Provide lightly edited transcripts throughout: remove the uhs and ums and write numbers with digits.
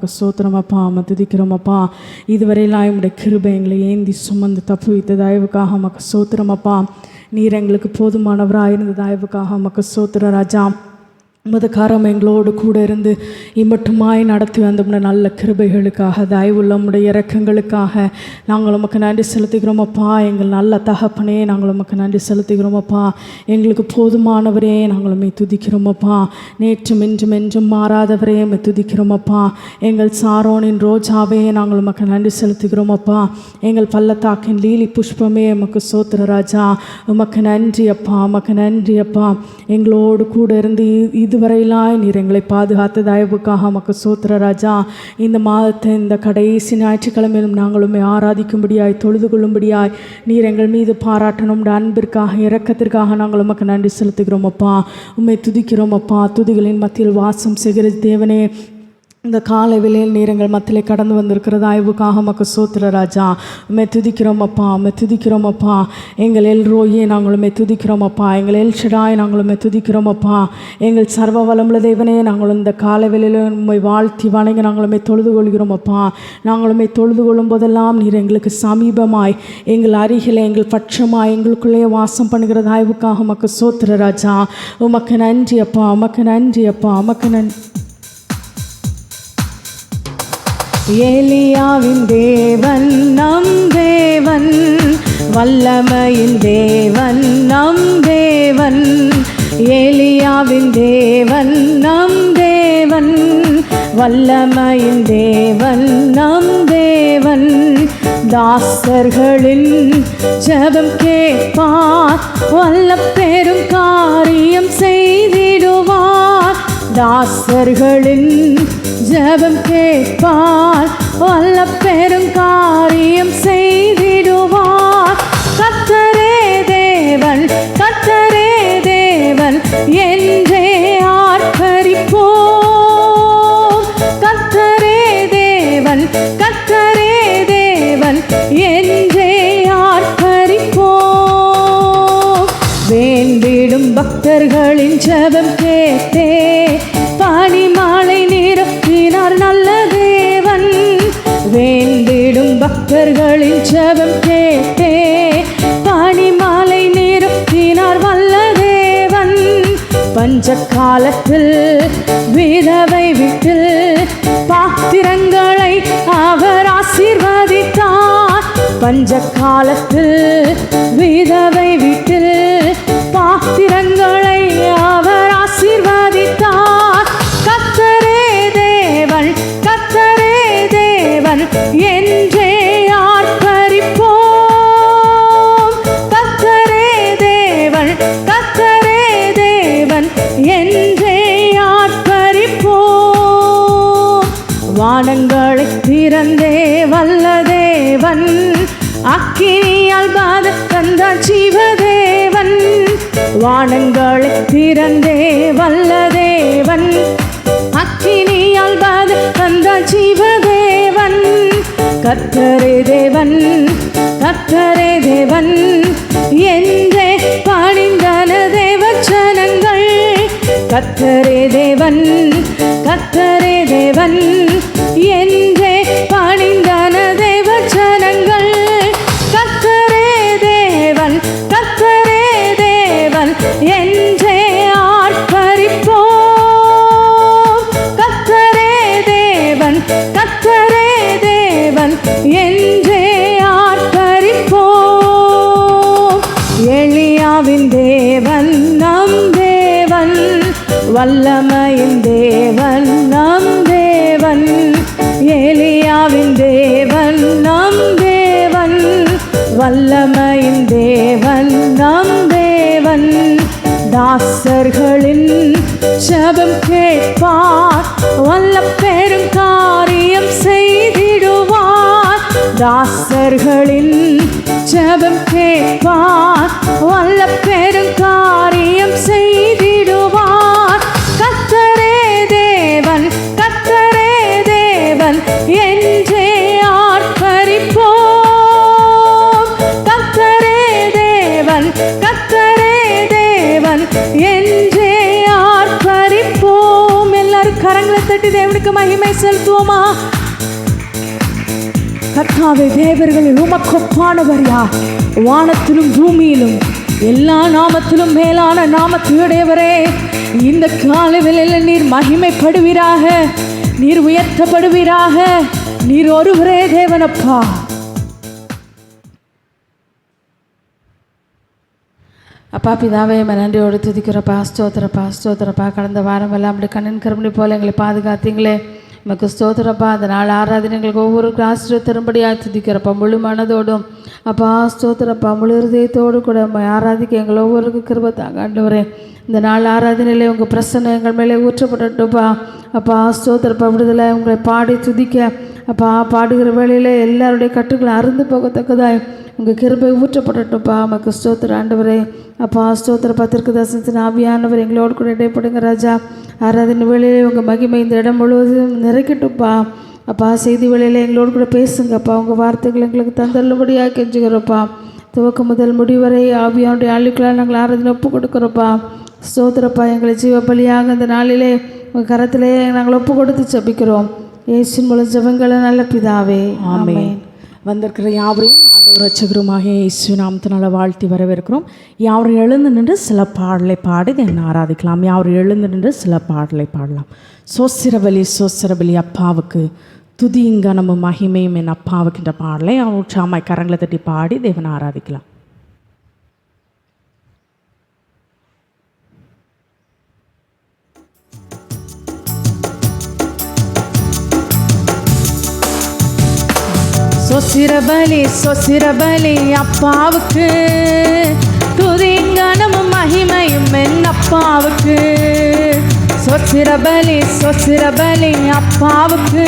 ஸ்தோத்திரமப்பா, துதிக்கிறோமப்பா. இதுவரையிலாம் உம்முடைய கிருபை எங்களை ஏந்தி சுமந்து தப்பு வைத்த தயவுக்காக உமக்கு ஸ்தோத்திரமப்பா. நீர் எங்களுக்கு போதுமானவராக இருந்த தயவுக்காக உமக்கு ஸ்தோத்திர ராஜா. உமது கரம் எங்களோடு கூட இருந்து இம்மட்டுமாய் நடத்தி வந்த நல்ல கிருபைகளுக்காக, தயவுள்ள உம்முடைய இரக்கங்களுக்காக நாங்கள் உமக்கு நன்றி செலுத்துகிறோமப்பா. எங்கள் நல்ல தகப்பனே, நாங்கள் உமக்கு நன்றி செலுத்துகிறோமப்பா. எங்களுக்கு போதுமானவரே, நாங்கள் உம்மை துதிக்கிறோமப்பா. நேற்றும் இன்றும் என்றும் மாறாதவரே, உம்மை துதிக்கிறோமப்பா. எங்கள் சாரோனின் ரோஜாவே, நாங்கள் உமக்கு நன்றி செலுத்துகிறோமப்பா. எங்கள் பள்ளத்தாக்கின் லீலி புஷ்பமே, உமக்கு ஸ்தோத்திர ராஜா. உமக்கு நன்றி அப்பா, உமக்கு நன்றி அப்பா. எங்களோடு கூட இருந்து இதுவரையிலாய் நீர் எங்களை பாதுகாத்த தயவுக்காக உமக்கு ஸ்தோத்திர ராஜா. இந்த மாதத்தை இந்த கடைசி ஞாயிற்றுக்கிழமையிலும் நாங்களும் ஆராதிக்கும்படியாய், தொழுது கொள்ளும்படியாய் நீர் எங்கள் மீது பாராட்டணும் அன்பிற்காக, இரக்கத்திற்காக நாங்கள் உமக்கு நன்றி செலுத்துகிறோம் அப்பா. உம்மை துதிக்கிறோம் அப்பா. துதிகளின் மத்தியில் வாசம் செய்கிற தேவனே, இந்த காலை வேளையில் நீர் எங்கள் மத்தியிலே கடந்து வந்திருக்கிற தயவுக்காக உமக்கு ஸ்தோத்திர ராஜா. உம்மை துதிக்கிறோம் அப்பா, உம்மை துதிக்கிறோம் அப்பா. எங்கள் எல்ரோயே, நாங்கள் உம்மை துதிக்கிறோம் அப்பா. எங்கள் எல்ஷடாய், நாங்கள் உம்மை துதிக்கிறோம் அப்பா. எங்கள் சர்வ வளமுள்ள தேவனே, நாங்கள் இந்த காலை வேளையில் உம்மை வாழ்த்தி வணங்கி நாங்கள் உம்மை தொழுது கொள்கிறோம் அப்பா. நாங்கள் உம்மை தொழுது கொள்ளும் போதெல்லாம் நீர் எங்களுக்கு சமீபமாய், எங்கள் அருகில், எங்கள் பட்சமாய், எங்களுக்குள்ளே வாசம் பண்ணுகிற தயவுக்காக உமக்கு ஸ்தோத்திர ராஜா. உமக்கு நன்றி அப்பா, உமக்கு நன்றி அப்பா, உமக்கு நன்றி. ஏலியாவின் தேவன் நம் தேவன், வல்லமையின் தேவன் நம் தேவன். ஏலியாவின் தேவன் நம் தேவன், வல்லமையின் தேவன் நம் தேவன். தாசர்களின் ஜெபம் கேட்பார், வல்ல பெரும் காரியம் செய்திடுவார். தாசர்களின் ஜெபம் கேட்பார், வல்ல பெரும் காரியம் செய்திடுவார். கர்த்தரே தேவன், கர்த்தரே தேவன் என்றே ஆர்ப்பரிப்போம். கர்த்தரே தேவன், கர்த்தரே தேவன் என்றே ஆர்ப்பரிப்போம். வேண்டிடும் பக்தர்களின் ஜெபம் கேட்டே பனிமாலை நிரப்பினார் நல்ல தேவன். வேண்டிடும் பக்தர்களின் ஜெபம் கேட்டே பனிமாலை நிரப்பினார் வல்ல தேவன். பஞ்ச காலத்தில் விதவை வீட்டில் பாத்திரங்களை அவர் ஆசீர்வதித்தார். பஞ்ச காலத்தில் விதவை வீட்டில் பாத்திரங்களை அவர் ஆசீர்வதித்தார். கர்த்தரே தேவன், கர்த்தரே தேவன் என்றே ஆர்ப்பரிப்போம். கர்த்தரே தேவன், கர்த்தரே தேவன் என்றே ஆர்ப்பரிப்போம். வானங்களை திறந்தே வல்ல தேவன், அக்கினியால் பாத தந்த ஜீவதேவன். வானங்களை திறந்தே வல்ல தேவன், அக்கினியால் பாத தந்த ஜீவதேவன். கர்த்தரே தேவன், கர்த்தரே தேவன் என்றே பணிந்தன தேவ ஜனங்கள். கர்த்தரே தேவன், கர்த்தரே தேவன் என்றே பணிந்தன தேவ ஜனங்கள். கர்த்தரே தேவன், கர்த்தரே தேவன் என்றே ஆர்ப்பரிப்போம். கர்த்தரே தேவன், கர்த்தரே தேவன் என்றே ஆர்ப்பரிப்போம். எலியாவின் தேவன் நம் தேவன், வல்லமையின் தேவன் நம் தேவன். எலியாவின் தேவன் நம் தேவன், வல்லமையின் தேவன் நம் தேவன். தாசர்களின் ஜெபம் கேட்பார், வல்ல பெரும் காரியம் செய்திடுவார். தாசர்களின் ஜெபம் கேட்பார், வல்ல பெரும் காரியம் செய்திடுவார். கர்த்தரே தேவன், கர்த்தரே தேவன் என்றே ஆர்ப்பரிப்போம். கர்த்தரே தேவன், கர்த்தரே தேவன் என்றே ஆர்ப்பரிப்போம். எல்லாரும் கரங்களை தட்டி தேவனுக்கு மகிமை செலுத்துவோமா? கர்த்தாவே, தேவர்களில் உமக்கு ஒப்பானவர் யார்? வானத்திலும் பூமியிலும் எல்லா நாமத்திலும் மேலான நாமத்தையுடையவரே, இந்த காலை வேளையில் நீர் மகிமைப்படுவீராக, நீர் உயர்த்தப்படுவீராக. நீர் ஒருவரே தேவனப்பா. அப்பா பிதாவே, நன்றியோடு துதிக்கிறப்பா, ஸ்தோத்திரப்பா. கடந்த வாரம் எல்லாம் அப்படி கண்ணின் கருமணி போல எங்களை பாதுகாத்தீங்களே, நமக்கு ஸ்தோத்திரப்பா. அந்த நாள் ஆராதனை எங்களுக்கு ஒவ்வொரு ஆசிரியர் திரும்படியாக துதிக்கிறப்பா, முழு மனதோடும் அப்பா ஸ்தோத்திரப்பா, முழு இருதயத்தோடு கூட ஆராதிக்க எங்கள் ஒவ்வொருக்கும் கிருபை தாங்க ஆண்டவரே. இந்த நாள் ஆராதனையிலே உங்கள் பிரசன்னம் எங்கள் மேலே ஊற்றப்படட்டும்ப்பா. அப்பா ஸ்தோத்திரப்பா, விடுதலை உங்களை பாடி துதிக்க அப்பா பாடுகிற வேளையில் எல்லாருடைய கட்டுகளை அருந்து போகத்தக்கதாய் உங்கள் கிருபை ஊற்றப்படட்டும்ப்பா. நமக்கு ஸ்தோத்திர ஆண்டவரே. அப்பா ஸ்தோத்திரப்பா, தீர்க்கதரிசனத்தின் ஆவியானவர் எங்களோடு கூட இடைப்படுங்க ராஜா. ஆராதனை வேளையிலே உங்கள் மகிமை இந்த இடம் முழுவதும் நிறைக்கட்டும்ப்பா. அப்பா செய்தி வேளையில் எங்களோடு கூட பேசுங்கப்பா. உங்கள் வார்த்தைகள் எங்களுக்கு தந்தள்ளபடியாக கெஞ்சுகிறோப்பா. துவக்கம் முதல் முடிவரை ஆவியானுடைய ஆளுக்களால் நாங்கள் ஆராதனை ஒப்பு கொடுக்குறோப்பா. ஸ்தோத்திரப்பா, எங்களை ஜீவ பலியாக இந்த நாளிலே உங்கள் கரத்திலே நாங்கள் ஒப்பு கொடுத்து ஜெபிக்கிறோம். இயேசுவின் மூலம் ஜெபங்களை நல்ல பிதாவே, ஆமென். வந்திருக்கிற யாவரையும் ஆண்டவர் ரட்சகருமாக இயேசு நாமத்தினால வாழ்த்தி வரவேற்கிறோம். யாவரும் எழுந்து நின்று சில பாடலை பாடி என்னை ஆராதிக்கலாம். யாவரும் எழுந்து நின்று சில பாடலை பாடலாம். சோசிரபலி அப்பாவுக்கு துதியும் கனமும் மகிமையும் என் அப்பாவுக்கின்ற பாடலை உற்சாகமாய் கரங்களை தட்டி பாடி தேவனை ஆராதிக்கலாம். சொசிரபலி அப்பாவுக்கு துதியும் கனமும் மகிமையும் என் அப்பாவுக்கு. சொசிரபலி அப்பாவுக்கு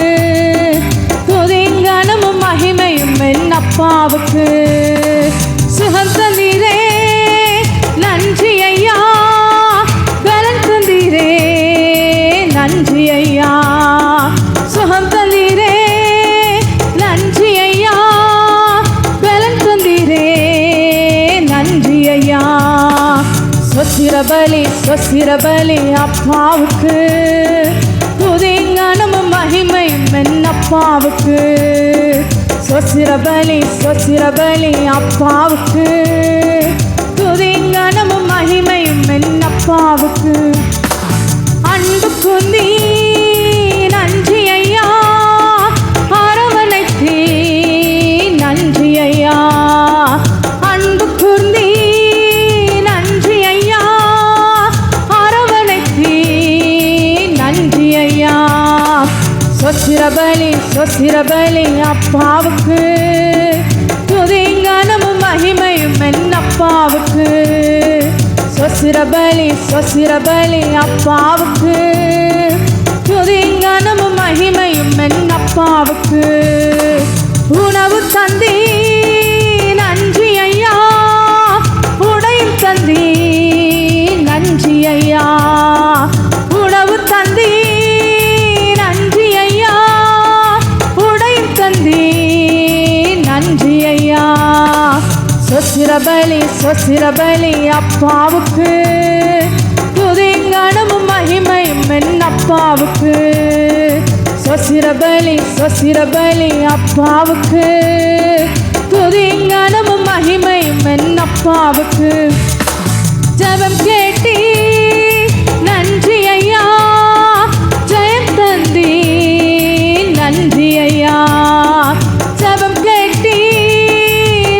துதியும் கனமும் மகிமையும் என் அப்பாவுக்கு. சுகம் தந்தீரே நன்றி ஐயா, பலன் தந்தீரே நன்றி ஐயா. சுகம் தந்தீரே நன்றி ஐயா, பலன் தந்தீரே நன்றி ஐயா. சொசிரபலி அப்பாவுக்கு துதியும் கனமும் மகிமையும் என் அப்பாவுக்கு. சொசிரபலி அப்பாவுக்கு துதியும் கனமும் மகிமையும் என் அப்பாவுக்கு. அன்பு குந்தி நன்றி ஐயா, அரவணைத்தி நன்றி ஐயா. அன்பு குந்தி நன்றி ஐயா, அரவணைத்தி நன்றி ஐயா. சொசிரபலி அப்பாவுக்கு துதியும் கனமும் மகிமையும் என் அப்பாவுக்கு. சொசிரபலி அப்பாவுக்கு துதியும் கனமும் மகிமையும் என் அப்பாவுக்கு. உணவு தந்தி நன்றி ஐயா, உடையும் தந்தி நன்றி ஐயா. உணவு தந்தி நன்றி ஐயா, உடையும் தந்தி நன்றி ஐயா. சொசிரபலி அப்பாவுக்கு துதியும் கனமும் மகிமையும் என் அப்பாவுக்கு. சொசிரபலி அப்பாவுக்கு துதியும் கனமும் மகிமையும் என் அப்பாவுக்கு. ஜெபம் கேட்டி நன்றி ஐயா, ஜெயம் தந்தி நன்றி ஐயா. ஜெபம் கேட்டி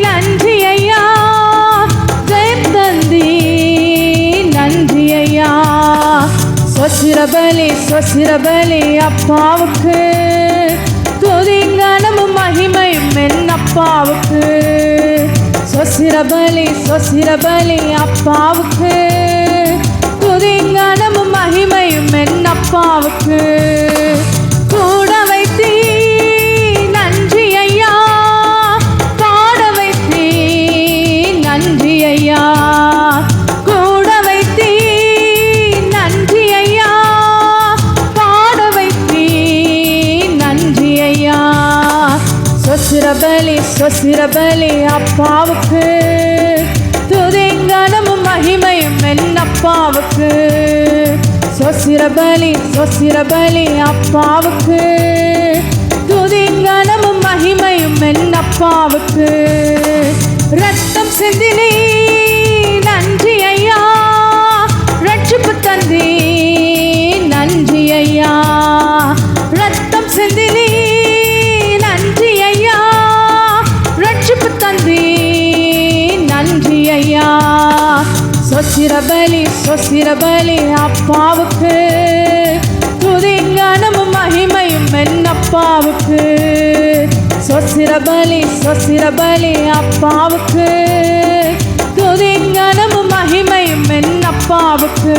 நன்றி ஐயா, ஜெயம் தந்தி நன்றி ஐயா. சொசிரபலி அப்பாவுக்கு துதியும் கனமும் மகிமையும் என் அப்பாவுக்கு. சொசிரபலி அப்பாவுக்கு துதியும் கனமும் மகிமையும் என் அப்பாவுக்கு. கூட வைத்தி நன்றி ஐயா, பாட வைத்தி நன்றி ஐயா. கூட வைத்தி நன்றி ஐயா, பாட வைத்தி நன்றி ஐயா. சொசிரபலி அப்பாவுக்கு துதியும் கனமும் மகிமையும் என் அப்பாவுக்கு. சொசிரபலி அப்பாவுக்கு, துதிங்கனமும் மகிமையும் என் அப்பாவுக்கு. ரத்தம் சிந்தினி நன்றி ஐயா, ரட்சிப்பு தந்தி நன்றி ஐயா. ரத்தம் சிந்தினி நன்றி ஐயா, ரட்சிப்பு தந்தி நன்றி ஐயா. சொசிரபலி அப்பாவுக்கு, துதிங்கனமும் மகிமையும் என் அப்பாவுக்கு. சொசிரபலி அப்பாவுக்கு, துதிங்கனமும் மகிமையும் என் அப்பாவுக்கு.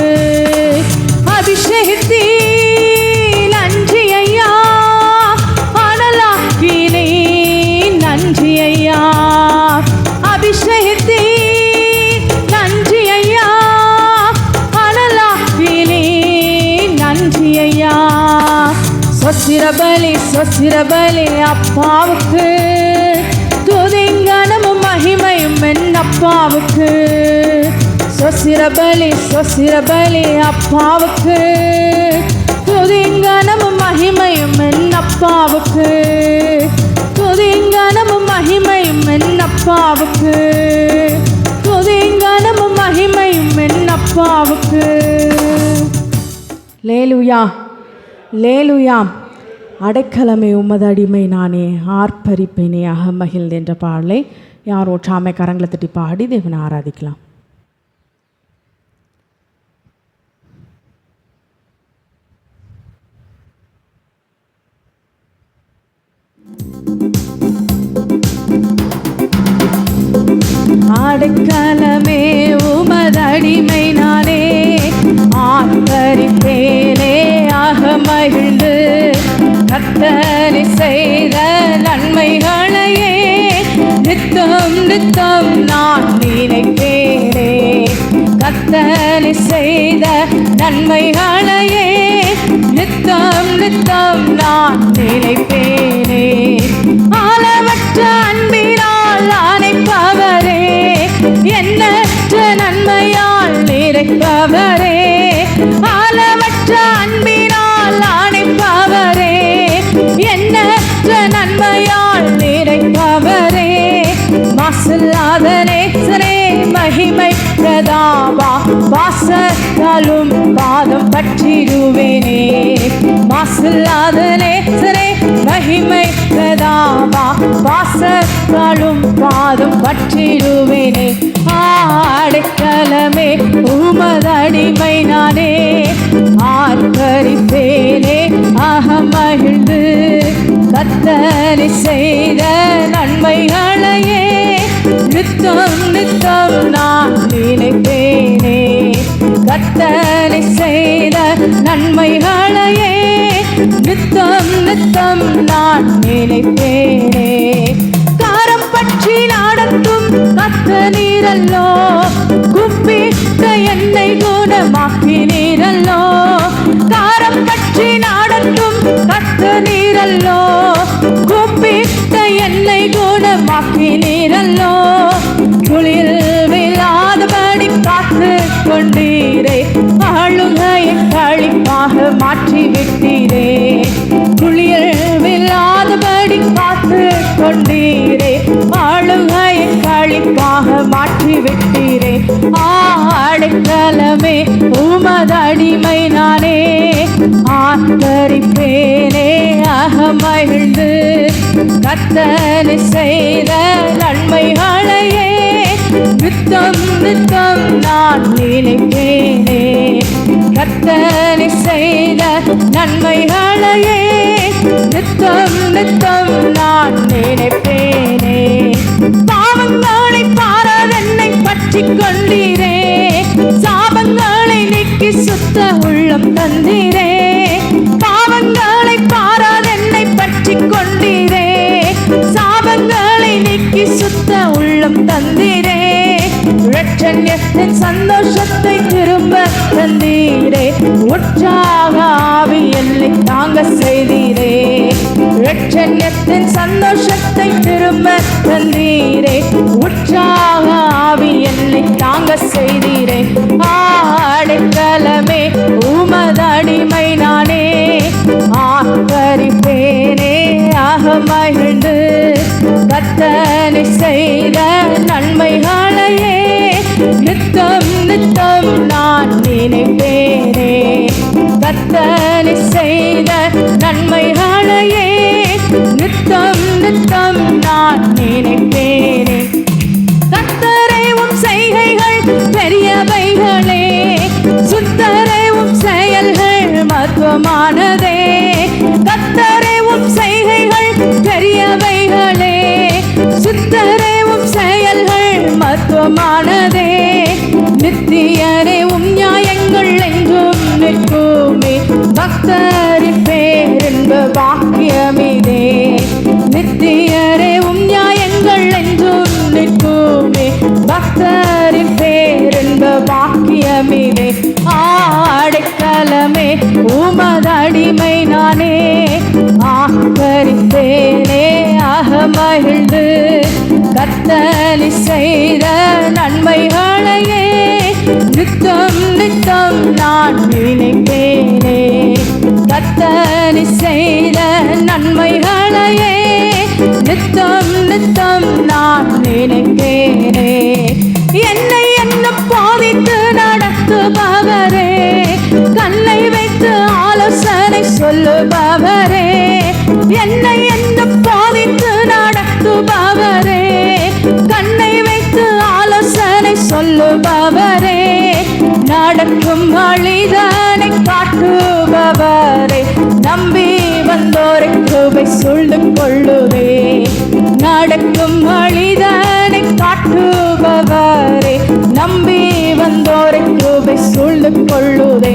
அபிஷேகத்தி நன்றி ஐயா, அனலாக்கினே நன்றி ஐயா. அபிஷேகத்தி நன்றி ஐயா, அனலாக்கினே நன்றி ஐயா. சொசிரபலி அப்பாவுக்கு, துதிங்கனமும் மகிமையும் என் அப்பாவுக்கு. சொசிரபலி அப்பாவுக்கு, துதிங்கனமும் மகிமையும் என் அப்பாவுக்கு. துதிங்கனமும் மகிமையும் என் அப்பாவுக்கு. துதிங்கனமும் மகிமையும் என் அப்பாவுக்கு. லேலுயா லேலுயா. அடைக்கலமே உமது அடிமை நானே, ஆர்ப்பரிப்பேனே அகமகிழ்ந்து என்ற பாடலை யாரோ சாமை கரங்களை தட்டி பாடி தேவனை ஆராதிக்கலாம். அடைக்கலமே உமது அடிமை நானே, ஆர்ப்பரிப்பேனே அகமகிழ்ந்து கர்த்தர் செய்த நன்மைகளையே நித்தம் நித்தம் நான் நினைப்பேனே. கர்த்தர் செய்த நன்மைகளையே நித்தம் நித்தம் நான் நினைப்பேனே. அளவற்ற அன்பினால் அணைப்பவரே, எண்ணற்ற நன்மையால் நிறைப்பவரே. அளவற்ற அன்பினால் அணைப்பவரே, எண்ணற்ற நன்மையால் நிறைப்பவரே. மாசில்லாத நேசரே, மகிமை பிரதாபா, வாசத்தாலும் பாதம் பற்றிடுவேனே. மாசில்லாத நேசரே, மகிமை பிரதாபா, வாசத்தாலும் பாதம் பற்றிடுவேனே. அடைக்கலமே உமது அடிமை நானே, ஆர்ப்பரிப்பேனே அகமகிழ்ந்து கர்த்தர் செய்த நன்மைகளையே நித்தம் நித்தம் நான் நினைப்பேனே. கர்த்தர் செய்த நன்மைகளையே நித்தம் நித்தம் நான் நினைப்பேனே. காரம் பற்றி நடத்தும் கர்த்தரல்லோ, கூப்பிட்ட என்னை குணமாக்கினீரல்லோ. காரம் பற்றி நடத்தும் கர்த்தரல்லோ, கூப்பிட்ட என்னை குணமாக்கினீரல்லோ. குளிர் விழாதபடி காத்து கொண்டீரே, ஆளுகையை களிப்பாக மாற்றிவிட்டீரே. குளிர் விழாதபடி காத்து கொண்டீரே, ஆளுகையை களிப்பாக மாற்றிவிட்டீரே. அடைக்கலமே உமது அடிமை நானே, ஆர்ப்பரிப்பேனே அகமகிழ்ந்து கர்த்தர் செய்த நன்மைகளையே நித்தம் நித்தம் நான் நினைப்பேனே. கர்த்தர் செய்த நன்மைகளையே நித்தம் நித்தம் நான் நினைப்பேனே. பாவங்களை பாராதென்னை பற்றி கொண்டீரே, சாபங்களை நீக்கி சுத்த உள்ளம் தந்தீரே. பாவங்களை பாராதென்னை பற்றி கொண்டீரே, சாபங்களை நீக்கி சுத்த உள்ளம் தந்தீரே. இரட்சண்யத்தின் சந்தோஷத்தை திரும்ப தந்தீரே, உற்சாக ஆவி என்னை தாங்க செய்தீரே. இரட்சண்யத்தின் சந்தோஷத்தை திரும்ப தந்தீரே, உற்சாக ஆவி என்னை தாங்க செய்தீரே. அடைக்கலமே உமது நான் நினைப்பேனே. கர்த்தர் செய்த நன்மைகளையே நித்தம் நித்தம் நான் நினைப்பேனே. கர்த்தரே உம் செய்கைகள் பெரியவைகளே, சுத்தரே உம் செயல்கள் மகத்துவமானதே. கர்த்தரே உம் செய்கைகள் பெரியவைகளே, சுத்தரே உம் செயல்கள் மகத்துவமானதே. நித்தியரே உம் நியாயங்கள் என்றும் நிற்குமே, பக்தரின் பேரின்ப பாக்கியமிதே. நித்தியரே உம் நியாயங்கள் என்றும் நிற்குமே, பக்தரின் பேரின்ப பாக்கியமிதே. அடைக்கலமே உமதடிமை நானே, ஆகரித்தேனே அகமகிழ்ந்து. கர்த்தர் செய்த நன்மைகளையே நித்தம் நித்தம் நான் நினைப்பேனே. கர்த்தர் செய்த நன்மைகளையே நித்தம் நித்தம் நான் நினைப்பேனே. என்னை என்ன பாதித்து நடத்துபவரே, கண்ணை வைத்து ஆலோசனை சொல்லுபவரே. என்னை என்ன பாதித்து நடத்துபவரே, கண்ணை வைத்து ஆலோசனை சொல்லுபவரே. நடக்கும் வழிதனை காட்டுபவரே, நம்பி வந்தோரை கிருபை சொல்லிக் கொள்ளுவே. நடக்கும் வழிதனை காட்டுபவரே, நம்பி வந்தோரை கிருபை சொல்லிக் கொள்ளுவே.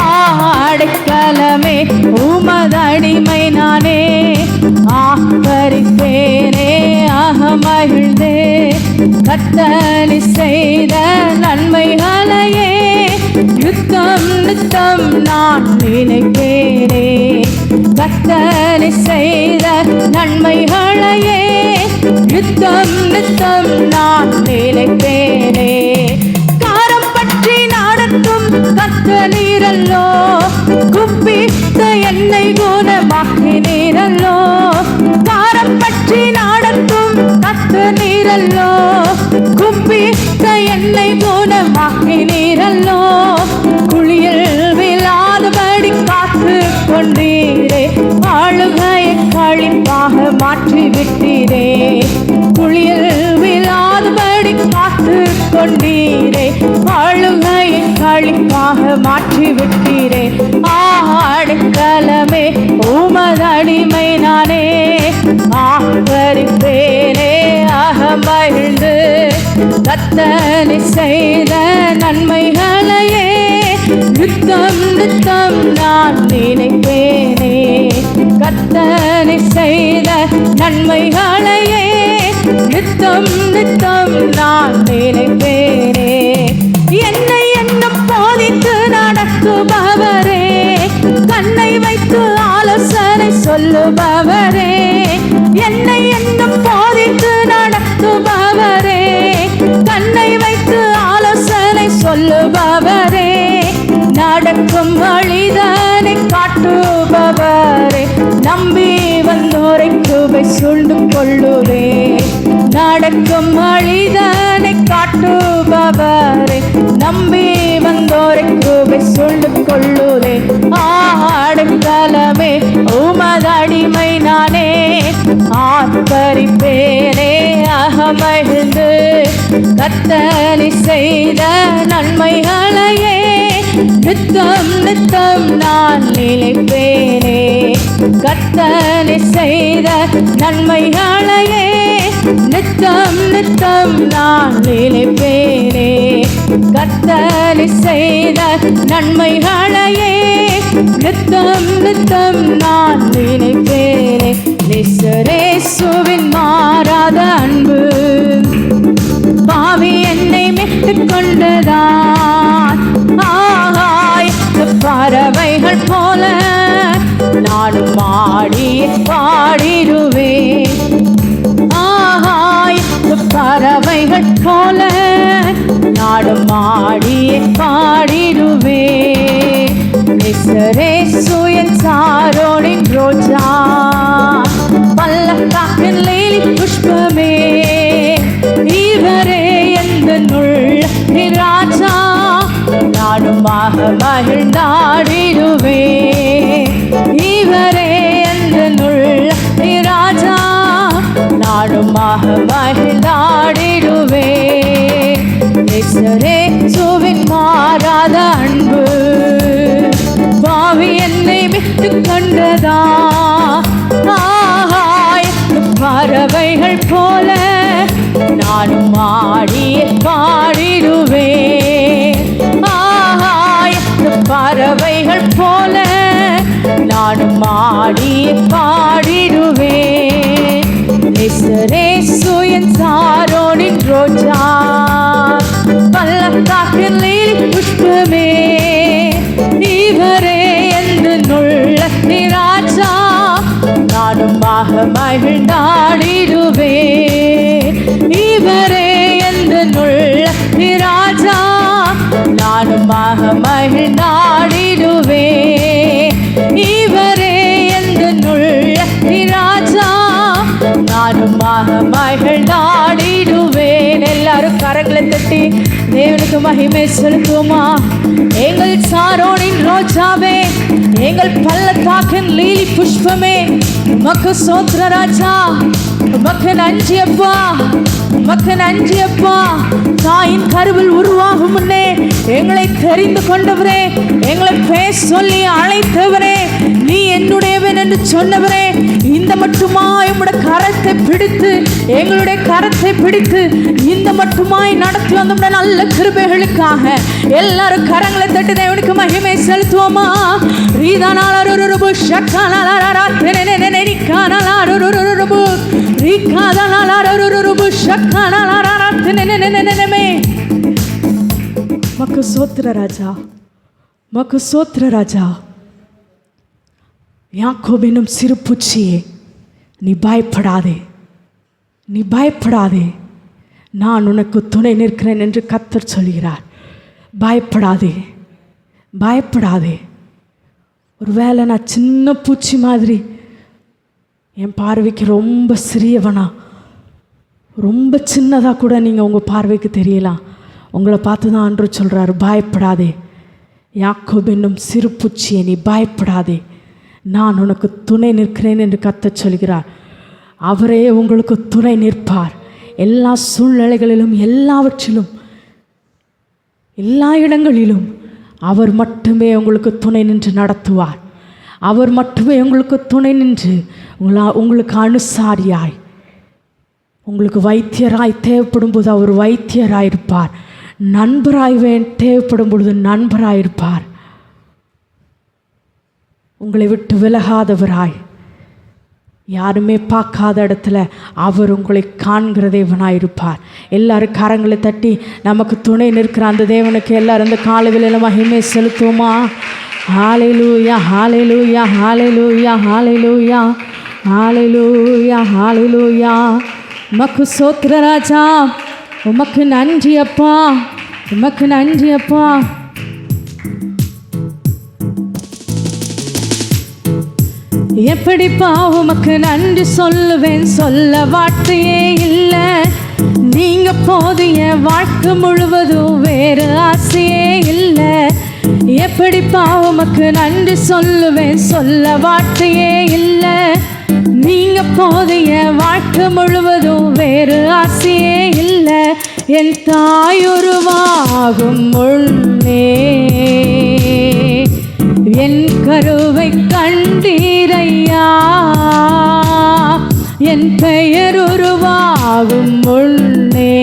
அடைக்கலமே உமதடிமை நானே, ஆகரித்தேனே அகமகிழ்ந்தே. கர்த்தர் செய்த நன்மைகளையே நித்தம் நித்தம் நான் நினைப்பேனே. கர்த்தர் செய்த நன்மைகளையே நித்தம் நித்தம் நான் நினைப்பேனே. காரம் பற்றி நடத்தும் கர்த்தரல்லோ, குப்பித்த என்னை குணமாக்கினீரல்லோ. காரம் பற்றி நடத்தும் கர்த்தரல்லோ, குப்பித்த என்னை குணமாக்கினீரல்லோ. குளியல் விழாதபடி காத்து கொண்டீரே, ஆளுகையை களிப்பாக மாற்றி விட்டீரே. குளியல் விழாதபடி காத்து கொண்டீரே, ஆளுகையை களிப்பாக மாற்றி விட்டீரே. அடைக்கலமே உமதடிமை நானே, ஆகரிப்பேனே அகமகிழ்ந்து. கர்த்தர் செய்த நன்மைகளையே நித்தம் நித்தம் நான் நினைப்பேனே. கர்த்தர் செய்த நன்மைகளையே நித்தம் நித்தம் நான் நினைப்பேனே. என்னை என்ன போதித்து நடத்துபவரே, கண்ணை வைத்து ஆலோசனை சொல்லுபவரே. என்னை என்ன போதித்து நடத்துபவரே, கண்ணை வைத்து ஆலோசனை சொல்லுபவரே. நடக்கும் வழிதனை காட்டுபவரே, நம்பி வந்தோரை கிருபை சொல்லிக் கொள்ளுவே. நடக்கும் வழிதனை காட்டுபவரே, நம்பி வந்தோரை கிருபை சொல்லிக் கொள்ளுவே. அடைக்கலமே உமதடிமை நானே, ஆர்ப்பரிப்பேனே அகமகிழ்ந்து. கர்த்தர் செய்த நன்மைகளையே நித்தம் நித்தம் நான் நினைப்பேனே. கர்த்தர் செய்த நன்மைகளையே நித்தம் நித்தம் நான் நினைப்பேனே. கர்த்தர் செய்த நன்மைகளையே நித்தம் நித்தம் நான் நினைப்பேனே. நேசரேசுவின் மாறாத அன்பு பாவி என்னை மீட்டுக் கொண்டதான். ஆகாய பறவைகள் போல நானும் ஆடி பாடிடுவேன். ஆகாய பறவைகள் போல நாடும் ஆடி பாடிடுவேன். நேசரேசு என் சாரோனின் ரோஜா, பள்ளத்தாக்கின் லிலி புஷ்பமே. இவரே எந்த ராஜா, மகிழ்ந்தாடிடுவே. இவரே என்னுள்ள ராஜா, நானும் மகிழ்ந்தாடிடுவே. இயேசுவின் மாறாத அன்பு பாவி என்னை விட்டு கொண்டதா. பறவைகள் போல நானும் ஆடி பாடிடுவே. பறவைகள் போல நானும் ஆடி பாடிடுவே. என் சாரோனின் ரோஜா, பள்ளத்தாக்கின் லீலி புஷ்பமே, இவரே என்னுள்ள ராஜா, நானும் மகிழ்ந்தாடிடுவே. இவரே என்னுள்ள ராஜா, நானும் மகிழ்ந்தாடிடுவே. இவரே என்னுள்ள ராஜா, நானும் மகிழ்ந்தாடிடுவேன். எல்லாரும் கரங்களை தட்டி தேவனுக்கு மகிமை செலுத்துவோமா? எங்கள் சாரோனின் ரோஜாவே, எங்கள் பள்ளத்தாக்கின் லீலி புஷ்பமே, உமக்கு ஸ்தோத்திர ராஜா. உமக்கு நன்றி அப்பா, உமக்கு நன்றி அப்பா. தாயின் கருவில் உருவாகும் முன்னே எங்களை தெரிந்து கொண்டவரே, எங்களை பேச சொல்லி அழைத்தவரே, நீ என்னுடையவன் என்று சொன்னவரே, இந்த மட்டுமாய் உம்முடைய கரத்தை பிடித்து, எங்களுடைய கரத்தை பிடித்து இந்த மட்டுமாய் நடத்தி வந்த நல்ல கிருபைகளுக்காக எல்லாரும் கரங்களை தட்டி தேவனுக்கு மகிமை செலுத்துவோமா? மக்கு சோத்திர ராஜா, மக்கு சோத்திர ராஜா. யாக்கோபு என்னும் சிறு பூச்சியே, நீ பயப்படாதே, நீ பயப்படாதே, நான் உனக்கு துணை நிற்கிறேன் என்று கர்த்தர் சொல்கிறார். பயப்படாதே, பயப்படாதே. ஒருவேளை நான் சின்ன பூச்சி மாதிரி, என் பார்வைக்கு ரொம்ப சிறியவனா, ரொம்ப சின்னதாக கூட நீங்கள் உங்கள் பார்வைக்கு தெரியலாம். உங்களை பார்த்து தான் அன்று சொல்கிறார், பயப்படாதே யாக்கோபு என்னும் சிறு பூச்சியை, நீ பயப்படாதே, நான் உனக்கு துணை நிற்கிறேன் என்று கர்த்தர் சொல்கிறார். அவரே உங்களுக்கு துணை நிற்பார். எல்லா சூழ்நிலைகளிலும், எல்லாவற்றிலும், எல்லா இடங்களிலும் அவர் மட்டுமே உங்களுக்கு துணை நின்று நடத்துவார். அவர் மட்டுமே உங்களுக்கு துணை நின்று உங்களுக்கு அனுசாரியாய், உங்களுக்கு வைத்தியராய் தேவைப்படும் போது அவர் வைத்தியராயிருப்பார். நண்பராய் தேவைப்படும் பொழுது நண்பராயிருப்பார். உங்களை விட்டு விலகாதவராய், யாருமே பார்க்காத இடத்துல அவர் உங்களை காண்கிற தேவனாயிருப்பார். எல்லாரும் கரங்களை தட்டி நமக்கு துணை நிற்கிற அந்த தேவனுக்கு எல்லாரும் இந்த காலையில் மகிமை செலுத்துவோமா? ஹல்லேலூயா, ஹல்லேலூயா, ஹல்லேலூயா, ஹல்லேலூயா, ஹல்லேலூயா, ஹல்லேலூயா. உமக்கு ஸ்தோத்திர ராஜா, உமக்கு நன்றி அப்பா, உமக்கு நன்றி அப்பா. எப்படிப்பா உமக்கு நன்றி சொல்லுவேன், சொல்ல வார்த்தையே இல்லை. நீங்க போதிய வாழ்க்கை முழுவதும் வேறு ஆசையே இல்லை. எப்படிப்பா உமக்கு நன்றி சொல்லுவேன், சொல்ல வார்த்தையே இல்லை. நீங்க போதிய வாழ்க்கை முழுவதும் வேறு ஆசையே இல்லை. என் தாயுருவாகும் முன்னே என் கருவை கண்டீரையா, என் பெயர் உருவாகும் முன்னே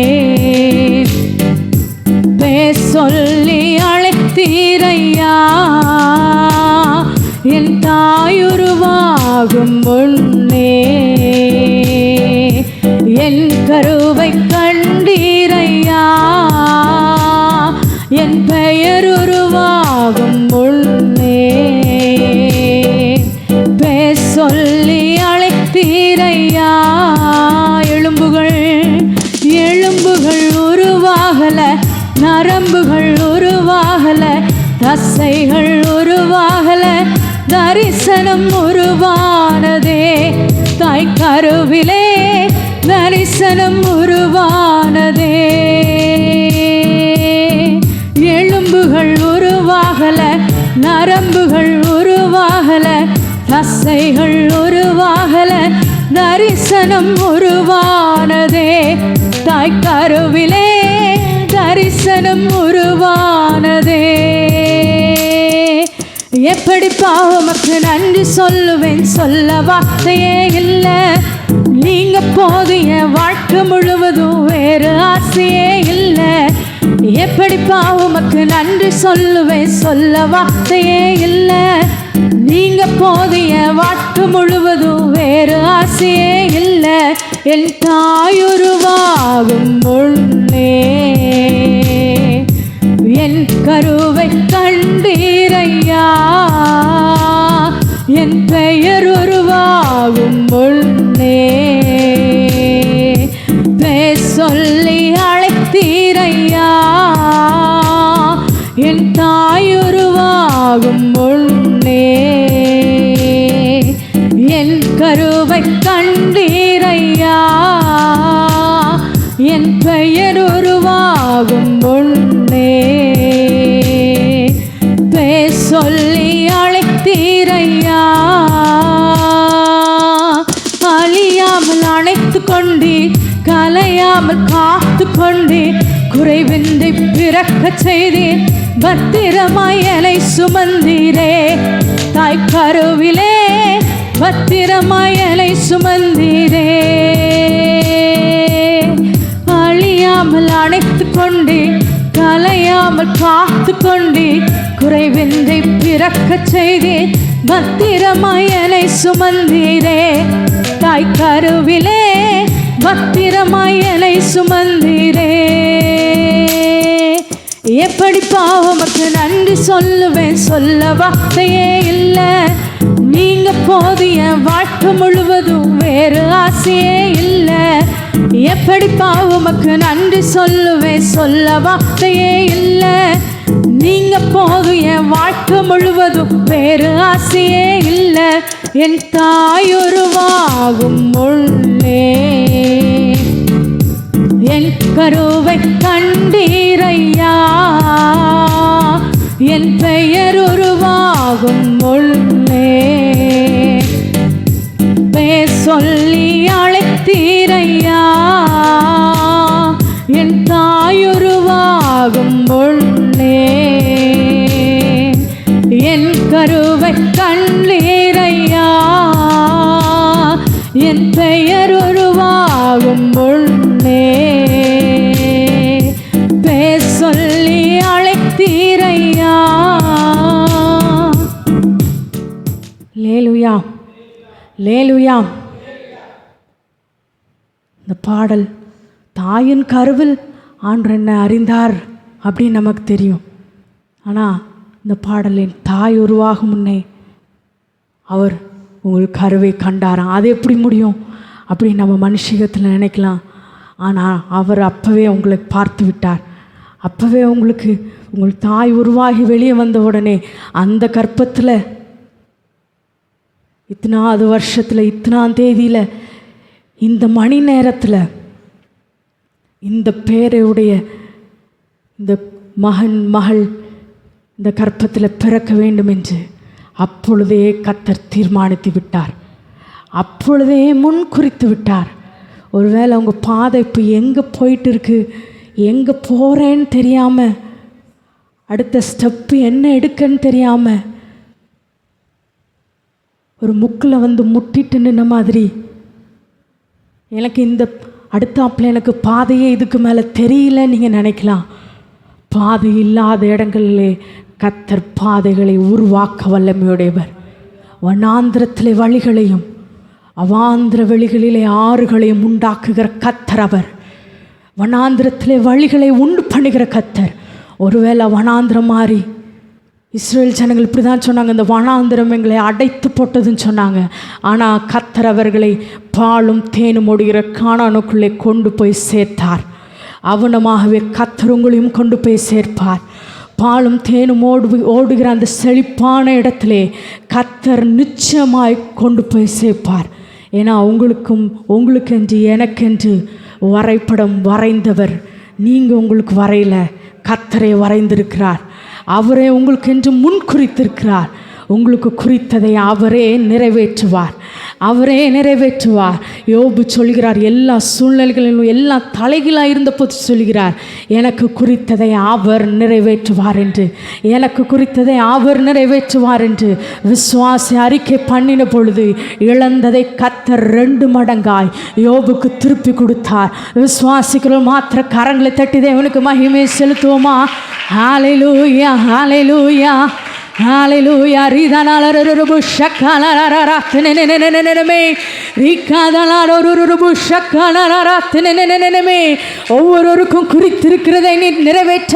பேர் சொல்லி அழைத்தீரையா. என் தாயுருவாகும் முன்னே என் கருவை கண்டீரையா, என் பெயர் உருவாகும் முன்னே பேர் சொல்லி அழைத்தீரையா. எலும்புகள் எலும்புகள் உருவாகல, நரம்புகள் உருவாகல, தசைகள் உருவாகல, தரிசனம் உருவானதே. தாய் கருவிலே தரிசனம் உருவானதே. எலும்புகள் உருவாகல, உருவாகல, நரம்புகள் உருவாகல, தசைகள் உருவாகல, தரிசனம் உருவானதே. தாய் கருவிலே தரிசனம் உருவானதே. எப்படிப்பா உமக்கு நன்றி சொல்லுவேன், சொல்ல வார்த்தையே இல்லை. நீங்க போதிய வாழ்க்கை முழுவதும் வேறு ஆசையே இல்லை. எப்படிப்பா உமக்கு நன்றி சொல்லுவேன், சொல்ல வார்த்தையே இல்லை. நீங்க போதிய வாழ்க்கை முழுவதும் வேறு ஆசையே இல்லை. என் தாயுருவாகும் முன்னே என் கருவை கண்டீரையா. என் பெயர் உருவாகும் முன்னே பேர் சொல்லி அழைத்தீரையா. என் தாயுருவாகும் முன்னே என் கருவை கண்டீரையா. என் பெயர் உருவாகும் முன்னே பேர் சொல்லி அழைத்தீரையா. அழியாமல் அணைத்து கொண்டே, கலையாமல் காத்து கொண்டே, குறைவின்றி பிறக்க செய்தேன். பத்திரமாய் என்னை சுமந்தீரே. தாய் கருவிலே பத்திரமாய் என்னை சுமந்தீரே. அழியாமல் அணைத்து கொண்டே, கலையாமல் காத்து கொண்டே, குறைவின்றி பிறக்க செய்தேன். பத்திரமாய் என்னை சுமந்தீரே. தாய் கருவிலே பத்திரமாய் என்னை சுமந்தீரே. எப்படிப்பா உமக்கு நன்றி சொல்லுவேன், சொல்ல வார்த்தையே இல்லை. நீங்க போதிய வாழ்க்கை முழுவதும் வேறு ஆசையே இல்லை. எப்படிப்பா உமக்கு நன்றி சொல்லுவேன், சொல்ல வார்த்தையே இல்லை. நீங்க போதிய வாழ்க்கை முழுவதும் வேறு ஆசையே இல்லை. என் தாயுருவாகும் முன்னே என் கருவை கண்டீரையா. என் பெயர் உருவாகும் முன்னே பேர் சொல்லி அழைத்தீரையா. என் தாயுருவாகும் முன்னே என் கருவை கண்டீரையா. என் பெயர் உருவாகும் முன்னே பேர் சொல்லி அழைத்தீரையா. லேலுயா, லேலுயா. இந்த பாடல் தாயின் கருவில் ஆண்டவர் என்ன அறிந்தார் அப்படின்னு நமக்கு தெரியும். ஆனால் இந்த பாடலின் தாய் உருவாகும் முன்னே அவர் உங்களுக்கு கருவை கண்டாராம். அது எப்படி முடியும் அப்படின்னு நம்ம மனுஷகத்தில் நினைக்கலாம். ஆனால் அவர் அப்போவே உங்களை பார்த்து விட்டார். அப்போவே உங்களுக்கு உங்கள் தாய் உருவாகி வெளியே வந்த உடனே அந்த கர்ப்பத்தில் இத்தனாவது வருஷத்தில் இத்தனாம் தேதியில் இந்த மணி நேரத்தில் இந்த பேரையுடைய இந்த மகன் மகள் இந்த கர்ப்பத்தில் பிறக்க வேண்டும் என்று அப்பொழுதே கர்த்தர் தீர்மானித்து விட்டார். அப்பொழுதே முன் குறித்து விட்டார். ஒருவேளை உங்கள் பாதை இப்போ எங்கே போயிட்டு இருக்கு, எங்கே போகிறேன்னு தெரியாமல், அடுத்த ஸ்டெப்பு என்ன எடுக்கன்னு தெரியாமல், ஒரு முக்கில் வந்து முட்டிட்டு நின்ன மாதிரி, எனக்கு இந்த அடுத்தாப்பில் எனக்கு பாதையே இதுக்கு மேலே தெரியல நீங்கள் நினைக்கலாம். பாதை இல்லாத இடங்களிலே கர்த்தர் பாதைகளை உருவாக்க வல்லமையுடையவர். வனாந்திரத்திலே வழிகளையும் அவாந்திர வெளிகளிலே ஆறுகளையும் உண்டாக்குகிற கர்த்தர் அவர். வனாந்திரத்திலே வழிகளை உண்டு பண்ணுகிற கர்த்தர். ஒருவேளை வனாந்திரம் மாறி இஸ்ரேல் ஜனங்கள் இப்படி தான் சொன்னாங்க, இந்த வனாந்திரம் எங்களை அடைத்து போட்டதுன்னு சொன்னாங்க. ஆனால் கர்த்தர் அவர்களை பாலும் தேனும் ஓடுகிற கானானுக்குள்ளே கொண்டு போய் சேர்த்தார். அவனமாகவே கர்த்தர் உங்களையும் கொண்டு போய் சேர்ப்பார். பாலும் தேனும் ஓடுகிற அந்த செழிப்பான இடத்திலே கர்த்தர் நிச்சயமாய் கொண்டு போய் சேர்ப்பார். ஏன்னா உங்களுக்கென்று எனக்கென்று வரைபடம் வரைந்தவர். நீங்கள் உங்களுக்கு வரையில, கர்த்தரை வரைந்திருக்கிறார். அவரே உங்களுக்கென்று முன் குறித்திருக்கிறார். உங்களுக்கு குறித்ததை அவரே நிறைவேற்றுவார். அவரே நிறைவேற்றுவார். யோபு சொல்கிறார், எல்லா சூழ்நிலைகளிலும் எல்லாம் தலைகீழாக இருந்தபோது சொல்கிறார், எனக்கு குறித்ததை அவர் நிறைவேற்றுவார் என்று. எனக்கு குறித்ததை அவர் நிறைவேற்றுவார் என்று விசுவாசி அறிக்கை பண்ணின பொழுது இழந்ததை கர்த்தர் 2 மடங்காய் யோபுக்கு திருப்பி கொடுத்தார். விசுவாசிக்கிறோம் மாத்திர கரங்களை தட்டி தேவனுக்கு மகிமை செலுத்துவோமா? ஹல்லேலூயா, ஹல்லேலூயா, ஹல்லேலூயா. ரிதனலரருபு ஷக்கலரரரத்னெனெனெனெனெனெனமே ரிகதலரருபு ஷக்கலரரத்னெனெனெனெனமே. ஒவ்வொருவருக்கும் குறித்திருக்கிறதை நீ நிறைவேற்ற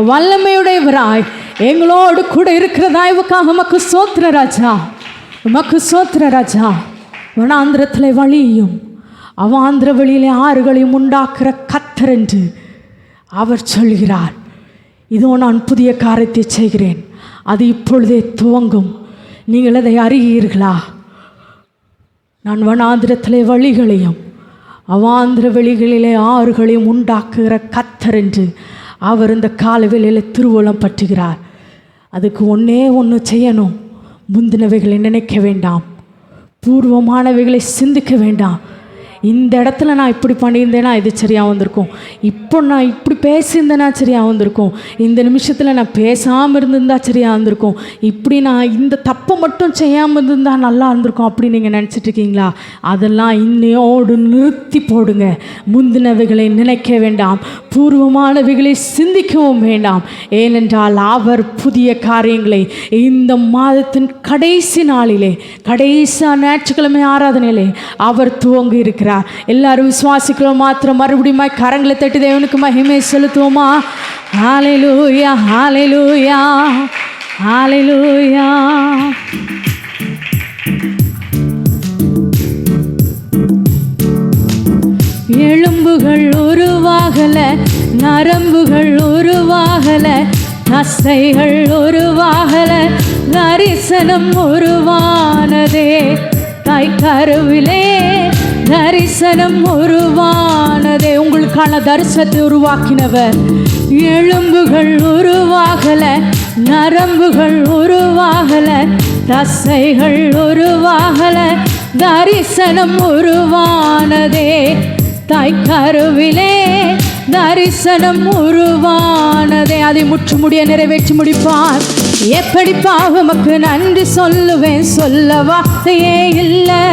வல்லமையுடையவராய் எங்களோடு கூட இருக்கிற தயவுக்காக உமக்கு ஸ்தோத்திர ராஜா, உமக்கு ஸ்தோத்திர ராஜா. வனாந்திரத்தில் வழியையும் அவாந்திர வெளியிலே ஆறுகளையும் உண்டாக்குற கர்த்தர் என்று அவர் சொல்கிறார். இதோ நான் புதிய காரியத்தை செய்கிறேன், அது இப்பொழுதே துவங்கும். நீங்கள் அதை அறியீர்களா? நான் வனாந்திரத்திலே வழிகளையும் அவாந்திர வெளிகளிலே ஆறுகளையும் உண்டாக்குகிற கர்த்தர் என்று அவர் இந்த காலவெளியில் திருவுளம் பற்றுகிறார். அதுக்கு ஒன்று செய்யணும். முந்தினவைகளை நினைக்க வேண்டாம், பூர்வமானவைகளை சிந்திக்க வேண்டாம். இந்த இடத்துல நான் இப்படி பண்ணியிருந்தேன்னா இது சரியாக வந்திருக்கும், இப்போ நான் இப்படி பேசியிருந்தேன்னா சரியாக வந்திருக்கும், இந்த நிமிஷத்தில் நான் பேசாமல் இருந்திருந்தா சரியாக இருந்திருக்கும், இப்படி நான் இந்த தப்பை மட்டும் செய்யாமல் இருந்திருந்தால் நல்லா இருந்திருக்கும் அப்படி நீங்கள் நினச்சிட்ருக்கீங்களா? அதெல்லாம் இன்னையோடு நிறுத்தி போடுங்க. முந்தினவைகளை நினைக்க வேண்டாம், பூர்வமானவைகளை சிந்திக்கவும் வேண்டாம். ஏனென்றால் அவர் புதிய காரியங்களை இந்த மாதத்தின் கடைசி நாளிலே, கடைசி ஞாயிற்றுக்கிழமை ஆராதனையிலே அவர் துவங்கி இருக்கிறார். எல்லாரும் விசுவாசிக்கிறோம் மாத்திரம் மறுபடியும் கரங்களை தட்டி தேவனுக்கு மகிமை செலுத்துவோமா? ஹல்லேலூயா, ஹல்லேலூயா, ஹல்லேலூயா. எலும்புகள் உருவாகல, நரம்புகள் உருவாகல, தசைகள் உருவாகல, தரிசனம் உருவானதே. தாய் கருவிலே தரிசனம் உருவானதே. உங்களுக்கான தரிசனத்தை உருவாக்கினவர். எலும்புகள் உருவாகல, நரம்புகள் உருவாகல, தசைகள் உருவாகல, தரிசனம் உருவானதே. தாய் கருவிலே தரிசனம் உருவானதே. அதை முற்றுமுடிய நிறைவேற்றி முடிப்பார். எப்படி பாவமக்கு நன்றி சொல்லுவேன், சொல்ல வார்த்தையே இல்லை.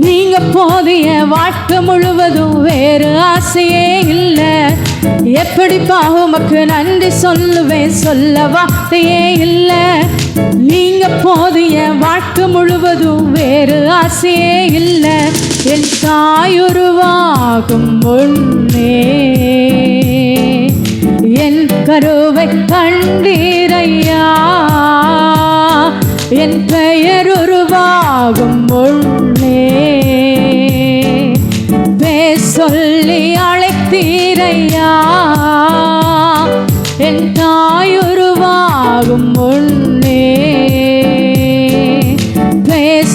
நீங்க போதிய வாழ்க்கை முழுவதும் வேறு ஆசையே இல்லை. எப்படி பாவமக்கு நன்றி சொல்லுவேன், சொல்ல வார்த்தையே இல்லை. நீங்க போதிய வாழ்க்கை முழுவதும் வேறு ஆசையே இல்லை. என் தாயுருவாகும் முன்னே என் கருவை கண்டீரையா. என் பெயர் உருவாகும் முன்னே சொல்லி அழைத்தீரையா. என் தாயுருவாகும் முன்னே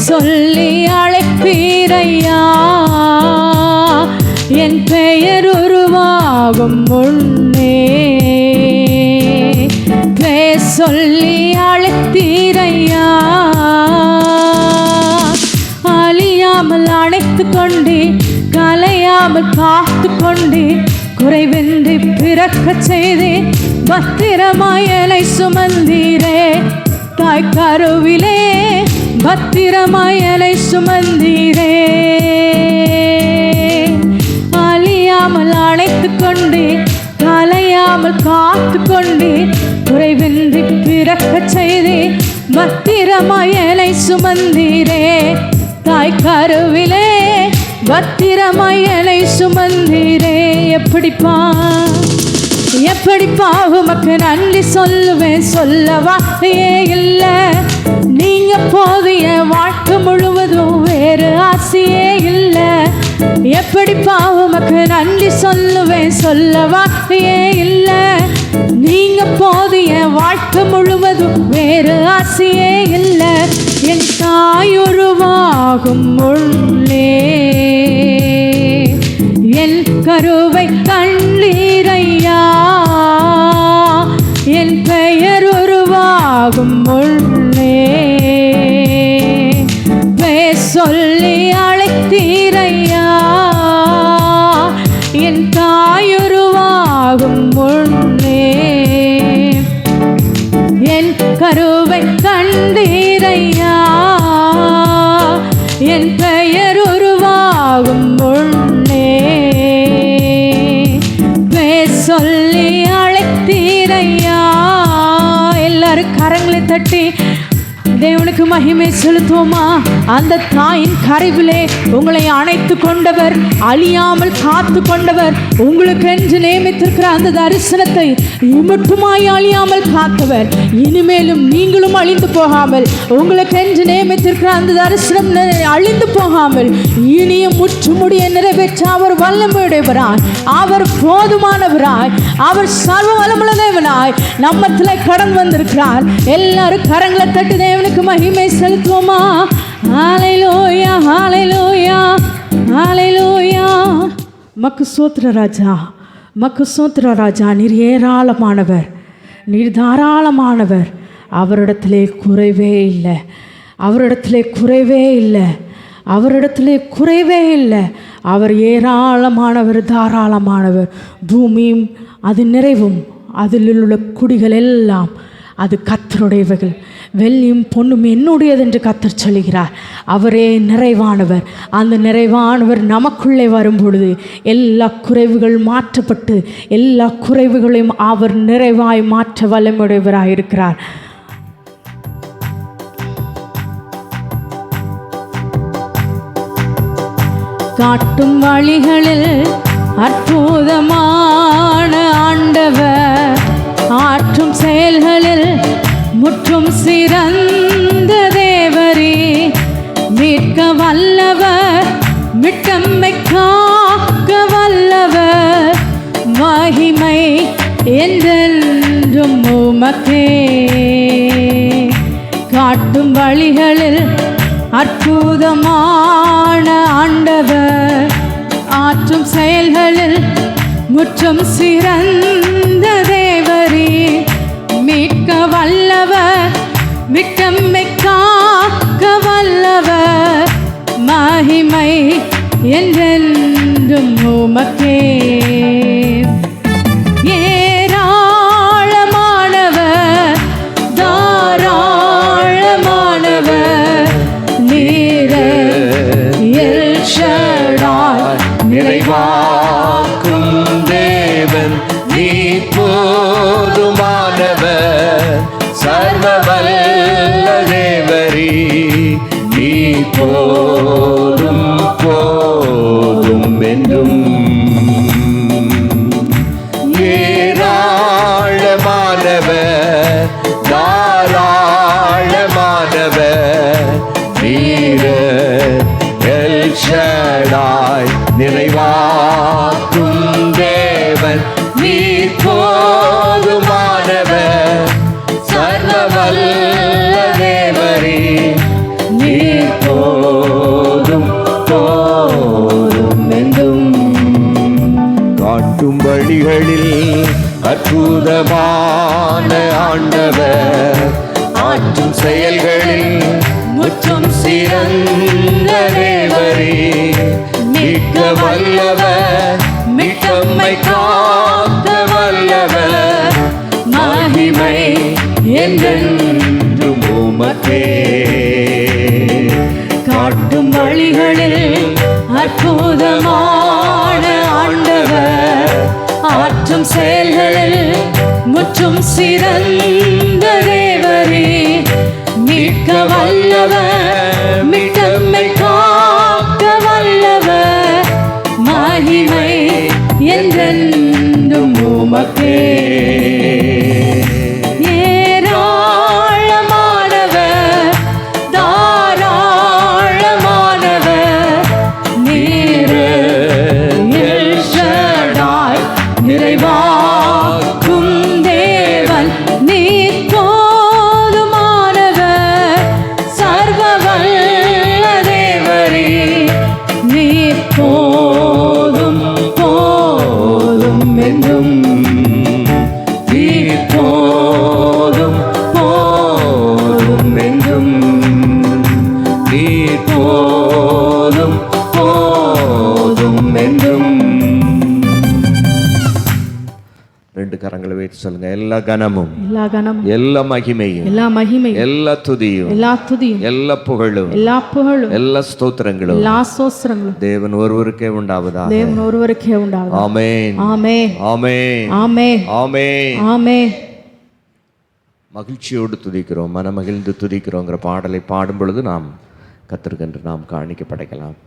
சொல்லி அழைத்தீரையா. என் பெயர் உருவாகும் முன்னே சொல்லி அழைத்தீரையா. அழியாமல் அணைத்து கொண்டே, கலையாமல் காத்து கொண்டே, குறைவின்றி பிறக்க செய்தே, பத்திரமாயலை சுமந்தீரே. தாய் கருவிலே பத்திரமாயலை சுமந்தீரே. அழியாமல் அணைத்து கொண்டே, கலையாமல் காத்து கொண்டே, குறைவின்றி பிறக்க செய்தே, பத்திரமாயலை சுமந்தீரே. தாய் கருவிலே பத்திரமாயலை சுமந்தீரே. எப்படிப்பா உமக்கு நன்றி சொல்லுவேன், சொல்ல வார்த்தையே இல்லை. நீங்க போதிய வாழ்க்கை முழுவதும் வேறு ஆசையே இல்லை. எப்படிப்பா உமக்கு நன்றி சொல்லுவேன், சொல்ல வார்த்தையே இல்லை. நீங்க போதிய வாழ்க்கை முழுவதும் வேறு ஆசையே இல்லை. என் தாயுருவாகும் முன்னே என் கருவை கண்டீரையா. என் பெயர் உருவாகும் முன்னே பேர் சொல்லி அழைத்தீரையா. என் தாயுருவாகும் முன்னே என் கருவை கண்டீரையா. என் பெயர் உருவாகும் முன்னே பேர் சொல்லி அழைத்தீரையா. எல்லாரும் கரங்களை தட்டி தேவனுக்கு மகிமை செலுத்துவோமா? அந்த தாயின் கருவிலே உங்களை அணைத்து கொண்டவர், அழியாமல் காத்து கொண்டவர், உங்களுக்கு என்று நியமித்திருக்கிற அந்த தரிசனத்தை மட்டுமாய் அழியாமல் காத்தவர், இனிமேலும் நீங்களும் அழிந்து போகாமல் உங்களுக்கு என்று நியமித்திருக்கிற அந்த தரிசனம் அழிந்து போகாமல் இனியும் முற்றுமுடிய நிறைவேற்ற அவர் வல்லமையுடையவராய், அவர் போதுமானவராய், அவர் சர்வ வல்லமுள்ள தேவனாய் நம்மத்தில் கடன் வந்திருக்கிறார். எல்லாரும் கரங்களை தட்டி தேவனுக்கு மகிமை செலுத்துவோமா? ஹல்லேலூயா, ஹல்லேலூயா, ஹல்லேலூயா. மக்கு ஸ்தோத்திர ராஜா, மக்கு ஸ்தோத்திர ராஜா. நீர் ஏராளமானவர், நீர் தாராளமானவர். அவரிடத்திலே குறைவே இல்லை, அவரிடத்திலே குறைவே இல்லை, அவரிடத்திலே குறைவே இல்லை. அவர் ஏராளமானவர், தாராளமானவர். பூமியும் அது நிறைவும் அதில் உள்ள குடிகள் எல்லாம் அது கர்த்தருடையவைகள். வெள்ளியும் பொன்னும் என்னுடையது என்று கர்த்தர் சொல்கிறார். அவரே நிறைவானவர். அந்த நிறைவானவர் நமக்குள்ளே வரும் பொழுது எல்லா குறைவுகள் மாற்றப்பட்டு எல்லா குறைவுகளையும் அவர் நிறைவாய் மாற்ற வல்லமையுடையவராக இருக்கிறார். காட்டும் வழிகளில் அற்புதமான ஆண்டவர், ஆற்றும் செயல்களில் முற்றும் சிறந்த தேவரே. மீட்க வல்லவர், மிட்டம்மை காக்க வல்லவர், மகிமை என்றென்றும் உமக்கே. காட்டும் வழிகளில் அற்புதமான ஆண்டவர், ஆற்றும் செயல்களில் முற்றும் சிறந்த தேவரே. மீட்க வல்லவர், மிட்டம்மை காக்க வல்லவர், மகிமை என்றென்றும் உமக்கே. ஏராளமானவர், தாராளமானவர், நீரே எல் ஷடாய் நிறைவாக்கும் தேவன், நீ போதுமானவர், சர்வவல்ல தேவரே. நீ போதும் போதும் என்றும். ஏராளமானவர், தாராளமானவர், நீரே எல் ஷடாய் நிறைவாக்கும் தேவன், நீ போதுமானவர், சர்வவல்ல தேவரே. நீ போதும் போதும் என்றும். காட்டும் வழிகளில் அற்புதமான ஆண்டவர், ஆற்றும் செயல்களில் முற்றும் சிறந்த தேவரே. மீட்க வல்லவர், மிட்டம்மை காக்க வல்லவர், மகிமை என்றென்றும் உமக்கே. காட்டும் வழிகளில் அற்புதமான ஆண்டவர், ஆற்றும் செயல்களில் முற்றும் சிறந்த தேவரே. மீட்க வல்லவர், மிட்டம்மை காக்க வல்லவர், மகிமை என்றென்றும் உமக்கே. ஏராளமானவர், தாராளமானவர், நீரே எல் ஷடாய் நிறைவாக்கும் தேவன், நீர் சொல்லுங்க. எல்லா கனமும், எல்லா கனமும், எல்லா மகிமையும், எல்லா மகிமையும், எல்லா துதியும், எல்லா துதியும், எல்லா புகழும், எல்லா புகழும், எல்லா ஸ்தோத்திரங்களும் எல்லா ஸ்தோத்திரங்களும் தேவன் ஒருவருக்கே உண்டாவதாக. தேவன் ஒருவருக்கே உண்டாவதாக. ஆமென், ஆமென், ஆமென், ஆமென், ஆமென். ஆமென். மகிழ்ச்சியோடு துதிக்கிறோம், மனமகிழ்ந்து துதிக்கிறோங்கிற பாடலை பாடும் பொழுது நாம் கர்த்தருக்கென்று நாம் காணிக்க படைக்கலாம்.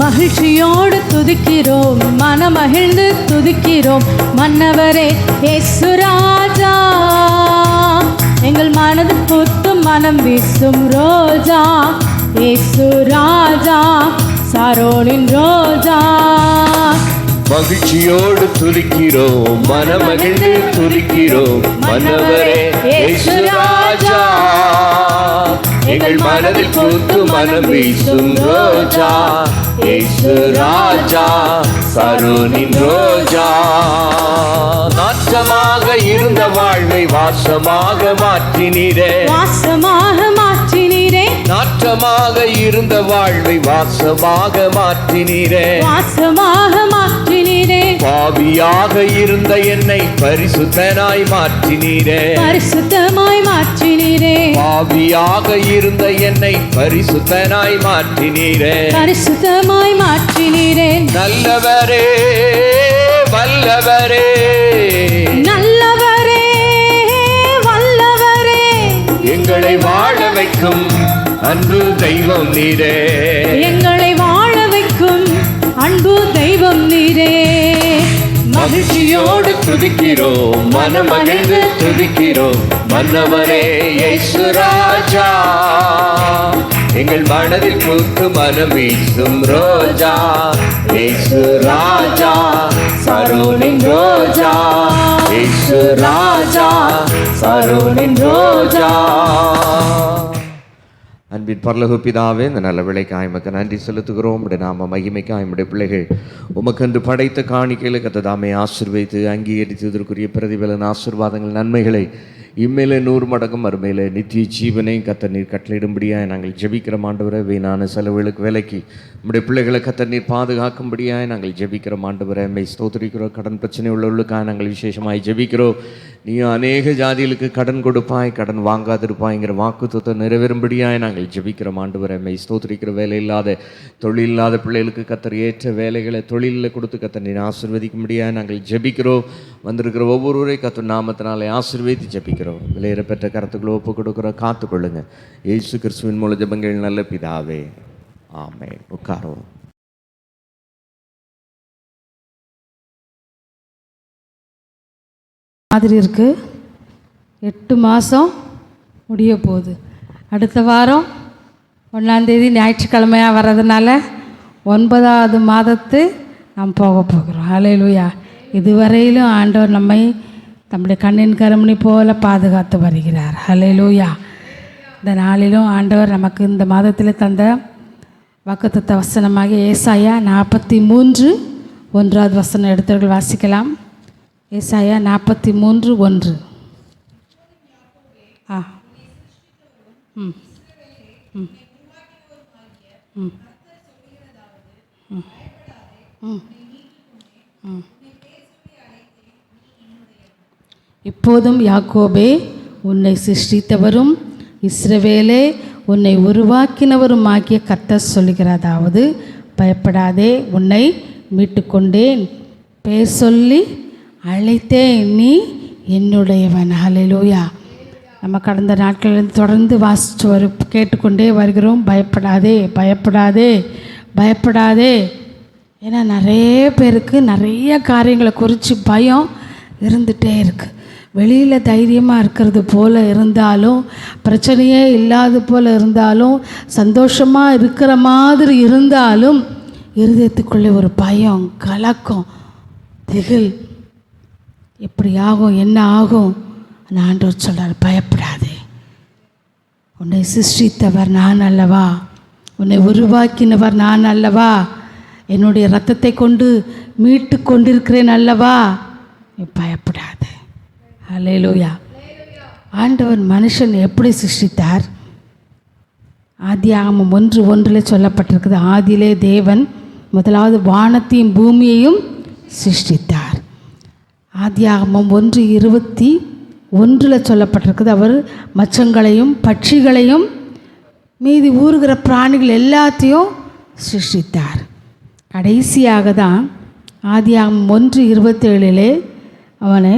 மகிழ்ச்சியோடு துதிக்கிறோம், மனமகிழ்ந்து துதிக்கிறோம் மன்னவரே இயேசு ராஜா. எங்கள் மனது புத்தும் மனம் வீசும் ரோஜா இயேசு ராஜா, சாரோனின் ரோஜா. மகிழ்ச்சியோடு துதிக்கிறோம், மனமகிழ்ந்து துதிக்கிறோம் மன்னவரே இயேசு ராஜா. எங்கள் மனதில் பூத்து மனம் வீசும் ரோஜா இயேசு ராஜா, சரோனின் ரோஜா. நாற்றமாக இருந்த வாழ்வை வாசமாக மாற்றினீரே, வாசமாக மாற்றினீரே, நாற்றமாக இருந்த வாழ்வை வாசமாக மாற்றினீரே, வாசமாக மாற்றினீரே. பாவியாக இருந்த என்னை பரிசுத்தனாய் மாற்றினீரே, பரிசுத்தமாய் மாற்றினீரே, பாவியாக இருந்த என்னை பரிசுத்தனாய் மாற்றினீரே, பரிசுத்தமாய் மாற்றினீரே. நல்லவரே வல்லவரே, நல்லவரே வல்லவரே, எங்களை வாழ வைக்கும் அன்பு தெய்வம் நீரே, எங்களை வாழ வைக்கும் அன்பு தெய்வம் நீரே. மகிழ்ச்சியோடு துதிக்கிறோம், மனமகிழ்ந்து துதிக்கிறோம் மன்னவரே இயேசு ராஜா. எங்கள் மனதில் பூத்து மனம் வீசும் ரோஜா இயேசு ராஜா, சரோனின் ரோஜா இயேசு ராஜா, சரோனின் ரோஜா. அன்பின் பரலோக பிதாவே, இந்த நல்ல விளைக்காய் உமக்கு நன்றி செலுத்துகிறோம். உடைய நாம மகிமைக்காய் உம்முடைய பிள்ளைகள் உமக்கென்று படைத்த காணிக்கையில் கர்த்ததாமே ஆசீர்வதித்து அங்கீகரித்து இதற்குரிய பிரதிபலன் ஆசீர்வாதங்கள் நன்மைகளை இம்மையிலே 100 மடங்கும் மறுமையிலே நித்திய ஜீவனை கர்த்தர் நீர் கட்டளையிடும்படியாய் நாங்கள் ஜெபிக்கிறோம் ஆண்டவரே. வீணான செலவுகளுக்கு விலைக்கு நம்முடைய பிள்ளைகளை கர்த்தர் நீர் பாதுகாக்கும்படியாய் நாங்கள் ஜெபிக்கிறோம் ஆண்டவரே. மை ஸ்தோத்திரிக்கிறோம். கடன் பிரச்சனை உள்ளவர்களுக்காக நாங்கள் விசேஷமாய் ஜெபிக்கிறோம். நீ அநேக ஜாதிகளுக்கு கடன் கொடுப்பாய், கடன் வாங்காதிருப்பாய்ங்கிற வாக்குத்தத்தை நிறைவேறும்படியாய் நாங்கள் ஜெபிக்கிறோம் ஆண்டவரே. மை ஸ்தோத்திரிக்கிற வேலை இல்லாத தொழில் இல்லாத பிள்ளைகளுக்கு கர்த்தர் ஏற்ற வேலைகளை தொழிலில் கொடுத்து கர்த்தர் நீர் ஆசீர்வதிக்கும்படியாய் நாங்கள் ஜெபிக்கிறோம். வந்திருக்கிற ஒவ்வொருவரை கர்த்தர் நாமத்தினாலே ஆசீர்வதித்து ஜெபிக்கிறோம். விலையேற பெற்ற கருத்துக்களை ஒப்பு கொடுக்குற காத்துக்கொள்ளுங்க. இயேசு கிறிஸ்துவின் மூல ஜெபங்கள் நல்ல பிதாவே, ஆமென். உட்காரோம். மாதிரி இருக்கு. 8 மாதம் முடிய போகுது. அடுத்த வாரம் 1ஆம் தேதி ஞாயிற்றுக்கிழமையாக வர்றதுனால 9வது மாதத்து நாம் போக போகிறோம். ஹல்லேலூயா. இதுவரையிலும் ஆண்டவர் நம்மை நம்முடைய கண்ணின் கருமணி போல பாதுகாத்து வருகிறார். ஹல்லேலூயா. இந்த நாளிலும் ஆண்டவர் நமக்கு இந்த மாதத்தில் தந்த வாக்குத்தத்த வசனமாக ஏசாயா 43:1 வசனம் எடுத்தவர்கள் வாசிக்கலாம். ஏசாயா 43:1. ஆ ம் ம் ம் ம் ம். இப்போதும் யாக்கோபே, உன்னை சிருஷ்டித்தவரும் இஸ்ரவேலே, உன்னை உருவாக்கினவரும் ஆகிய கர்த்தர் சொல்லுகிறதாவது, பயப்படாதே, உன்னை மீட்டுக்கொண்டேன், பேர் சொல்லி அழைத்தேன், நீ என்னுடையவன். ஹல்லேலூயா. நம்ம கடந்த நாட்களில் தொடர்ந்து வாசித்து கேட்டுக்கொண்டே வருகிறோம். பயப்படாதே, பயப்படாதே, பயப்படாதே. ஏன்னா நிறைய பேருக்கு நிறைய காரியங்களை குறித்து பயம் இருந்துகிட்டே இருக்குது. வெளியில் தைரியமாக இருக்கிறது போல் இருந்தாலும், பிரச்சனையே இல்லாத போல் இருந்தாலும், சந்தோஷமாக இருக்கிற மாதிரி இருந்தாலும், இருதயத்துக்குள்ளே ஒரு பயம், கலக்கம், திகில். எப்படி ஆகும், என்ன ஆகும்? ஆண்டவர் சொல்கிறார், பயப்படாதே, உன்னை சிருஷ்டித்தவர் நான் அல்லவா, உன்னை உருவாக்கினவர் நான் அல்லவா, என்னுடைய இரத்தத்தை கொண்டு மீட்டு கொண்டிருக்கிறேன் அல்லவா, நீ பயப்படாதே. ஹல்லேலூயா. ஆண்டவர் மனுஷன் எப்படி சிருஷ்டித்தார்? ஆதியாகமம் 1:1 சொல்லப்பட்டிருக்குது, ஆதியிலே தேவன் முதலாவது வானத்தையும் பூமியையும் சிருஷ்டித்தார். ஆதியாகமம் 1:21 சொல்லப்பட்டிருக்குது, அவர் மச்சங்களையும் பட்சிகளையும் மீதி ஊறுகிற பிராணிகள் எல்லாத்தையும் சிருஷ்டித்தார். கடைசியாக தான் ஆதியாகமம் 1:27 அவனை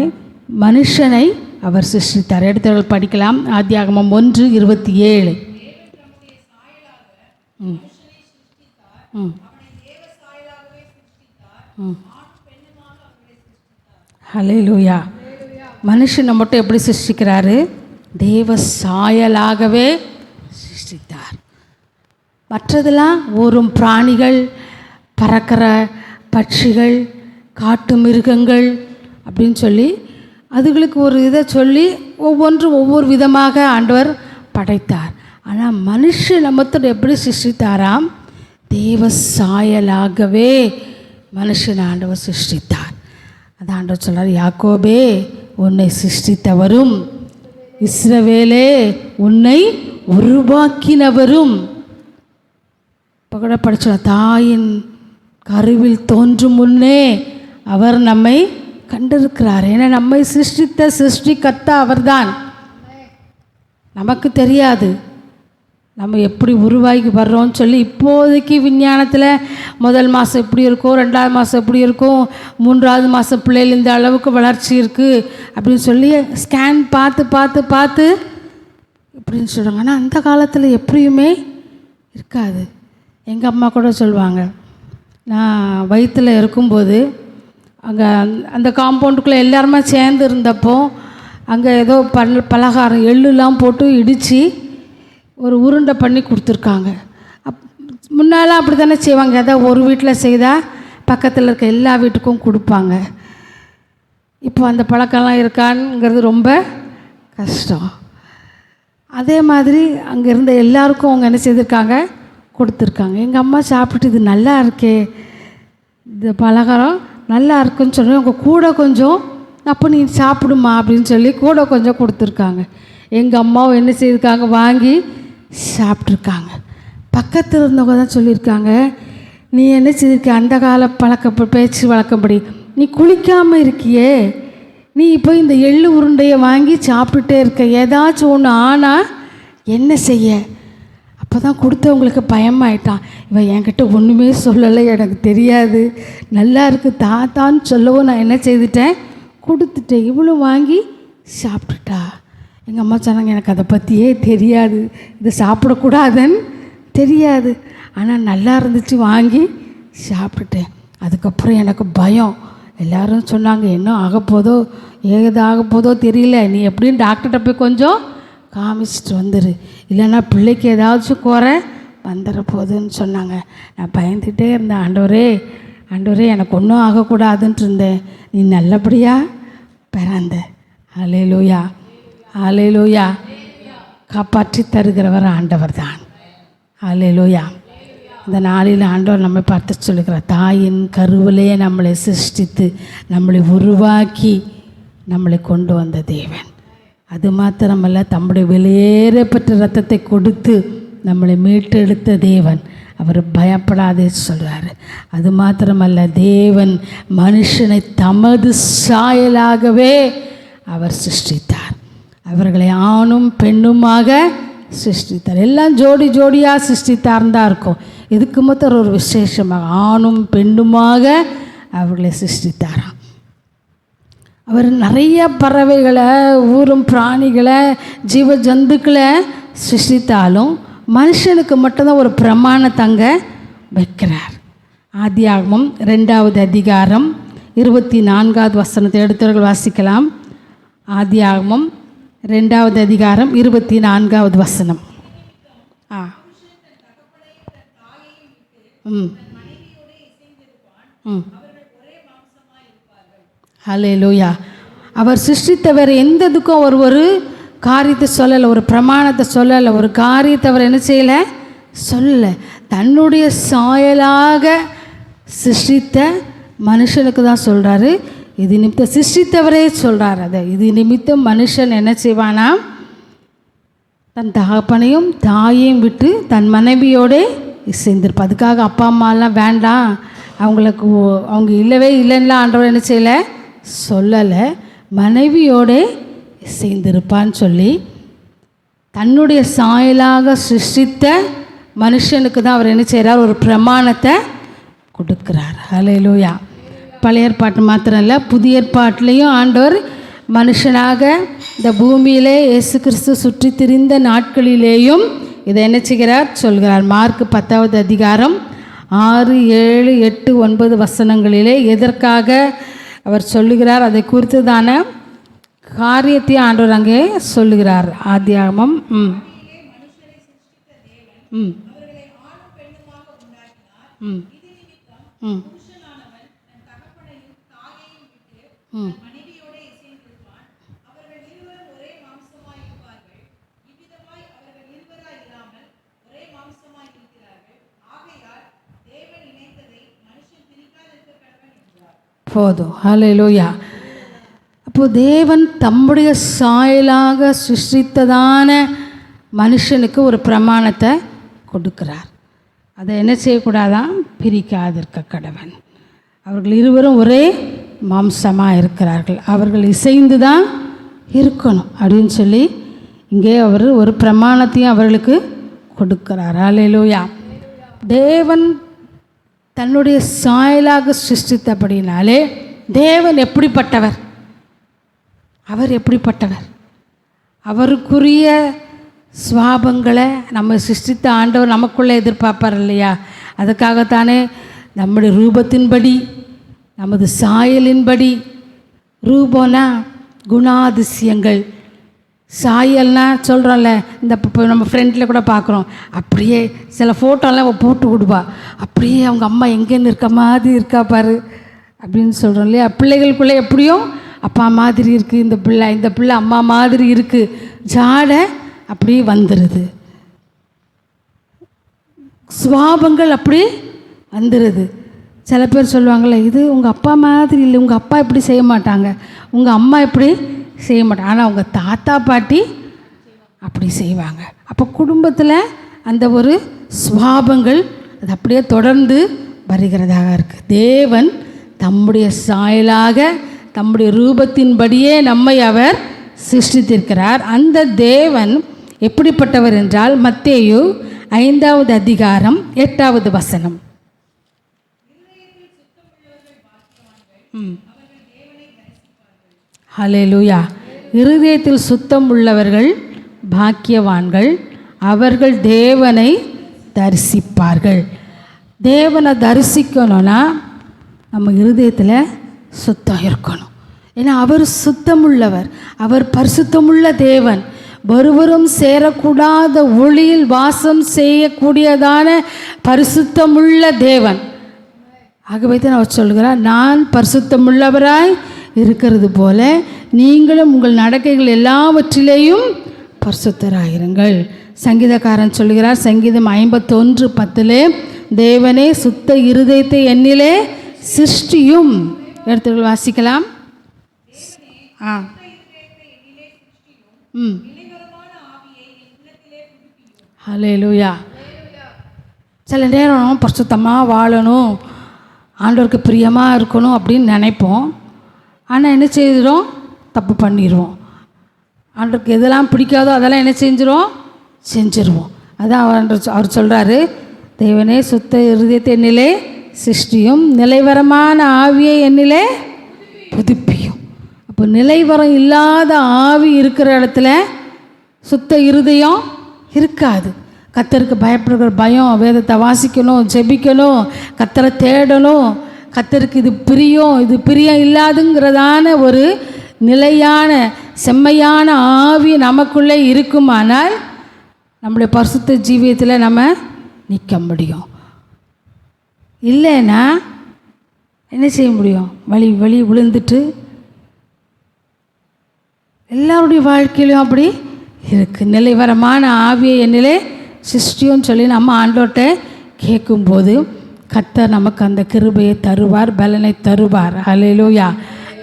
மனுஷனை அவர் சிருஷ்டித்தார். எடுத்தவர்கள் படிக்கலாம். ஆதியாகமம் 1:27. ஹல்லேலூயா. மனுஷனை மட்டும் எப்படி சிருஷ்டிக்கிறாரு? தேவ சாயலாகவே சிருஷ்டித்தார். மற்றதெல்லாம் ஊரும் பிராணிகள், பறக்கிற பட்சிகள், காட்டு மிருகங்கள் அப்படின்னு சொல்லி அதுகளுக்கு ஒரு இதை சொல்லி ஒவ்வொன்றும் ஒவ்வொரு விதமாக ஆண்டவர் படைத்தார். ஆனால் மனுஷனை மட்டும் எப்படி சிருஷ்டித்தாராம்? தேவ சாயலாகவே மனுஷன் ஆண்டவர் சிருஷ்டித்தார். அது ஆண்டவர் சொல்றார், யாக்கோபே உன்னை சிருஷ்டித்தவரும், இஸ்ரவேலே உன்னை உருவாக்கினவரும். இப்போ கூட படிச்சோம், தாயின் கருவில் தோன்றும் முன்னே அவர் நம்மை கண்டிருக்கிறார். ஏன்னா நம்மை சிருஷ்டித்த சிருஷ்டிகர்த்தா அவர்தான். நமக்கு தெரியாது நம்ம எப்படி உருவாகி வர்றோம்னு சொல்லி. இப்போதைக்கு விஞ்ஞானத்தில் முதல் மாதம் இப்படி இருக்கும், 2வது மாதம் இப்படி இருக்கும், 3வது மாதம் பிள்ளைகள் இந்த அளவுக்கு வளர்ச்சி இருக்குது அப்படின்னு சொல்லி ஸ்கேன் பார்த்து பார்த்து பார்த்து இப்படின்னு சொல்கிறாங்க. ஆனால் அந்த காலத்தில் எப்படியுமே இருக்காது. எங்கள் அம்மா கூட சொல்லுவாங்க, நான் வயிற்றில் இருக்கும்போது அங்கே அந்த காம்பவுண்டுக்குள்ளே எல்லாருமே சேர்ந்து இருந்தப்போ அங்கே ஏதோ பலகாரம் எள்ளுலாம் போட்டு இடித்து ஒரு உருண்டை பண்ணி கொடுத்துருக்காங்க. முன்னால் அப்படி தானே செய்வாங்க. ஏதாவது ஒரு வீட்டில் செய்தால் பக்கத்தில் இருக்க எல்லா வீட்டுக்கும் கொடுப்பாங்க. இப்போ அந்த பழக்கம்லாம் இருக்கான்ங்கிறது ரொம்ப கஷ்டம். அதே மாதிரி அங்கே இருந்த எல்லாருக்கும் அவங்க என்ன செய்திருக்காங்க? கொடுத்துருக்காங்க. எங்கள் அம்மா சாப்பிட்டுட்டு இது நல்லா இருக்கே, இந்த பலகாரம் நல்லா இருக்குன்னு சொல்லி அவங்க கூட கொஞ்சம், அப்போ நீ சாப்பிடுமா அப்படின்னு சொல்லி கூட கொஞ்சம் கொடுத்துருக்காங்க. எங்கள் அம்மாவும் என்ன செய்திருக்காங்க? வாங்கி சாப்பிட்ருக்காங்க. பக்கத்தில் இருந்தவங்க தான் சொல்லியிருக்காங்க, நீ என்ன செய்திருக்க? அந்த கால பேச்சு வழக்கப்படி நீ குளிக்காமல் இருக்கியே, நீ இப்போ இந்த எள்ளு உருண்டையை வாங்கி சாப்பிட்டுட்டே இருக்க, ஏதாச்சும் ஒன்று ஆனால் என்ன செய்ய? அப்போ தான் கொடுத்தவங்களுக்கு பயமாயிட்டான். இவன் என்கிட்ட ஒன்றுமே சொல்லலை, எனக்கு தெரியாது, நல்லா இருக்குது தாத்தான்னு சொல்லவும் நான் என்ன செய்துட்டேன்? கொடுத்துட்டேன். இவ்வளோ வாங்கி சாப்பிட்டுட்டா. எங்கள் அம்மா சொன்னாங்க, எனக்கு அதை பற்றியே தெரியாது, இதை சாப்பிடக்கூடாதுன்னு தெரியாது, ஆனால் நல்லா இருந்துச்சு வாங்கி சாப்பிட்டுட்டேன். அதுக்கப்புறம் எனக்கு பயம். எல்லோரும் சொன்னாங்க, என்ன ஆகப்போதோ ஏது ஆகப்போதோ தெரியல, நீ எப்படின்னு டாக்டர்கிட்ட போய் கொஞ்சம் காமிச்சிட்டு வந்துடு, இல்லைன்னா பிள்ளைக்கு ஏதாச்சும் குறை வந்துட போகுதுன்னு சொன்னாங்க. நான் பயந்துகிட்டே இருந்தேன். ஆண்டவரே ஆண்டவரே எனக்கு ஒன்றும் ஆகக்கூடாதுன்ட்டு இருந்தேன். நீ நல்லபடியாக பிறந்த. ஹல்லேலூயா ஹல்லேலூயா. காப்பாற்றி தருகிறவர் ஆண்டவர் தான். ஹல்லேலூயா. இந்த நாளில் ஆண்டவர் நம்மை பார்த்து சொல்லுகிறார், தாயின் கருவிலே நம்மளை சிருஷ்டித்து நம்மளை உருவாக்கி நம்மளை கொண்டு வந்த தேவன். அது மாத்திரமல்ல, தம்முடைய வெளியேறப்பட்ட இரத்தத்தை கொடுத்து நம்மளை மீட்டெடுத்த தேவன். அவர் பயப்படாதே சொல்கிறாரு. அது மாத்திரமல்ல, தேவன் மனுஷனை தமது சாயலாகவே அவர் சிருஷ்டித்தார். அவர்களை ஆணும் பெண்ணுமாக சிருஷ்டித்தார். எல்லாம் ஜோடி ஜோடியாக சிருஷ்டித்தார்னு தான் இருக்கும். இதுக்கு மொத்தம் ஒரு விசேஷமாக ஆணும் பெண்ணுமாக அவர்களை சிருஷ்டித்தாராம். அவர் நிறைய பறவைகளை, ஊரும் பிராணிகளை, ஜீவ ஜந்துக்களை சிருஷ்டித்தாலும் மனுஷனுக்கு மட்டும்தான் ஒரு பிரமாணத்தை அங்கே வைக்கிறார். ஆதியாகமம் 2வது அதிகாரம் 24வது வசனத்தை எடுத்தவர்கள் வாசிக்கலாம். ஆதியாகமம் 2வது அதிகாரம் 24வது வசனம். ஹல்லேலூயா. அவர் சிருஷ்டித்தவர் எந்ததுக்கும் அவர் ஒரு காரியத்தை சொல்லலை, ஒரு பிரமாணத்தை சொல்லலை, ஒரு காரியத்தை அவர் என்ன செய்யலை சொல்லலை. தன்னுடைய சாயலாக சிருஷ்டித்த மனுஷனுக்கு தான் சொல்கிறாரு, இது நிமித்தம் சிருஷ்டித்தவரே சொல்கிறார். அதை இது நிமித்தம் மனுஷன் என்ன செய்வானா, தன் தகப்பனையும் தாயையும் விட்டு தன் மனைவியோடு சேர்ந்திருப்பான். அதுக்காக அப்பா அம்மாலாம் வேண்டாம், அவங்களுக்கு அவங்க இல்லவே இல்லைன்னா ஆண்டவர் என்ன செய்யலை, சொல்லலை. மனைவியோடு சேர்ந்திருப்பான்னு சொல்லி தன்னுடைய சாயலாக சிருஷ்டித்த மனுஷனுக்கு தான் அவர் என்ன செய்கிறார், ஒரு பிரமாணத்தை கொடுக்குறார். ஹல்லேலூயா. பழைய ஏற்பாட்டு மாத்திரம் இல்லை, புதிய ஏற்பாட்டிலையும் ஆண்டவர் மனுஷனாக இந்த பூமியிலே இயேசு கிறிஸ்து சுற்றி திரிந்த நாட்களிலேயும் இதை என்ன செய்கிறார் சொல்கிறார். மார்க் 10வது அதிகாரம் 6, 7, 8, 9 வசனங்களிலே எதற்காக அவர் சொல்லுகிறார், அதை குறித்ததான காரியத்தையும் ஆண்டவர் அங்கே சொல்லுகிறார். ஆதியாகமம் ம் ம் ம் ம் ம் போதும். ஹல்லேலூயா. அப்போது தேவன் தம்முடைய சாயலாக சிருஷ்டித்ததான மனுஷனுக்கு ஒரு பிரமாணத்தை கொடுக்கிறார். அதை என்ன செய்யக்கூடாதான், பிரிக்காதிருக்க கடவன். அவர்கள் இருவரும் ஒரே மாம்சமாக இருக்கிறார்கள், அவர்கள் இசைந்து தான் இருக்கணும் அப்படின்னு சொல்லி இங்கே அவர் ஒரு பிரமாணத்தையும் அவர்களுக்கு கொடுக்கிறார். ஹல்லேலூயா. தேவன் தன்னுடைய சாயலாக சிருஷ்டித்தபடினாலே தேவன் எப்படிப்பட்டவர், அவர் எப்படிப்பட்டவர், அவருக்குரிய சுவாபங்களை நம்ம சிருஷ்டித்த ஆண்டவர் நமக்குள்ளே எதிர்பார்ப்பார் இல்லையா. அதுக்காகத்தானே நம்முடைய ரூபத்தின்படி, நமது சாயலின்படி, ரூபம்னா குணாதிசயங்கள், சாயல்னா சொல்கிறோம்ல, இந்த இப்போ நம்ம ஃப்ரெண்டில் கூட பார்க்குறோம், அப்படியே சில ஃபோட்டோலாம் போட்டு விடுவா, அப்படியே அவங்க அம்மா எங்கேன்னு இருக்க மாதிரி இருக்கா பாரு அப்படின்னு சொல்கிறோம் இல்லையா. பிள்ளைகளுக்குள்ளே எப்படியும் அப்பா மாதிரி இருக்குது, இந்த பிள்ளை அம்மா மாதிரி இருக்குது, ஜாடை அப்படியே வந்துடுது, சுவாபங்கள் அப்படி வந்துடுது. சில பேர் சொல்லுவாங்கள்ல, இது உங்கள் அப்பா மாதிரி இல்லை, உங்கள் அப்பா இப்படி செய்ய மாட்டாங்க, உங்கள் அம்மா இப்படி செய்ய மாட்டாங்க, ஆனால் அவங்க தாத்தா பாட்டி அப்படி செய்வாங்க. அப்போ குடும்பத்தில் அந்த ஒரு சுவாபங்கள் அது அப்படியே தொடர்ந்து வருகிறதாக இருக்குது. தேவன் தம்முடைய சாயலாக தம்முடைய ரூபத்தின்படியே நம்மை அவர் சிருஷ்டித்திருக்கிறார். அந்த தேவன் எப்படிப்பட்டவர் என்றால் மத்தேயு 5வது அதிகாரம் 8வது வசனம். ஹல்லேலூயா. இருதயத்தில் சுத்தம் உள்ளவர்கள் பாக்கியவான்கள், அவர்கள் தேவனை தரிசிப்பார்கள். தேவனை தரிசிக்கணும்னா நம்ம இருதயத்தில் சுத்தம் இருக்கணும். ஏன்னா அவர் சுத்தமுள்ளவர், அவர் பரிசுத்தமுள்ள தேவன், ஒருவரும் சேரக்கூடாத ஒளியில் வாசம் செய்யக்கூடியதான பரிசுத்தமுள்ள தேவன். ஆகவே தான் அவர் சொல்கிறார், நான் பரிசுத்தமுள்ளவராய் இருக்கிறது போல நீங்களும் உங்கள் நடக்கைகள் எல்லாவற்றிலேயும் பரிசுத்தராயிருங்கள். சங்கீதக்காரன் சொல்கிறார், சங்கீதம் 51:10, தேவனே சுத்த இருதயத்தை என்னிலே சிருஷ்டியும். எடுத்து வாசிக்கலாம். ஹல்லேலூயா. சில நேரம் பரிசுத்தமாக வாழணும், ஆண்டவருக்கு பிரியமாக இருக்கணும் அப்படின்னு நினைப்போம். ஆனால் என்ன செய்கிறோம், தப்பு பண்ணிடுவோம். ஆண்டவருக்கு எதெல்லாம் பிடிக்காதோ அதெல்லாம் என்ன செஞ்சிருவோம். அதான் அவர் சொல்கிறாரு, தேவனே சுத்த இருதயத்தை என்னிலே சிருஷ்டியும், நிலைவரமான ஆவியை என்னிலே புதுப்பியும். அப்போ நிலைவரம் இல்லாத ஆவி இருக்கிற இடத்துல சுத்த இருதயம் இருக்காது. கர்த்தருக்கு பயப்படுகிற பயம், வேதத்தை வாசிக்கணும், ஜெபிக்கணும், கர்த்தரை தேடணும், கர்த்தருக்கு இது பிரியம் இல்லாதுங்கிறதான ஒரு நிலையான செம்மையான ஆவி நமக்குள்ளே இருக்குமானால் நம்முடைய பரிசுத்த ஜீவியத்தில் நம்ம நிற்க முடியும். இல்லைன்னா என்ன செய்ய முடியும், வழி விழுந்துட்டு எல்லாருடைய வாழ்க்கையிலும் அப்படி இருக்குது. நிலைவரமான ஆவியை என்னிலே சிருஷ்டியும் சொல்லி நம்ம ஆண்டோட்ட கேட்கும்போது கர்த்தர் நமக்கு அந்த கிருபையை தருவார், பலனை தருவார். ஹல்லேலூயா.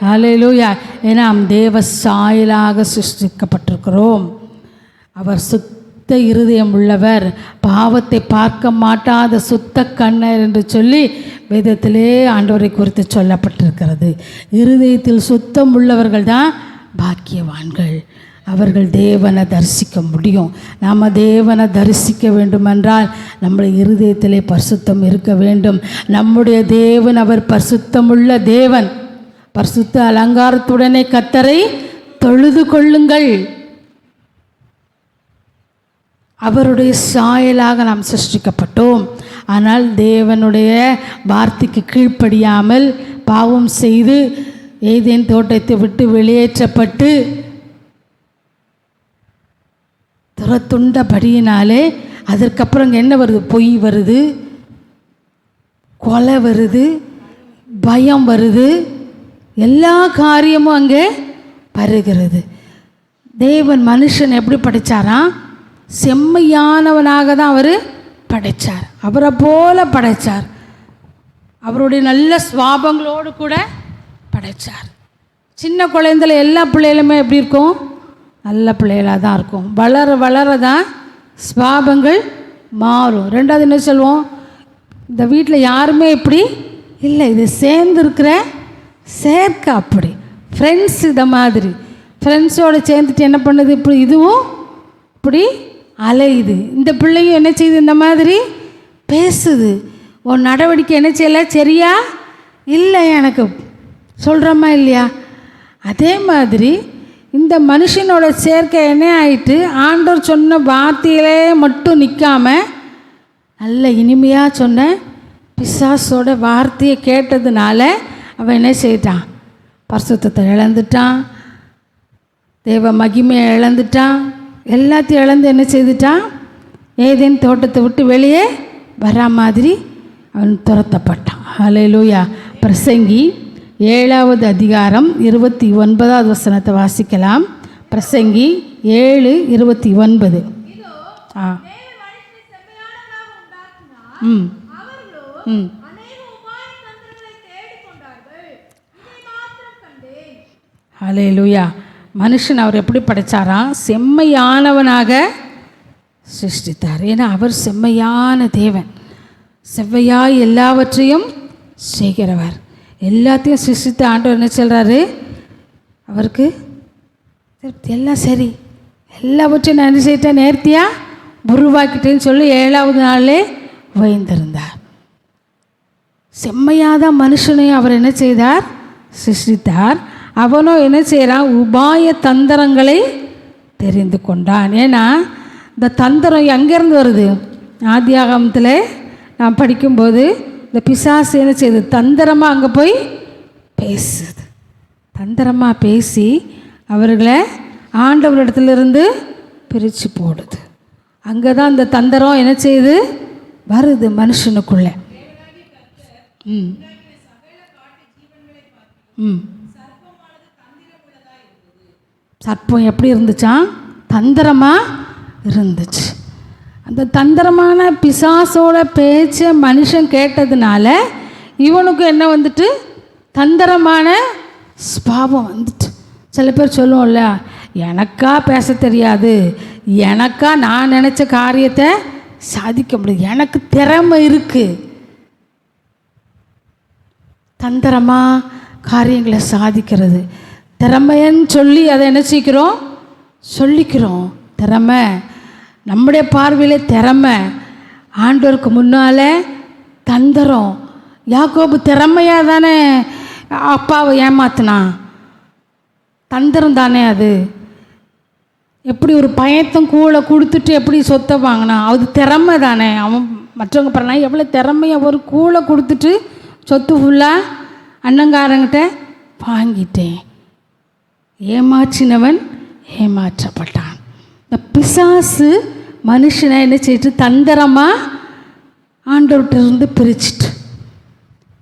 ஹல்லேலூயா. ஏன்னா நாம் தேவ சாயலாக சிருஷ்டிக்கப்பட்டிருக்கிறோம். அவர் சுத்த இருதயம் உள்ளவர், பாவத்தை பார்க்க மாட்டாத சுத்த கண்ணர் என்று சொல்லி வேதத்திலே ஆண்டவரை குறித்து சொல்லப்பட்டிருக்கிறது. இருதயத்தில் சுத்தம் உள்ளவர்கள் தான் பாக்கியவான்கள். அவர்கள் தேவனை தரிசிக்க முடியும். நாம் தேவனை தரிசிக்க வேண்டுமென்றால் நம்முடைய இருதயத்திலே பரிசுத்தம் இருக்க வேண்டும். நம்முடைய தேவன் அவர் பரிசுத்தமுள்ள தேவன். பரிசுத்த அலங்காரத்துடனே கர்த்தரை தொழுது கொள்ளுங்கள். அவருடைய சாயலாக நாம் சிருஷ்டிக்கப்பட்டோம். ஆனால் தேவனுடைய வார்த்தைக்கு கீழ்ப்படியாமல் பாவம் செய்து ஏதேன் தோட்டத்தை விட்டு வெளியேற்றப்பட்டு துரத்துண்டபடியினாலே அதற்கப்புறம் என்ன வருது? பொய் வருது, கொலை வருது, பயம் வருது, எல்லா காரியமும் அங்கே வருகிறது. தேவன் மனுஷன் எப்படி படைச்சாராம்? செம்மையானவனாக தான் அவர் படைத்தார். அவரை போல படைத்தார். அவருடைய நல்ல சுவாபங்களோடு கூட படைத்தார். சின்ன குழந்தைல எல்லா பிள்ளைகளுமே எப்படி இருக்கும்? நல்ல பிள்ளைகளாக தான் இருக்கும். வளர வளர தான் சுவாபங்கள் மாறும். ரெண்டாவது என்ன சொல்லுவோம்? இந்த வீட்டில் யாருமே இப்படி இல்லை, இது சேர்ந்துருக்கிற சேர்க்க அப்படி ஃப்ரெண்ட்ஸ் இதை மாதிரி ஃப்ரெண்ட்ஸோடு சேர்ந்துட்டு என்ன பண்ணுது? இப்படி இதுவும் இப்படி அலையுது. இந்த பிள்ளையும் என்ன செய்யுது? இந்த மாதிரி பேசுது. உன் நடவடிக்கை என்ன செய்யலை, சரியா இல்லை, எனக்கு சொல்கிறோமா இல்லையா? அதே மாதிரி இந்த மனுஷனோட சேர்க்கை என்ன ஆயிட்டு, ஆண்டவர் சொன்ன வார்த்தையிலே மட்டும் நிற்காம நல்ல இனிமையாக சொன்ன பிசாசோட வார்த்தையை கேட்டதுனால அவன் என்ன செய்யிட்டான்? பரிசுத்தத்தை இழந்துட்டான், தேவ மகிமையை இழந்துட்டான், எல்லாத்தையும் இழந்து என்ன செய்துட்டான்? ஏதேன் தோட்டத்தை விட்டு வெளியே வரா மாதிரி அவன் துரத்தப்பட்டான். ஹல்லேலூயா. பிரசங்கி 7வது அதிகாரம் 29வது வசனத்தை வாசிக்கலாம். பிரசங்கி 7:29. ஹல்லேலூயா. மனுஷன் அவர் எப்படி படைச்சாராம்? செம்மையானவனாக சிருஷ்டித்தார். ஏன்னா அவர் செம்மையான தேவன், செவ்வையாய் எல்லாவற்றையும் செய்கிறவர். எல்லாத்தையும் சிருஷ்டித்த ஆண்டவர் என்ன சொல்கிறாரு? அவருக்கு எல்லாம் சரி, எல்லாவற்றையும் நான் என்ன செய்யிட்டேன், நேர்த்தியாக உருவாக்கிட்டேன்னு சொல்லி 7வது நாளே வைந்திருந்தார். செம்மையாக தான் மனுஷனையும் அவர் என்ன செய்தார்? சிருஷ்டித்தார். அவனும் என்ன செய்கிறான்? உபாய தந்திரங்களை தெரிந்து கொண்டான். ஏன்னா இந்த தந்திரம் எங்கேருந்து வருது? ஆதியாகமத்தில் நான் படிக்கும்போது இந்த பிசாசு என்ன செய்யுது? தந்திரமாக அங்கே போய் பேசுது. தந்திரமாக பேசி அவர்களை ஆண்டவரிடத்துலேருந்து பிரித்து போடுது. அங்கே தான் இந்த தந்திரம் என்ன செய்யுது? வருது மனுஷனுக்குள்ளே. சர்ப்பம் எப்படி இருந்துச்சான்? தந்திரமாக இருந்துச்சு. அந்த தந்திரமான பிசாசோட பேச்சை மனுஷன் கேட்டதுனால இவனுக்கு என்ன வந்துட்டு? தந்திரமான ஸ்பாவம் வந்துட்டு. சில பேர் சொல்லுவோம்ல, எனக்கா பேச தெரியாது, எனக்கா நான் நினச்ச காரியத்தை சாதிக்க முடியாது, எனக்கு திறமை இருக்குது. தந்திரமாக காரியங்களை சாதிக்கிறது திறமைன்னு சொல்லி அதை என்ன செய்கிறோம்? சொல்லிக்கிறோம். திறமை நம்முடைய பார்வையில் திறமை, ஆண்டவருக்கு முன்னால் தந்திரம். யாக்கோபு திறமையாக தானே அப்பாவை ஏமாத்தினான், தந்திரம் தானே அது. எப்படி ஒரு பயத்தம் கூழை கொடுத்துட்டு எப்படி சொத்தை வாங்கினான்? அது திறமை தானே. அவன் மற்றவங்க பண்ணா எவ்வளோ திறமையாக ஒரு கூழை கொடுத்துட்டு சொத்து ஃபுல்லாக அண்ணங்காரங்கிட்ட வாங்கிட்டேன். ஏமாற்றினவன் ஏமாற்றப்பட்டான். இந்த பிசாசு மனுஷனை என்ன செய்யிட்டு? தந்திரமாக ஆண்டவர்கிட்ட பிரிச்சுட்டு.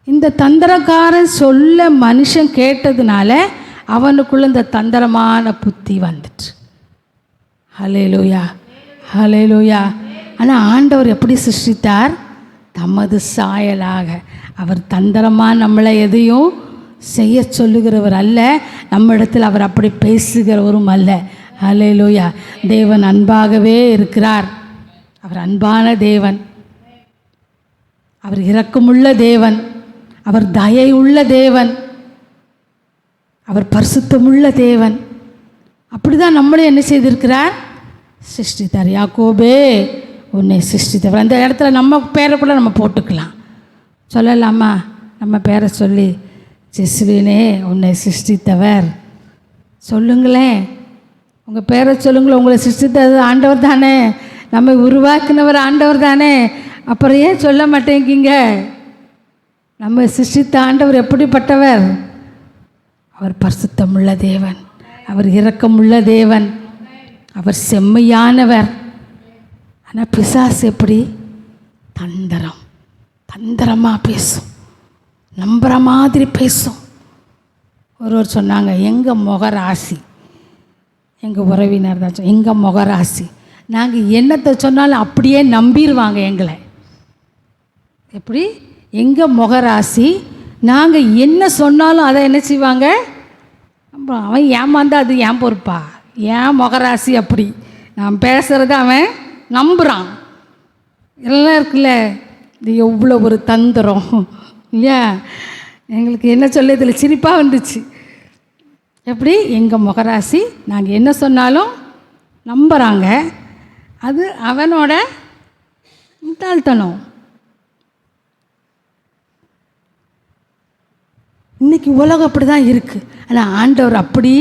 இந்த தந்திரக்காரன் சொல்ல மனுஷன் கேட்டதுனால அவனுக்குள்ள இந்த தந்திரமான புத்தி வந்துட்டு. ஹல்லேலூயா, ஹல்லேலூயா. ஆனால் ஆண்டவர் எப்படி சிருஷ்டித்தார்? தமது சாயலாக. அவர் தந்திரமாக நம்மளை எதையும் செய்ய சொல்லுகிறவர் அல்ல, நம்மிடத்தில் அவர் அப்படி பேசுகிறவரும் அல்ல. ஹல்லேலூயா. தேவன் அன்பாகவே இருக்கிறார். அவர் அன்பான தேவன், அவர் இரக்கமுள்ள தேவன், அவர் தயை உள்ள தேவன், அவர் பரிசுத்தமுள்ள தேவன். அப்படி தான் நம்மளும் என்ன செய்திருக்கிறார்? சிருஷ்டித்தார். யாக்கோபே உன்னை சிருஷ்டித்தவர். அந்த இடத்துல நம்ம பேரை கூட நம்ம போட்டுக்கலாம், சொல்லலாமா? நம்ம பேரை சொல்லி, ஜெஸ்வினே உன்னை சிருஷ்டித்தவர் சொல்லுங்களேன். உங்கள் பேரை சொல்லுங்களேன். உங்களை சிருஷ்டித்தது ஆண்டவர் தானே, நம்மை உருவாக்கினவர் ஆண்டவர் தானே, அப்புறம் ஏன் சொல்ல மாட்டேங்கிங்க? நம்ம சிருஷ்டித்த ஆண்டவர் எப்படிப்பட்டவர்? அவர் பரிசுத்தமுள்ள தேவன், அவர் இரக்கமுள்ள தேவன், அவர் செம்மையானவர். ஆனால் பிசாசு எப்படி? தந்திரமாக பேசும், நம்புகிற மாதிரி பேசும். ஒருவர் சொன்னாங்க, எங்கள் முகராசி, எங்கள் உறவினர் தான், எங்கள் முகராசி, நாங்கள் என்னத்தை சொன்னாலும் அப்படியே நம்பிடுவாங்க எங்களை. எப்படி? எங்கள் முகராசி, நாங்கள் என்ன சொன்னாலும் அதை என்ன செய்வாங்க? அவன் ஏமாந்தா அது ஏன் பொறுப்பா? ஏன் முகராசி அப்படி, நான் பேசுகிறத அவன் நம்புகிறான். எல்லாம் இருக்குல்ல, இது எவ்வளோ ஒரு தந்திரம் இல்லையா? எங்களுக்கு என்ன சொல்ல இதில் சிரிப்பாக வந்துச்சு. எப்படி? எங்கள் முகராசி, நாங்கள் என்ன சொன்னாலும் நம்புகிறாங்க, அது அவனோட முட்டாள்தனம். இன்றைக்கி உலகம் அப்படி தான் இருக்குது. ஆனால் ஆண்டவர் அப்படி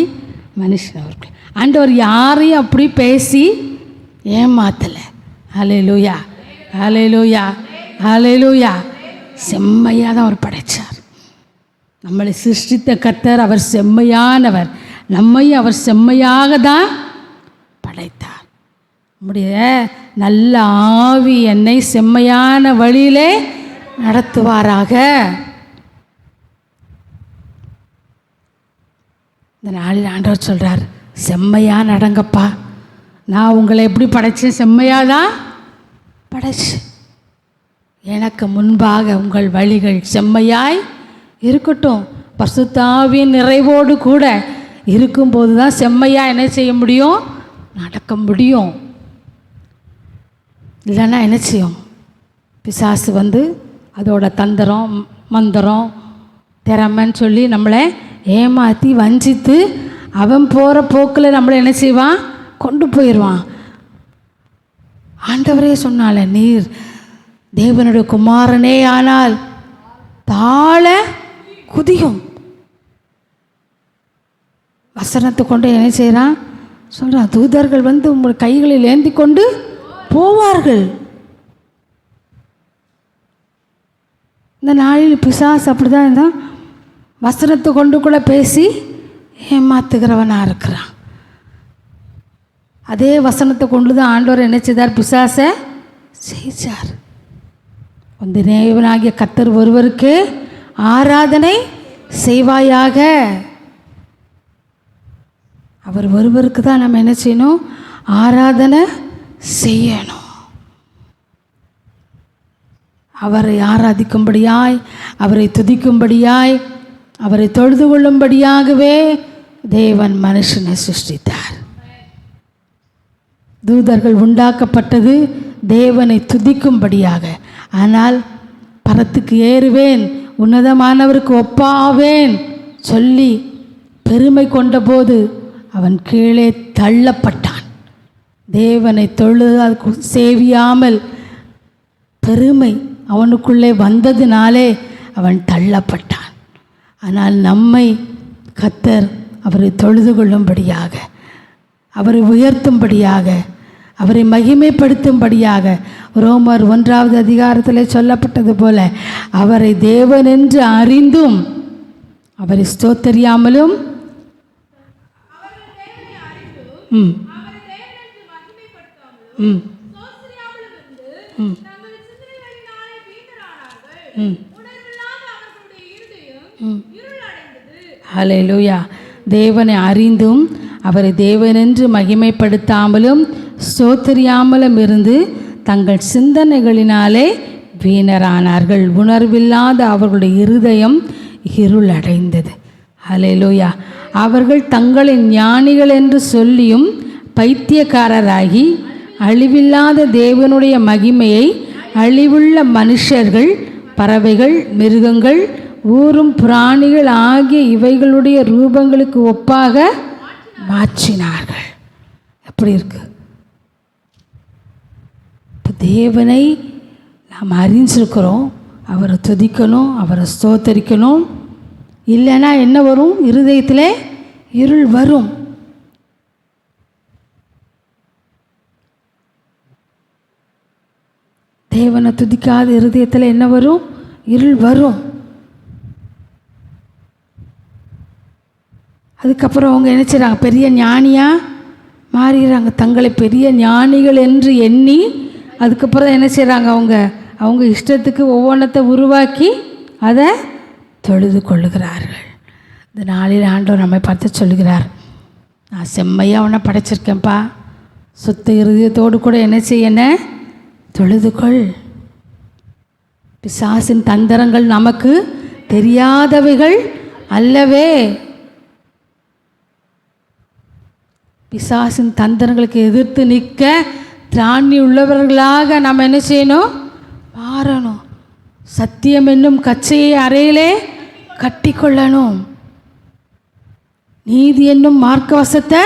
மனுஷன், அவர்கள் ஆண்டவர் யாரையும் அப்படி பேசி ஏமாத்தலை. ஹல்லேலூயா, ஹல்லேலூயா, ஹல்லேலூயா. செம்மையாக தான் அவர் படைத்தார். நம்மளை சிருஷ்டித்த கர்த்தர் அவர் செம்மையானவர், நம்மையும் அவர் செம்மையாக தான் படைத்தார். நம்முடைய நல்ல ஆவி என்னை செம்மையான வழியிலே நடத்துவாராக. இந்த நாளில் ஆண்டவர் சொல்கிறார், செம்மையாக நடங்கப்பா, நான் உங்களை எப்படி படைச்சேன்? செம்மையாக தான் படைச்சு. எனக்கு முன்பாக உங்கள் வழிகள் செம்மையாய் இருக்கட்டும். பரிசுத்த ஆவியின் நிறைவோடு கூட இருக்கும்போது தான் செம்மையாக என்ன செய்ய முடியும்? நடக்க முடியும். இல்லைன்னா என்ன செய்யும்? பிசாசு வந்து அதோட தந்திரம், மந்திரம், திறமைன்னு சொல்லி நம்மளை ஏமாற்றி வஞ்சித்து அவன் போகிற போக்கில் நம்மளை என்ன செய்வான்? கொண்டு போயிடுவான். ஆண்டவரே சொன்னால, நீர் தேவனுடைய குமாரனே ஆனால் தாழ குதியும். வசனத்தை கொண்டு என்ன செய்கிறான்? சொல்கிறான், தூதர்கள் வந்து உங்கள் கைகளில் ஏந்தி கொண்டு போவார்கள். இந்த நாளில் பிசாசு அப்படி தான் இருந்தான், வசனத்தை கொண்டு கூட பேசி ஏமாத்துகிறவனாக இருக்கிறான். அதே வசனத்தை கொண்டு தான் ஆண்டவர் என்ன செய்தார்? பிசாசை செய்தார். அந்த தேவனாகிய கர்த்தர் ஒருவருக்கு ஆராதனை செய்வாயாக. அவர் ஒருவருக்கு தான் நம்ம என்ன செய்யணும்? ஆராதனை செய்யணும். அவரை ஆராதிக்கும்படியாய், அவரை துதிக்கும்படியாய், அவரை தொழுது கொள்ளும்படியாகவே தேவன் மனுஷனை சிருஷ்டித்தார். தூதர்கள் உண்டாக்கப்பட்டது தேவனை துதிக்கும்படியாக. ஆனால் பரத்துக்கு ஏறுவேன், உன்னதமானவருக்கு ஒப்பாவேன் சொல்லி பெருமை கொண்டபோது அவன் கீழே தள்ளப்பட்டான். தேவனை தொழுது சேவியாமல் பெருமை அவனுக்குள்ளே வந்ததினாலே அவன் தள்ளப்பட்டான். ஆனால் நம்மை கர்த்தர் அவரை தொழுது கொள்ளும்படியாக, அவரை உயர்த்தும்படியாக, அவரை மகிமைப்படுத்தும்படியாக, ரோமர் 1வது அதிகாரத்தில் சொல்லப்பட்டது போல, அவரை தேவன் என்று அறிந்தும் அவரை ஸ்தோத்தரியாமலும் ஹல்லேலூயா. தேவனை அறிந்தும் அவரை தேவனென்று மகிமைப்படுத்தாமலும் ஸ்தோத்திரியாமலும் இருந்து தங்கள் சிந்தனைகளினாலே வீணரானார்கள். உணர்வில்லாத அவர்களுடைய இருதயம் இருள் அடைந்தது. ஹல்லேலூயா. அவர்கள் தங்களை ஞானிகள் என்று சொல்லியும் பைத்தியக்காரராகி அழிவில்லாத தேவனுடைய மகிமையை அழிவுள்ள மனுஷர்கள், பறவைகள், மிருகங்கள், ஊரும் பிராணிகள் ஆகிய இவைகளுடைய ரூபங்களுக்கு ஒப்பாக மாற்றினார்கள். எப்படி இருக்கு? இப்போ தேவனை நாம் அறிஞ்சிருக்கிறோம், அவரை துதிக்கணும், அவரை ஸ்தோத்தரிக்கணும். இல்லைன்னா என்ன வரும்? இருதயத்தில் இருள் வரும். தேவனை துதிக்காத இருதயத்தில் என்ன வரும்? இருள் வரும். அதுக்கப்புறம் அவங்க என்ன செய்கிறாங்க? பெரிய ஞானியாக மாறிடுறாங்க. தங்களை பெரிய ஞானிகள் என்று எண்ணி அதுக்கப்புறம் என்ன செய்கிறாங்க? அவங்க இஷ்டத்துக்கு ஒவ்வொன்றத்தை உருவாக்கி அதை தொழுது கொள்ளுகிறார்கள். இந்த நாளில் ஆண்டவர் நம்மை பார்த்து சொல்லுகிறார், நான் செம்மையாக அவனை படைச்சிருக்கேன்ப்பா, சுத்த இருதயத்தோடு கூட என்ன செய்யணும்? தொழுதுகொள். பிசாசின் தந்திரங்கள் நமக்கு தெரியாதவைகள் அல்லவே. பிசாசின் தந்திரங்களுக்கு எதிர்த்து நிற்க திராணி உள்ளவர்களாக நாம் என்ன செய்யணும்? மாறணும். சத்தியம் என்னும் கச்சையை அறையிலே கட்டி கொள்ளணும். நீதி என்னும் மார்க்கவசத்தை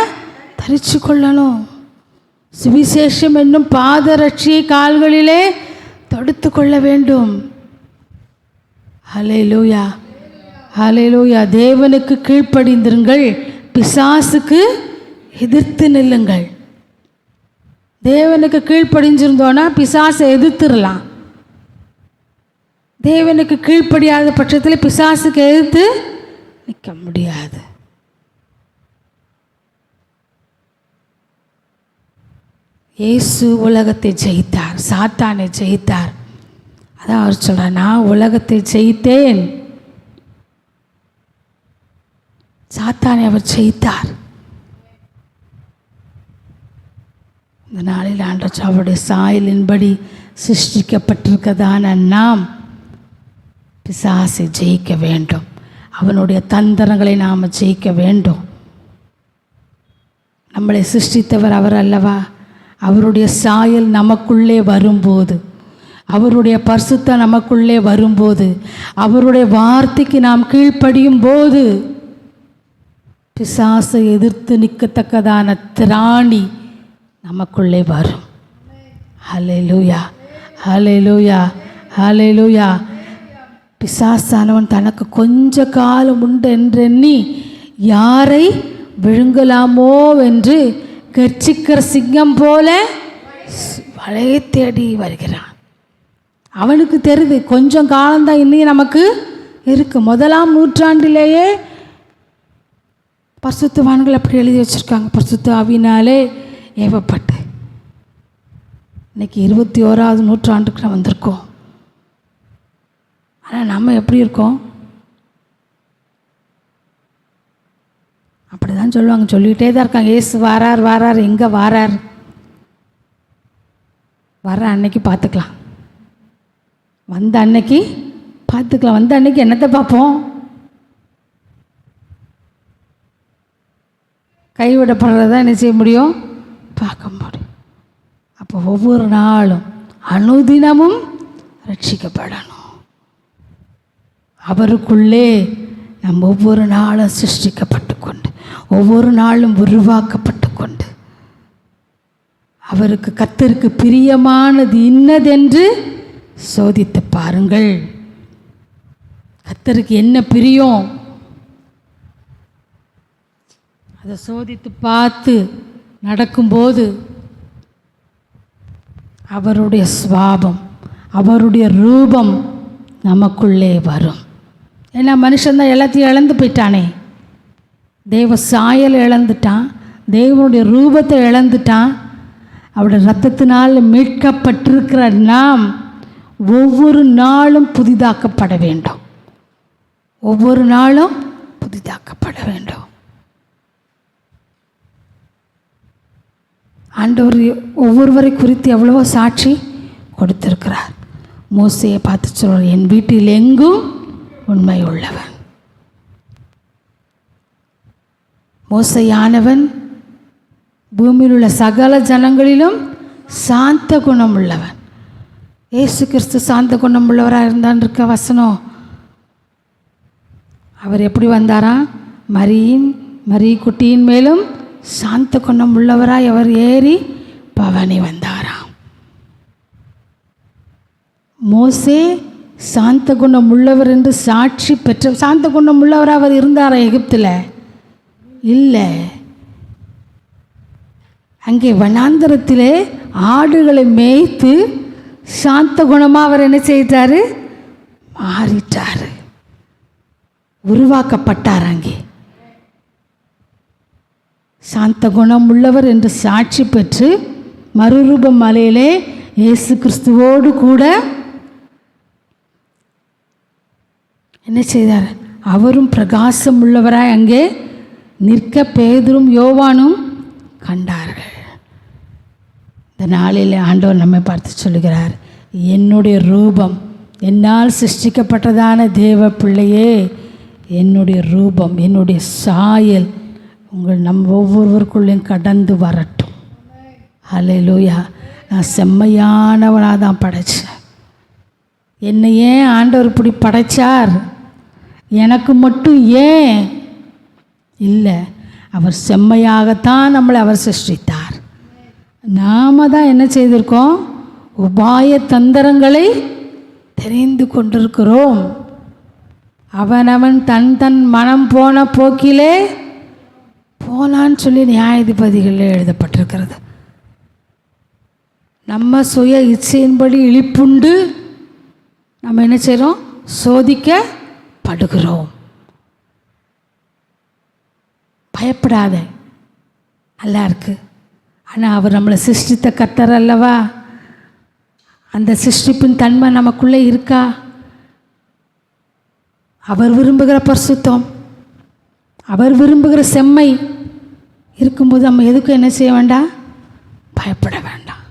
தரித்து கொள்ளணும். சுவிசேஷம் என்னும் பாதரட்சியை கால்களிலே தொடுத்து கொள்ள வேண்டும். ஹல்லேலூயா, ஹல்லேலூயா. தேவனுக்கு கீழ்ப்படிந்திருங்கள், பிசாசுக்கு எதிர்த்து நில்லுங்கள். தேவனுக்கு கீழ்ப்படிஞ்சிருந்தோன்னா பிசாசை எதிர்த்துடலாம். தேவனுக்கு கீழ்ப்படியாத பட்சத்தில் பிசாசுக்கு எதிர்த்து நிற்க முடியாது. இயேசு உலகத்தை ஜெயித்தார், சாத்தானை ஜெயித்தார். அதான் அவர் சொல்கிறார், நான் உலகத்தை ஜெயித்தேன். சாத்தானை அவர் ஜெயித்தார். இந்த நாளில் ஆண்டவர் அவருடைய சாயலின்படி சிருஷ்டிக்கப்பட்டிருக்கதான நாம் பிசாசை ஜெயிக்க வேண்டும். அவனுடைய தந்திரங்களை நாம் ஜெயிக்க வேண்டும். நம்மளை சிருஷ்டித்தவர் அவர் அல்லவா? அவருடைய சாயல் நமக்குள்ளே வரும்போது, அவருடைய பரிசுத்தம் நமக்குள்ளே வரும்போது, அவருடைய வார்த்தைக்கு நாம் கீழ்ப்படியும் போது பிசாசை எதிர்த்து நிற்கத்தக்கதான திராணி நமக்குள்ளே வரும். ஹல்லேலூயா, ஹல்லேலூயா, ஹல்லேலூயா. பிசாசானவன் தனக்கு கொஞ்ச காலம் உண்டு என்றெண்ணி யாரை விழுங்கலாமோ என்று கர்ச்சிக்கிற சிங்கம் போல வலையை தேடி வருகிறான். அவனுக்கு தெரியுது கொஞ்சம் காலம்தான் இன்னும் நமக்கு இருக்கு. 1ஆம் நூற்றாண்டிலேயே பரிசுத்தவான்கள் அப்படி எழுதி வச்சுருக்காங்க, பரிசுத்த ஆவியினாலே ஏவப்பட்டு. இன்றைக்கி 21ஆவது நூற்றாண்டுக்கு நம்ம வந்திருக்கோம். ஆனால் நம்ம எப்படி இருக்கோம்? அப்படி தான் சொல்லுவாங்க, சொல்லிகிட்டே தான் இருக்காங்க, ஏசு வாரார் வாரார். எங்கே வாரார்? வர அன்னைக்கு பார்த்துக்கலாம், வந்த அன்னைக்கு பார்த்துக்கலாம். வந்த அன்னைக்கு என்னத்தை பார்ப்போம்? கைவிடப்படுறதா என்ன செய்ய முடியும்? பார்க்க முடியும். அப்போ ஒவ்வொரு நாளும் அனுதினமும் ரட்சிக்கப்படணும். அவருக்குள்ளே நம்ம ஒவ்வொரு நாளும் சிருஷ்டிக்கப்பட்டு கொண்டு, ஒவ்வொரு நாளும் உருவாக்கப்பட்டு கொண்டு, அவருக்கு கர்த்தருக்கு பிரியமானது இன்னதென்று சோதித்து பாருங்கள். கர்த்தருக்கு என்ன பிரியம் அதை சோதித்து பார்த்து நடக்கும்போது அவருடைய சுபாவம், அவருடைய ரூபம் நமக்குள்ளே வரும். ஏன்னா மனுஷன்தான் எல்லாத்தையும் இழந்து போயிட்டானே. தெய்வ சாயல் இழந்துட்டான், தெய்வனுடைய ரூபத்தை இழந்துட்டான். அவருடைய இரத்தத்தினால் மீட்கப்பட்டிருக்கிற நாம் ஒவ்வொரு நாளும் புதிதாக்கப்பட வேண்டும். ஒவ்வொரு நாளும் புதிதாக்கப்பட வேண்டும். ஆண்டவர் ஒவ்வொருவரை குறித்து எவ்வளவோ சாட்சி கொடுத்திருக்கிறார். மோசையை பார்த்து சொல்கிறார், என் வீட்டில் எங்கும் உண்மை உள்ளவன். மோசையானவன் பூமியில் உள்ள சகல ஜனங்களிலும் சாந்த குணம் உள்ளவன். இயேசு கிறிஸ்து சாந்த குணம் உள்ளவராக இருந்தான் இருக்க வசனம். அவர் எப்படி வந்தாராம்? மரி குட்டியின் மேலும் சாந்த குணம் உள்ளவராய் அவர் ஏறி பவனி வந்தாராம். மோசே சாந்த குணம் உள்ளவர் என்று சாட்சி பெற்ற சாந்த குணம் உள்ளவராக அவர் இருந்தாரா எகிப்தில்? இல்லை. அங்கே வனாந்தரத்திலே ஆடுகளை மேய்த்து சாந்த குணமாக அவர் என்ன செய்தார்? மாறிட்டார், உருவாக்கப்பட்டார். அங்கே சாந்த குணம் உள்ளவர் என்று சாட்சி பெற்று மறுரூப மலையிலே இயேசு கிறிஸ்துவோடு கூட என்ன செய்தார்? அவரும் பிரகாசம் உள்ளவராய் அங்கே நிற்க பேதுரும் யோவானும் கண்டார்கள். இந்த நாளில் ஆண்டவர் நம்மை பார்த்து சொல்லுகிறார், என்னுடைய ரூபம், என்னால் சிருஷ்டிக்கப்பட்டதான தேவ பிள்ளையே, என்னுடைய ரூபம், என்னுடைய சாயல் நம்ம ஒவ்வொருவருக்குள்ளேயும் கடந்து வரட்டும். ஹல்லேலூயா. நான் செம்மையானவனாக தான் படைத்தேன். என்னை ஏன் ஆண்டவர் இப்படி படைத்தார்? எனக்கு மட்டும் ஏன் இல்லை, அவர் செம்மையாகத்தான் நம்மளை அவர் சிருஷ்டித்தார். நாம் தான் என்ன செய்திருக்கோம்? உபாய தந்திரங்களை தெரிந்து கொண்டிருக்கிறோம். அவனவன் தன் மனம் போன போக்கிலே போனான்னு சொல்லி நியாயாதிபதிகளில் எழுதப்பட்டிருக்கிறது. நம்ம சுய இச்சையின்படி இழிப்புண்டு நம்ம என்ன செய்கிறோம்? சோதிக்கப்படுகிறோம். பயப்படாத, நல்லா இருக்கு. ஆனால் அவர் நம்மளை சிருஷ்டித்த கர்த்தர் அல்லவா? அந்த சிருஷ்டிப்பின் தன்மை நமக்குள்ளே இருக்கா? அவர் விரும்புகிற பரிசுத்தம், அவர் விரும்புகிற செம்மை இருக்கும்போது நம்ம எதுக்கும் என்ன செய்ய வேண்டாம்? பயப்பட வேண்டாம்.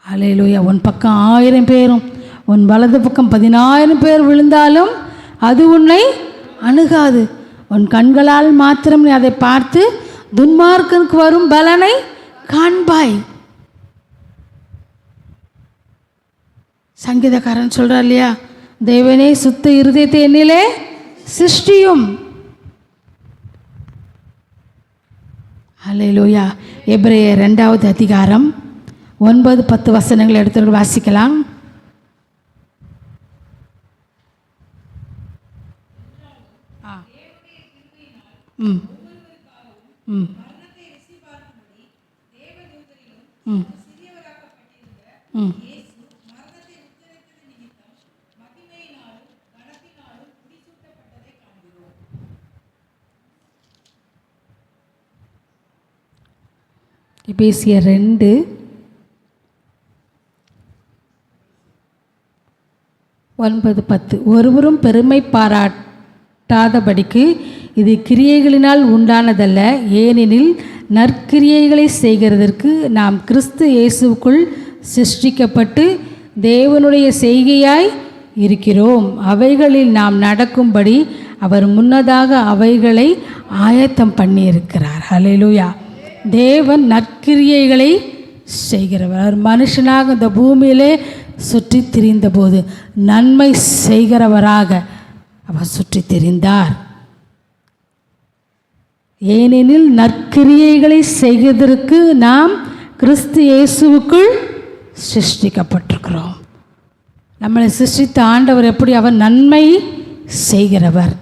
ஹல்லேலூயா. உன் பக்கம் 1000 பேரும் உன் வலது பக்கம் 10,000 பேர் விழுந்தாலும் அது உன்னை அணுகாது. உன் கண்களால் மாத்திரம் நீ அதை பார்த்து துன்மார்க்கனுக்கு வரும் பலனை காண்பாய். சங்கீதக்காரன் சொல்கிறார் இல்லையா, தேவனே சுத்த இருதயத்தை என்னிலே சிருஷ்டியும். ஹல்லேலூயா. எபிரேயர் 2வது அதிகாரம் 9-10 வசனங்கள் எடுத்து வாசிக்கலாம். ம் ம் ம் ம் எபேசியர் 2:9-10. ஒருவரும் பெருமை பாராட்டாதபடிக்கு இது கிரியைகளினால் உண்டானதல்ல, ஏனெனில் நற்கிரியைகளை செய்கிறதற்கு நாம் கிறிஸ்து இயேசுவுக்குள் சிருஷ்டிக்கப்பட்டு தேவனுடைய செய்கையாய் இருக்கிறோம். அவைகளில் நாம் நடக்கும்படி அவர் முன்னதாக அவைகளை ஆயத்தம் பண்ணியிருக்கிறார். ஹல்லேலூயா. தேவன் நற்கிரியைகளை செய்கிறவர். அவர் மனுஷனாக இந்த பூமியிலே சுற்றி திரிந்த போது நன்மை செய்கிறவராக அவர் சுற்றி திரிந்தார். ஏனெனில் நற்கிரியைகளை செய்வதற்கு நாம் கிறிஸ்து இயேசுவுக்குள் சிருஷ்டிக்கப்பட்டிருக்கிறோம். நம்மளை சிருஷ்டித்த ஆண்டவர் எப்படி? அவர் நன்மை செய்கிறவர்,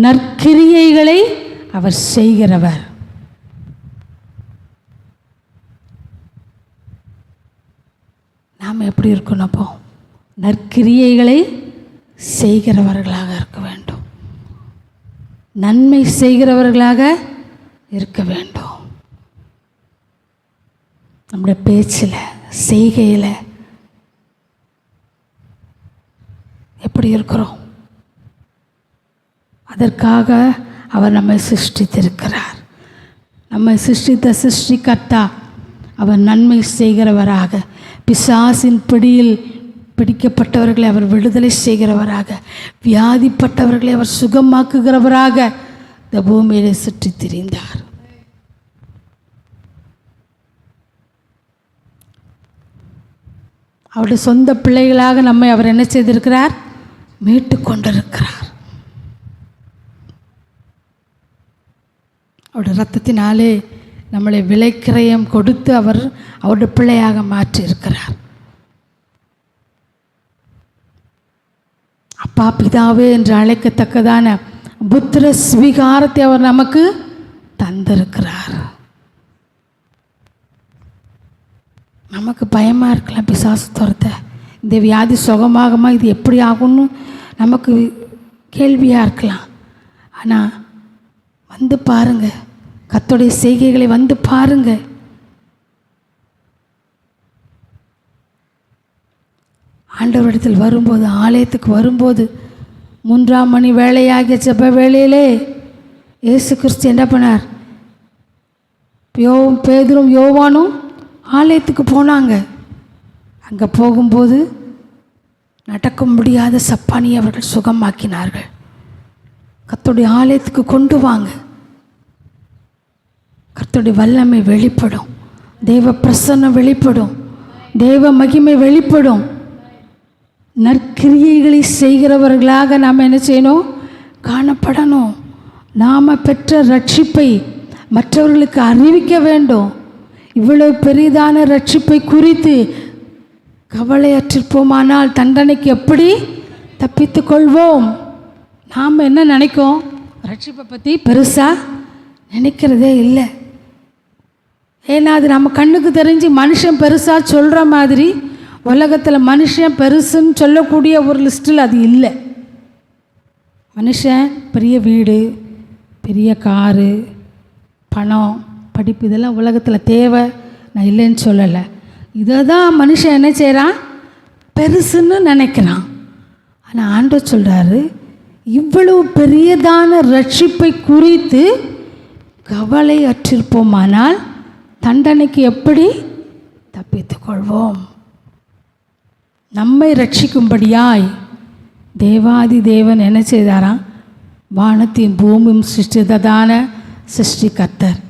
நற்கிரியைகளை அவர் செய்கிறவர். நாம் எப்படி இருக்கணும்? அப்போ நற்கிரியைகளை செய்கிறவர்களாக இருக்க வேண்டும், நன்மை செய்கிறவர்களாக இருக்க வேண்டும். நம்முடைய பேச்சில், செய்கையில் எப்படி இருக்கிறோம்? அதற்காக அவர் நம்மை சிருஷ்டித்திருக்கிறார். நம்மை சிருஷ்டித்த சிருஷ்டிகர்த்தா அவர் நன்மை செய்கிறவராக, பிசாசின் பிடியில் பிடிக்கப்பட்டவர்களை அவர் விடுதலை செய்கிறவராக, வியாதிப்பட்டவர்களை அவர் சுகமாக்குகிறவராக இந்த பூமியிலே சுற்றி திரிந்தார். அவருடைய சொந்த பிள்ளைகளாக நம்மை அவர் என்ன செய்திருக்கிறார்? மீட்டு கொண்டிருக்கிறார். அவருடைய இரத்தத்தினாலே நம்மளை விலைக்கிரயம் கொடுத்து அவர் அவருடைய பிள்ளையாக மாற்றியிருக்கிறார். அப்பா பிதாவே என்று அழைக்கத்தக்கதான புத்திர ஸ்வீகாரத்தை அவர் நமக்கு தந்திருக்கிறார். நமக்கு பயமாக இருக்கலாம், பிசாசு துரத்த இந்த வியாதி சுகமாகுமா, இது எப்படி ஆகும்னு நமக்கு கேள்வியாக இருக்கலாம். ஆனால் வந்து பாருங்க, கர்த்தருடைய செய்கைகளை வந்து பாருங்க. ஆண்டவரிடத்தில் வரும்போது, ஆலயத்துக்கு வரும்போது 3ஆம் மணி வேளையாகிய ஜெப வேளையிலே இயேசு கிறிஸ்து என்ன பண்ணார்? பேதுரும் யோவானும் ஆலயத்துக்கு போனாங்க. அங்கே போகும்போது நடக்க முடியாத சப்பானியை அவர்கள் சுகமாக்கினார்கள். கர்த்தருடைய ஆலயத்துக்கு கொண்டு வாங்க, கர்த்தருடைய வல்லமை வெளிப்படும், தேவ பிரசன்னம் வெளிப்படும், தேவ மகிமை வெளிப்படும். நற்கிரியைகளை செய்கிறவர்களாக நாம் என்ன செய்யணும்? காணப்படணும். நாம் பெற்ற ரட்சிப்பை மற்றவர்களுக்கு அறிவிக்க வேண்டும். இவ்வளவு பெரிதான ரட்சிப்பை குறித்து கவலையற்றிருப்போமானால் தண்டனைக்கு எப்படி தப்பித்து கொள்வோம்? நாம் என்ன நினைக்கோம்? ரட்சிப்பை பற்றி பெருசாக நினைக்கிறதே இல்லை. ஏன்னா அது நம்ம கண்ணுக்கு தெரிஞ்சு மனுஷன் பெருசாக சொல்கிற மாதிரி உலகத்தில் மனுஷன் பெருசுன்னு சொல்லக்கூடிய ஒரு லிஸ்ட்டில் அது இல்லை. மனுஷன் பெரிய வீடு, பெரிய காரு, பணம், படிப்பு இதெல்லாம் உலகத்தில் தேவை, நான் இல்லைன்னு சொல்லலை. இதை தான் மனுஷன் என்ன செய்கிறான்? பெருசுன்னு நினைக்கிறான். ஆனால் ஆண்டவர் சொல்கிறாரு, இவ்வளவு பெரியதான ரட்சிப்பை குறித்து கவலை அற்றிருப்போமானால் தண்டனைக்கு எப்படி தப்பித்து கொள்வோம்? நம்மை ரட்சிக்கும்படியாய் தேவாதி தேவன் என்ன செய்தாராம்? வானத்தையும் பூமியும் சிருஷ்டித்ததான சிருஷ்டிகர்த்தர்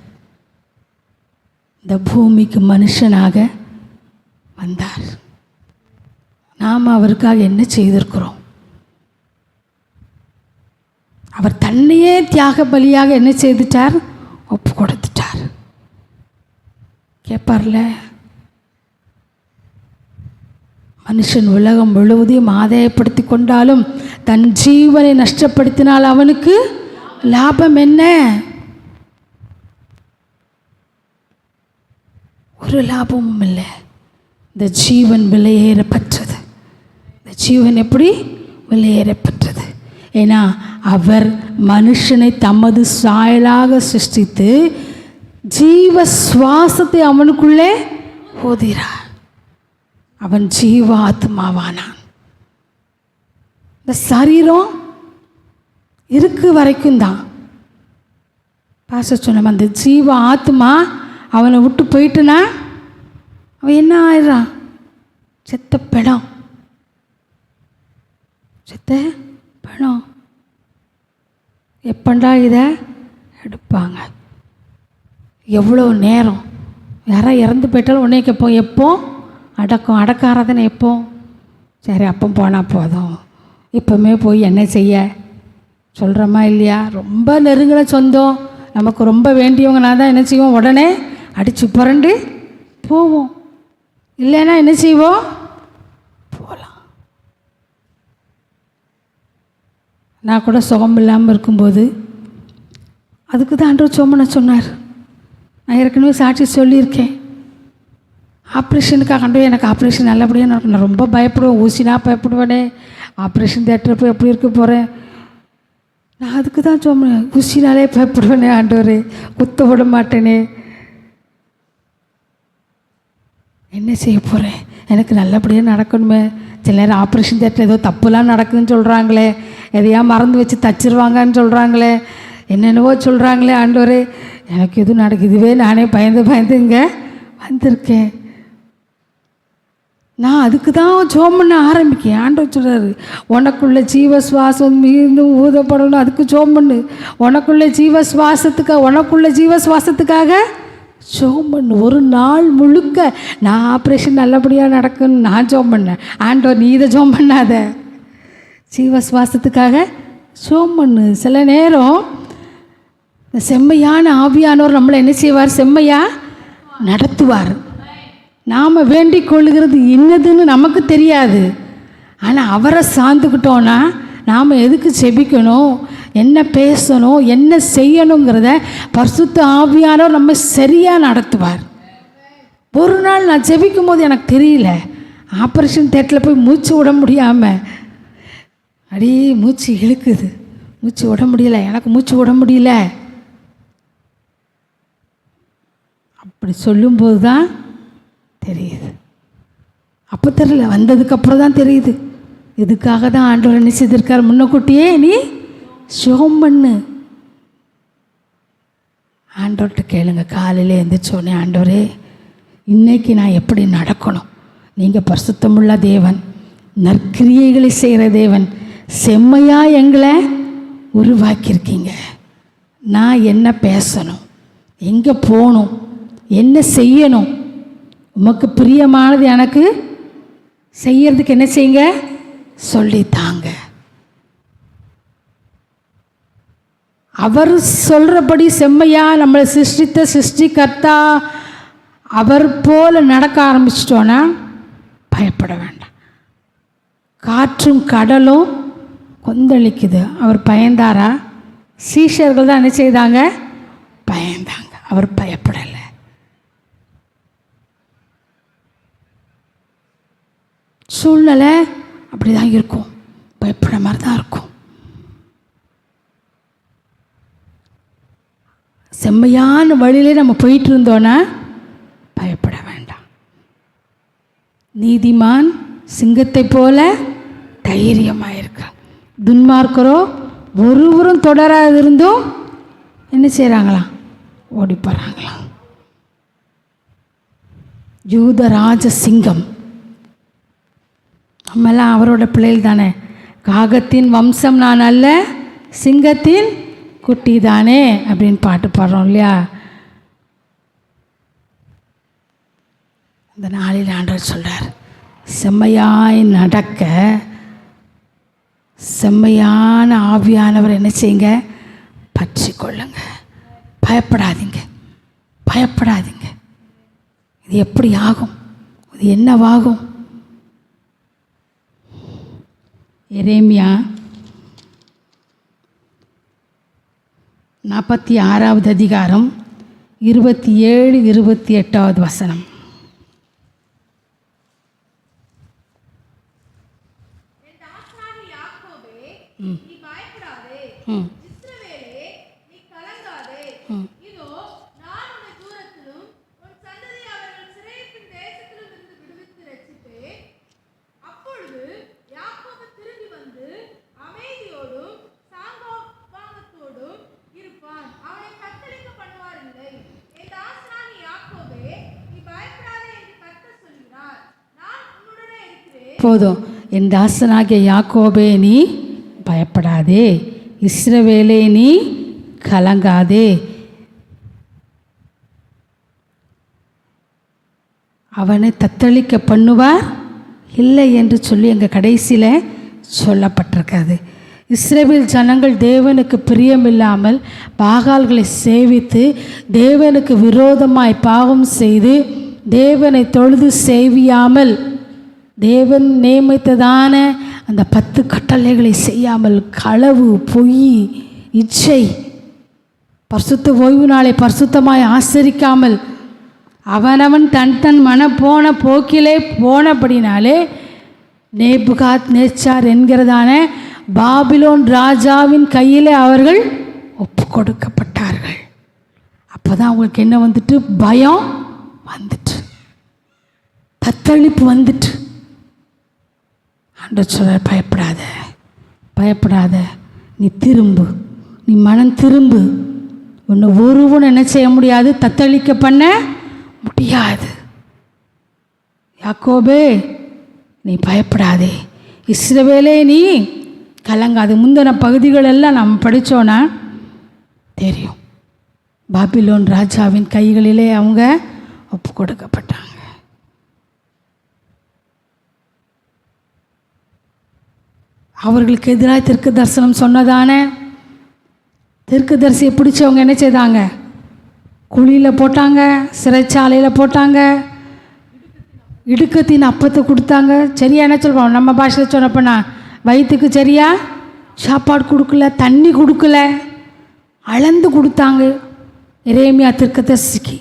இந்த பூமிக்கு மனுஷனாக வந்தார். நாம் அவருக்காக என்ன செய்திருக்கிறோம்? அவர் தன்னையே தியாக பலியாக என்ன செய்துட்டார்? ஒப்பு கொடுத்துட்டார். கேட்பார்ல, மனுஷன் உலகம் முழுவதையும் ஆதாயப்படுத்தி கொண்டாலும் தன் ஜீவனை நஷ்டப்படுத்தினால் அவனுக்கு லாபம் என்ன? ஒரு லாபமும் இல்லை. இந்த ஜீவன் விலையேறப்பட்டது. இந்த ஜீவன் எப்படி விலையேறப்பட்டது? ஏன்னா அவர் மனுஷனை தமது சாயலாக சிருஷ்டித்து ஜீவ சுவாசத்தை அவனுக்குள்ளே ஓதிறார். அவன் ஜீவ ஆத்மாவானான். இந்த சரீரம் இருக்கு வரைக்கும் தான் பாச சொன்ன அந்த ஜீவ ஆத்மா அவனை விட்டு போயிட்டுனா அவன் என்ன ஆயிடுறான்? செத்த படம், செத்த படம். எப்பண்டா இதை எடுப்பாங்க? எவ்வளோ நேரம்? யாராவது இறந்து போயிட்டாலும் உடனே கேட்போம், எப்போ அடக்கம்? அடக்காரதானே எப்போ? சரி, அப்போ போனால் போதும், இப்போமே போய் என்ன செய்ய சொல்கிறோமா இல்லையா? ரொம்ப நெருங்கின சொந்தம், நமக்கு ரொம்ப வேண்டியவங்கனா தான் என்ன செய்வோம்? உடனே அடித்து புரண்டு போவோம். இல்லைன்னா என்ன செய்வோம்? போகலாம். நான் கூட சுகம் இல்லாமல் இருக்கும்போது அதுக்கு தான் ஆண்டவர் சோமனை சொன்னார். நான் ஏற்கனவே சாட்சி சொல்லியிருக்கேன். ஆப்ரேஷனுக்காக ஆண்டவர் எனக்கு ஆப்ரேஷன் நல்லபடியாக நடக்கும். நான் ரொம்ப பயப்படுவேன், ஊசினா பயப்படுவேனே, ஆப்ரேஷன் தேட்டர் போய் எப்படி இருக்க போகிறேன். நான் அதுக்கு தான் சொன்னேன், ஊசினாலே பயப்படுவேனே ஆண்டவர், குத்த விட மாட்டேனே, என்ன செய்ய போகிறேன், எனக்கு நல்லபடியாக நடக்கணுமே. சில நேரம் ஆப்ரேஷன் தேட்டர் ஏதோ தப்புலாம் நடக்குதுன்னு சொல்கிறாங்களே, எதையா மறந்து வச்சு தச்சிருவாங்கன்னு சொல்கிறாங்களே, என்னென்னவோ சொல்கிறாங்களே ஆண்டவர், எனக்கு எதுவும் நடக்குது, இதுவே நானே பயந்து பயந்து இங்கே வந்திருக்கேன். நான் அதுக்கு தான் ஜோம் பண்ண ஆரம்பிக்கேன். ஆண்டவர் சொல்கிறாரு, உனக்குள்ள ஜீவ சுவாசம் மீண்டும் ஊதப்படணும், அதுக்கு ஜோம் பண்ணு. உனக்குள்ள ஜீவ சுவாசத்துக்காக ஜோம் பண்ணு. ஒரு நாள் முழுக்க நான் ஆப்ரேஷன் நல்லபடியாக நடக்குன்னு நான் ஜோம் பண்ணேன். ஆண்டவர், நீ இதை ஜோம் பண்ணாத, ஜீவ சுவாசத்துக்காக ஜோம் பண்ணு. சில நேரம் இந்த செம்மையான ஆவியானவர் நம்மளை என்ன செய்வார்? செம்மையாக நடத்துவார். நாம் வேண்டிக் கொள்ளுகிறது என்னதுன்னு நமக்கு தெரியாது. ஆனால் அவரை சார்ந்துக்கிட்டோன்னா நாம் எதுக்கு செபிக்கணும், என்ன பேசணும், என்ன செய்யணுங்கிறத பரிசுத்த ஆவியானவர் நம்ம சரியாக நடத்துவார். ஒரு நாள் நான் செபிக்கும் போது எனக்கு தெரியல, ஆப்ரேஷன் தேட்டரில் போய் மூச்சு விட முடியாமல் அப்படியே மூச்சு இழுக்குது, மூச்சு விட முடியல, எனக்கு மூச்சு விட முடியல. அப்படி சொல்லும்போது தான் தெரியுது. அப்போ தெரியல, வந்ததுக்கப்புறம் தான் தெரியுது. இதுக்காக தான் ஆண்டவர் என்ன செய்திருக்கார்? முன்னக்கூட்டியே நீ ஜெபம் பண்ணு. ஆண்டவர்கிட்ட கேளுங்க. காலையில் எழுந்திரிச்சோடனே, ஆண்டவரே இன்னைக்கு நான் எப்படி நடக்கணும்? நீங்கள் பரிசுத்தமுள்ள தேவன், நற்கிரியைகளை செய்கிற தேவன், செம்மையாக எங்களை உருவாக்கியிருக்கீங்க. நான் என்ன பேசணும், எங்கே போகணும், என்ன செய்யணும், உமக்கு பிரியமானது எனக்கு செய்யறதுக்கு என்ன செய்யுங்க? சொல்லித்தாங்க. அவர் சொல்கிறபடி செம்மையாக நம்மளை சிருஷ்டிகர்த்தா அவர் போல் நடக்க ஆரம்பிச்சிட்டோன்னா பயப்பட வேண்டாம். காற்றும் கடலும் கொந்தளிக்குது, அவர் பயந்தாரா? சீஷர்கள் தான் என்ன செய்தாங்க? பயந்தாங்க. அவர் பயப்படலை. சூழ்நிலை அப்படி தான் இருக்கும், பயப்படுற மாதிரி தான் இருக்கும். செம்மையான வழியிலே நம்ம போயிட்டு இருந்தோன்னா பயப்பட வேண்டாம். நீதிமான் சிங்கத்தை போல தைரியமாக இருக்கான். துன்மார்க்கரோ ஒருவரும் தொடராது இருந்தும் என்ன செய்கிறாங்களாம்? ஓடி போகிறாங்களாம். யூதராஜ சிங்கம், நம்மெல்லாம் அவரோட பிள்ளைகள் தானே. காகத்தின் வம்சம் நான் அல்ல, சிங்கத்தின் குட்டி தானே அப்படின்னு பாட்டு பாடுறோம் இல்லையா? இந்த நாளில் ஆண்டவர் சொல்கிறார், செம்மையாய் நடக்க செம்மையான ஆவியானவர் என்ன செய்யுங்க? பற்றி கொள்ளுங்க. பயப்படாதீங்க, பயப்படாதீங்க. இது எப்படி ஆகும், இது என்னவாகும்? எரேமியா 46வது அதிகாரம் 27, 28வது வசனம். போதும். என் தாசனாகிய யாக்கோபே நீ பயப்படாதே, இஸ்ரவேலே நீ கலங்காதே. அவனை தத்தளிக்க பண்ணுவார் இல்லை என்று சொல்லி எங்கள் கடைசியில் சொல்லப்பட்டிருக்காது. இஸ்ரவேல் ஜனங்கள் தேவனுக்கு பிரியமில்லாமல் பாகால்களை சேவித்து தேவனுக்கு விரோதமாய் பாவம் செய்து தேவனை தொழுது சேவியாமல் தேவன் நியமித்ததான அந்த 10 கட்டளைகளை செய்யாமல் களவு, பொய், இச்சை, பரிசுத்த ஓய்வு நாளை பரிசுத்தமாய் ஆசரிக்காமல் அவனவன் தன் மன போன போக்கிலே போனபடினாலே நேபுகாத் நேச்சார் என்கிறதான பாபிலோன் ராஜாவின் கையிலே அவர்கள் ஒப்பு கொடுக்கப்பட்டார்கள். அப்போ தான் அவங்களுக்கு என்ன வந்துட்டு? பயம் வந்துட்டு, தத்தளிப்பு வந்துட்டு. ஆண்டவர் சொல்றார், பயப்படாத, பயப்படாத, நீ திரும்பு, நீ மனம் திரும்பு. ஒன்று ஒருவனும் என்ன செய்ய முடியாது? தத்தளிக்க பண்ண முடியாது. யாக்கோபே நீ பயப்படாதே, இஸ்ரவேலே நீ கலங்காது. முந்தின பகுதிகளெல்லாம் நம்ம படித்தோன்னா தெரியும். பாபிலோன் ராஜாவின் கைகளிலே அவங்க ஒப்பு கொடுக்கப்பட்டாங்க. அவர்களுக்கு எதிராக தீர்க்க தரிசனம் சொன்னதான தீர்க்கதரிசியை பிடிச்சவங்க என்ன செய்தாங்க? குழியில் போட்டாங்க, சிறைச்சாலையில் போட்டாங்க, இடுக்கத்தின் அப்பத்தை கொடுத்தாங்க. சரியா என்ன சொல்கிறோம் நம்ம பாஷையில் சொன்னப்பண்ணா, வயிற்றுக்கு சரியா சாப்பாடு கொடுக்கல, தண்ணி கொடுக்கல, அளந்து கொடுத்தாங்க. எரேமியா தீர்க்கதரிசிக்கு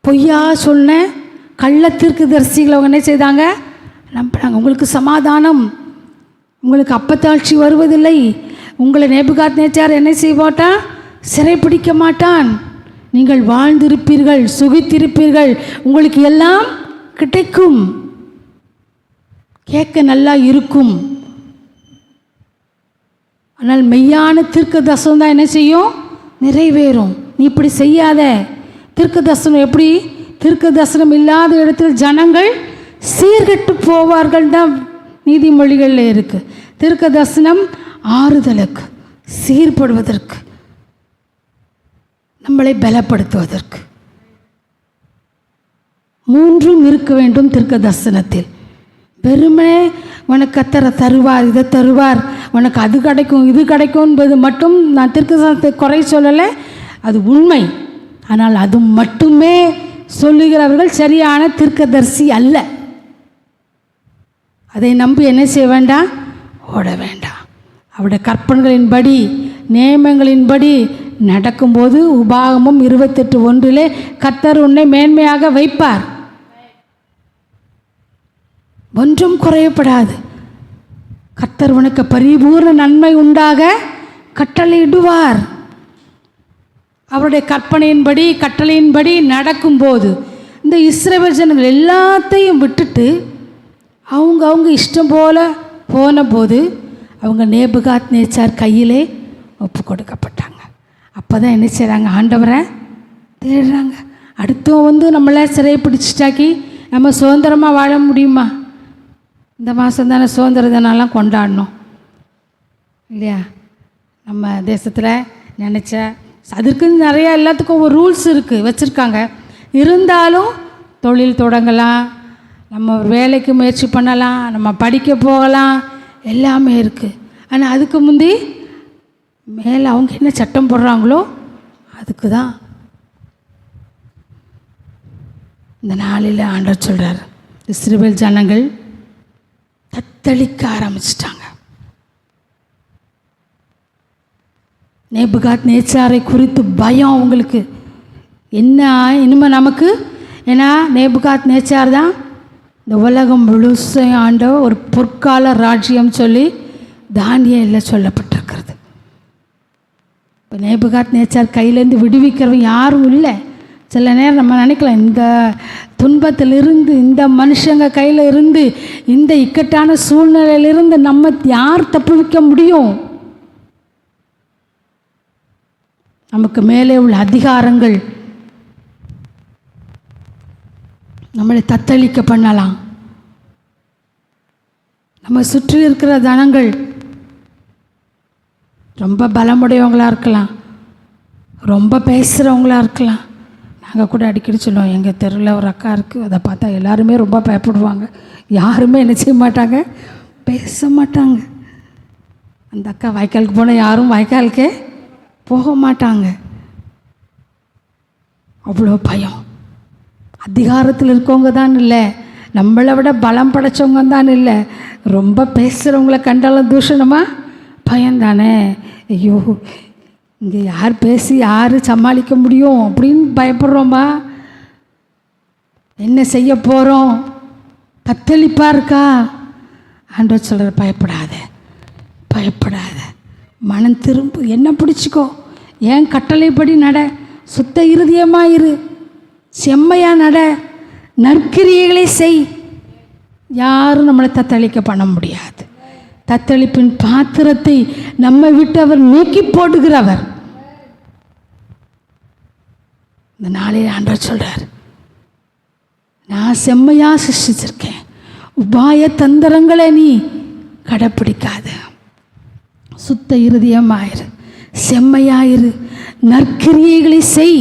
பொய்யா சொன்ன கள்ள தீர்க்கதரிசிகளை அவங்க என்ன செய்தாங்க? நம்பினாங்க. உங்களுக்கு சமாதானம், உங்களுக்கு அப்பத்தாட்சி வருவதில்லை, உங்களை நேபுகாத்நேச்சார் என்ன செய்ய மாட்டான்? சிறைப்பிடிக்க மாட்டான், நீங்கள் வாழ்ந்திருப்பீர்கள், சுகித்திருப்பீர்கள், உங்களுக்கு எல்லாம் கிடைக்கும், கேட்க நல்லா இருக்கும். ஆனால் மெய்யான தீர்க்க தரிசனம் தான் என்ன செய்யும்? நிறைவேறும். நீ இப்படி செய்யாத. தீர்க்க தரிசனம் எப்படி? தீர்க்க தரிசனம் இல்லாத இடத்தில் ஜனங்கள் சீர்கெட்டு போவார்கள் தான் நீதிமொழிகளில் இருக்குது. தீர்க்க தரிசனம் ஆறுதலுக்கு, சீர்படுவதற்கு, நம்மளை பலப்படுத்துவதற்கு. மூன்றும் இருக்க வேண்டும் தீர்க்க தரிசனத்தில். வெறுமனே உனக்கு கத்தரை தருவார், இதை தருவார், உனக்கு அது கிடைக்கும் இது கிடைக்கும் என்பது மட்டும் நான் தீர்க்க தரிசனத்தை குறை சொல்லலை, அது உண்மை. ஆனால் அது மட்டுமே சொல்லுகிறவர்கள் சரியான தீர்க்கதரிசி அல்ல. அதை நம்பி என்ன செய்ய வேண்டாம்? ஓட வேண்டாம். அவருடைய கற்பனைகளின்படி நியமங்களின்படி நடக்கும்போது உபாகமம் 28:1 கர்த்தர் உன்னை மேன்மையாக வைப்பார், ஒன்றும் குறையப்படாது. கர்த்தர் உனக்கு பரிபூர்ண நன்மை உண்டாக கட்டளையிடுவார். அவருடைய கற்பனையின்படி கட்டளையின்படி நடக்கும்போது இந்த இஸ்ரவேல் ஜனங்கள் எல்லாத்தையும் விட்டுட்டு அவங்க இஷ்டம் போல போன போது அவங்க நேபுகாத்நேச்சார் கையிலே ஒப்பு கொடுக்கப்பட்டாங்க. அப்போ தான் என்ன செய்கிறாங்க? ஆண்டவரை தேடுறாங்க. அடுத்தவன் நம்மளை சிறையை பிடிச்சிட்டாக்கி நம்ம சுதந்திரமாக வாழ முடியுமா? இந்த மாதம் தானே சுதந்திர தினம்லாம் கொண்டாடணும் இல்லையா? நம்ம தேசத்தில் நினச்ச அதற்குன்னு நிறையா எல்லாத்துக்கும் ஒரு ரூல்ஸ் இருக்குது, வச்சுருக்காங்க. இருந்தாலும் தொழில் தொடங்கலாம், நம்ம வேலைக்கு முயற்சி பண்ணலாம், நம்ம படிக்க போகலாம், எல்லாமே இருக்குது. ஆனால் அதுக்கு முந்தி மேலே அவங்க என்ன சட்டம் போடுறாங்களோ அதுக்கு தான் இந்த நாளில் ஆண்டவர் சொல்கிறார், இஸ்ரவேல் ஜனங்கள் தத்தளிக்க ஆரம்பிச்சிட்டாங்க. நேபுகாத்நேச்சாரை குறித்து பயம் அவங்களுக்கு. என்ன இனிமேல் நமக்கு, ஏன்னா நேபுகாத்நேச்சார் தான் இந்த உலகம் முழுசையும் ஆண்ட ஒரு பொற்கால ராஜ்யம் சொல்லி தானியேலில் சொல்லப்பட்டிருக்கிறது. இப்போ நேபுகாத்நேச்சார் கையிலேருந்து விடுவிக்கிறவன் யாரும் இல்லை. சில நேரம் நம்ம நினைக்கலாம், இந்த துன்பத்திலிருந்து, இந்த மனுஷங்க கையில் இருந்து, இந்த இக்கட்டான சூழ்நிலையிலிருந்து நம்ம யார் தப்புவிக்க முடியும்? நமக்கு மேலே உள்ள அதிகாரங்கள் நம்மளை தத்தளிக்க பண்ணலாம். நம்ம சுற்றி இருக்கிற ஜனங்கள் ரொம்ப பலமுடையவங்களாக இருக்கலாம், ரொம்ப பேசுகிறவங்களாக இருக்கலாம். நாங்கள் கூட அடிக்கடி சொல்லுவோம், எங்கள் தெருவில் ஒரு அக்கா இருக்குது, அதை பார்த்தா எல்லாருமே ரொம்ப பயப்படுவாங்க, யாருமே என்ன செய்ய மாட்டாங்க, பேச மாட்டாங்க. அந்த அக்கா வாய்க்காலுக்கு போனால் யாரும் வாய்க்காலுக்கே போக மாட்டாங்க, அவ்வளோ பயம். அதிகாரத்தில் இருக்கவங்க தான் இல்லை, நம்மளை விட பலம் படைச்சவங்க தான் இல்லை, ரொம்ப பேசுகிறவங்கள கண்டாலும் தூஷணமாக பயந்தானே, ஐயோ இங்கே யார் பேசி யார் சமாளிக்க முடியும் அப்படின்னு பயப்படுறோமா? என்ன செய்ய போகிறோம்? தத்தளிப்பாக இருக்கா? ஆண்டவர் சொல்கிற, பயப்படாத, பயப்படாத, மனம் திரும்ப, என்ன பிடிச்சிக்கோ, ஏன் கட்டளைப்படி நட, சுத்த இருதயமாக இரு, செம்மையாக நட, நற்கிரியைகளை செய். யாரும் நம்மளை தத்தளிக்க பண்ண முடியாது. தத்தளிப்பின் பாத்திரத்தை நம்மை விட்டு அவர் நீக்கி போடுகிறவர். இந்த நாளில் ஆண்டவர் சொல்கிறார், நான் செம்மையாக சிருஷ்டிச்சிருக்கேன். உபாய தந்திரங்களை நீ கடைப்பிடிக்காத. சுத்த இருதயமாயிரு, செம்மையாயிரு, நற்கிரியைகளை செய்.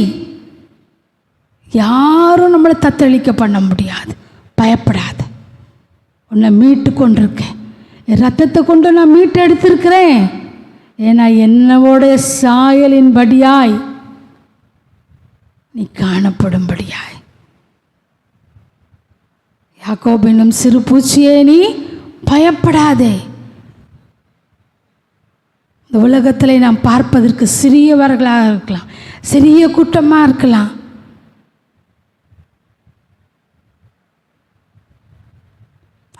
யாரும் நம்மளை தத்தளிக்க பண்ண முடியாது. பயப்படாத. உன்னை மீட்டு கொண்டிருக்கேன். என் ரத்தத்தை கொண்டு நான் மீட்டு எடுத்திருக்கிறேன். ஏன்னா என்னோடைய சாயலின்படியாய் நீ காணப்படும்படியாய். யாக்கோபு என்னும் சிறு பூச்சியே நீ பயப்படாதே. இந்த உலகத்தில் நாம் பார்ப்பதற்கு சிறியவர்களாக இருக்கலாம், சிறிய கூட்டமாக இருக்கலாம்.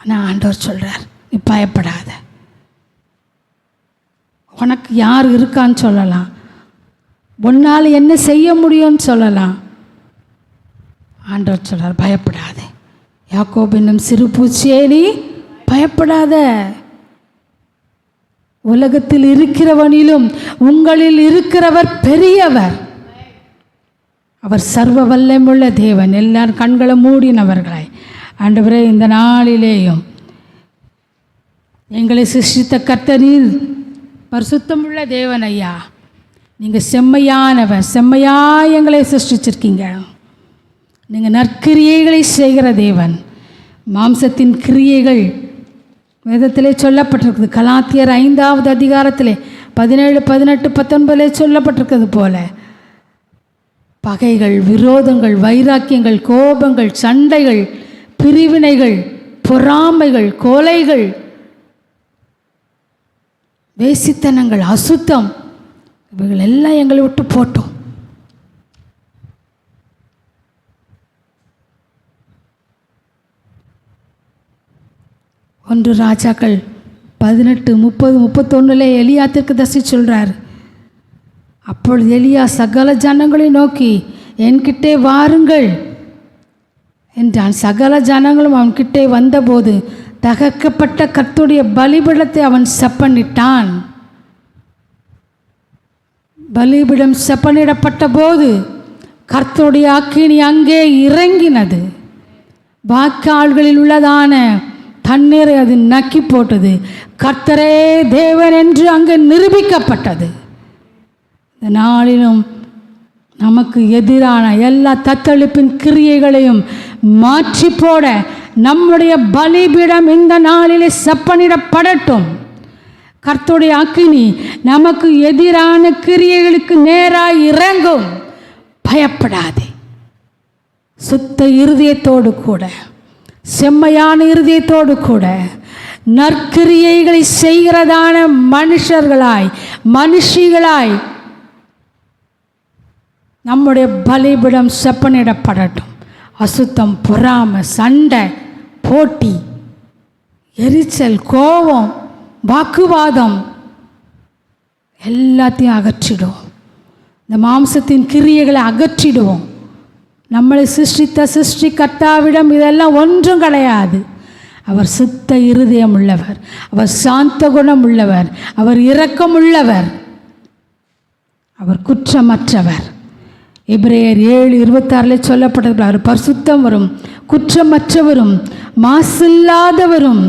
ஆனால் ஆண்டவர் சொல்கிறார், நீ பயப்படாத. உனக்கு யார் இருக்கான்னு சொல்லலாம், உன்னால் என்ன செய்ய முடியும்னு சொல்லலாம். ஆண்டவர் சொல்கிறார், பயப்படாதே. யாக்கோபு என்னும் சிறு பூச்சியே நீ பயப்படாத. உலகத்தில் இருக்கிறவனிலும் உங்களில் இருக்கிறவர் பெரியவர். அவர் சர்வ வல்லமையுள்ள தேவன். எல்லாரும் கண்களை மூடினவர்களாய், ஆண்டவரே இந்த நாளிலேயும் எங்களை சிருஷ்டித்த கர்த்தரில் பரிசுத்தமுள்ள தேவன் ஐயா, நீங்கள் செம்மையானவர். செம்மையாக எங்களை சிருஷ்டிச்சிருக்கீங்க. நீங்கள் நற்கிரியைகளை செய்கிற தேவன். மாம்சத்தின் கிரியைகள் வேதத்திலே சொல்லப்பட்டிருக்குது. கலாத்தியர் 5வது அதிகாரத்திலே 17, 18, 19 சொல்லப்பட்டிருக்கிறது போல பகைகள், விரோதங்கள், வைராக்கியங்கள், கோபங்கள், சண்டைகள், பிரிவினைகள், பொறாமைகள், கொலைகள், வேசித்தனங்கள், அசுத்தம், இவைகள் எல்லாம் எங்களை விட்டு போட்டோம். ஒன்று ராஜாக்கள் 18, 30, 31 எலியா தீர்க்கதரிசி சொல்கிறார். அப்பொழுது எலியா சகல ஜனங்களை நோக்கி என்கிட்டே வாருங்கள் என்றான். சகல ஜனங்களும் அவன்கிட்டே வந்தபோது தகர்க்கப்பட்ட கர்த்தருடைய பலிபீடத்தை அவன் செப்பனிட்டான். பலிபீடம் செப்பனிடப்பட்ட போது கர்த்தருடைய அக்கினி அங்கே இறங்கினது. வாய்க்கால்களில் உள்ளதான தண்ணீரை அது நக்கி போட்டது. கர்த்தரே தேவன் என்று அங்கே நிரூபிக்கப்பட்டது. இந்த நாளிலும் நமக்கு எதிரான எல்லா தத்தளிப்பின் கிரியைகளையும் மாற்றி போட நம்முடைய பலிபீடம் இந்த நாளிலே செப்பனிடப்படட்டும். கர்த்தருடைய அக்கினி நமக்கு எதிரான கிரியைகளுக்கு நேராக இறங்கும். பயப்படாதே. சுத்த இருதயத்தோடு கூட, செம்மையான இருதயத்தோடு கூட, நற்கிரியைகளை செய்கிறதான மனுஷர்களாய், மனுஷிகளாய் நம்முடைய பலிபீடம் செப்பனிடப்படட்டும். அசுத்தம், பொறாமை, சண்டை, போட்டி, எரிச்சல், கோபம், வாக்குவாதம் எல்லாத்தையும் அகற்றிடுவோம். இந்த மாம்சத்தின் கிரியைகளை அகற்றிடுவோம். நம்மளை சிருஷ்டித்த சிருஷ்டிகர்த்தாவிடம் இதெல்லாம் ஒன்றும் கிடையாது. அவர் சுத்த இருதயம் உள்ளவர், அவர் சாந்த குணம் உள்ளவர், அவர் இரக்கம் உள்ளவர், அவர் குற்றமற்றவர். எபிரேயர் 7:26 சொல்லப்பட்டது, அவர் பரிசுத்தவரும் குற்றமற்றவரும் மாசில்லாதவரும்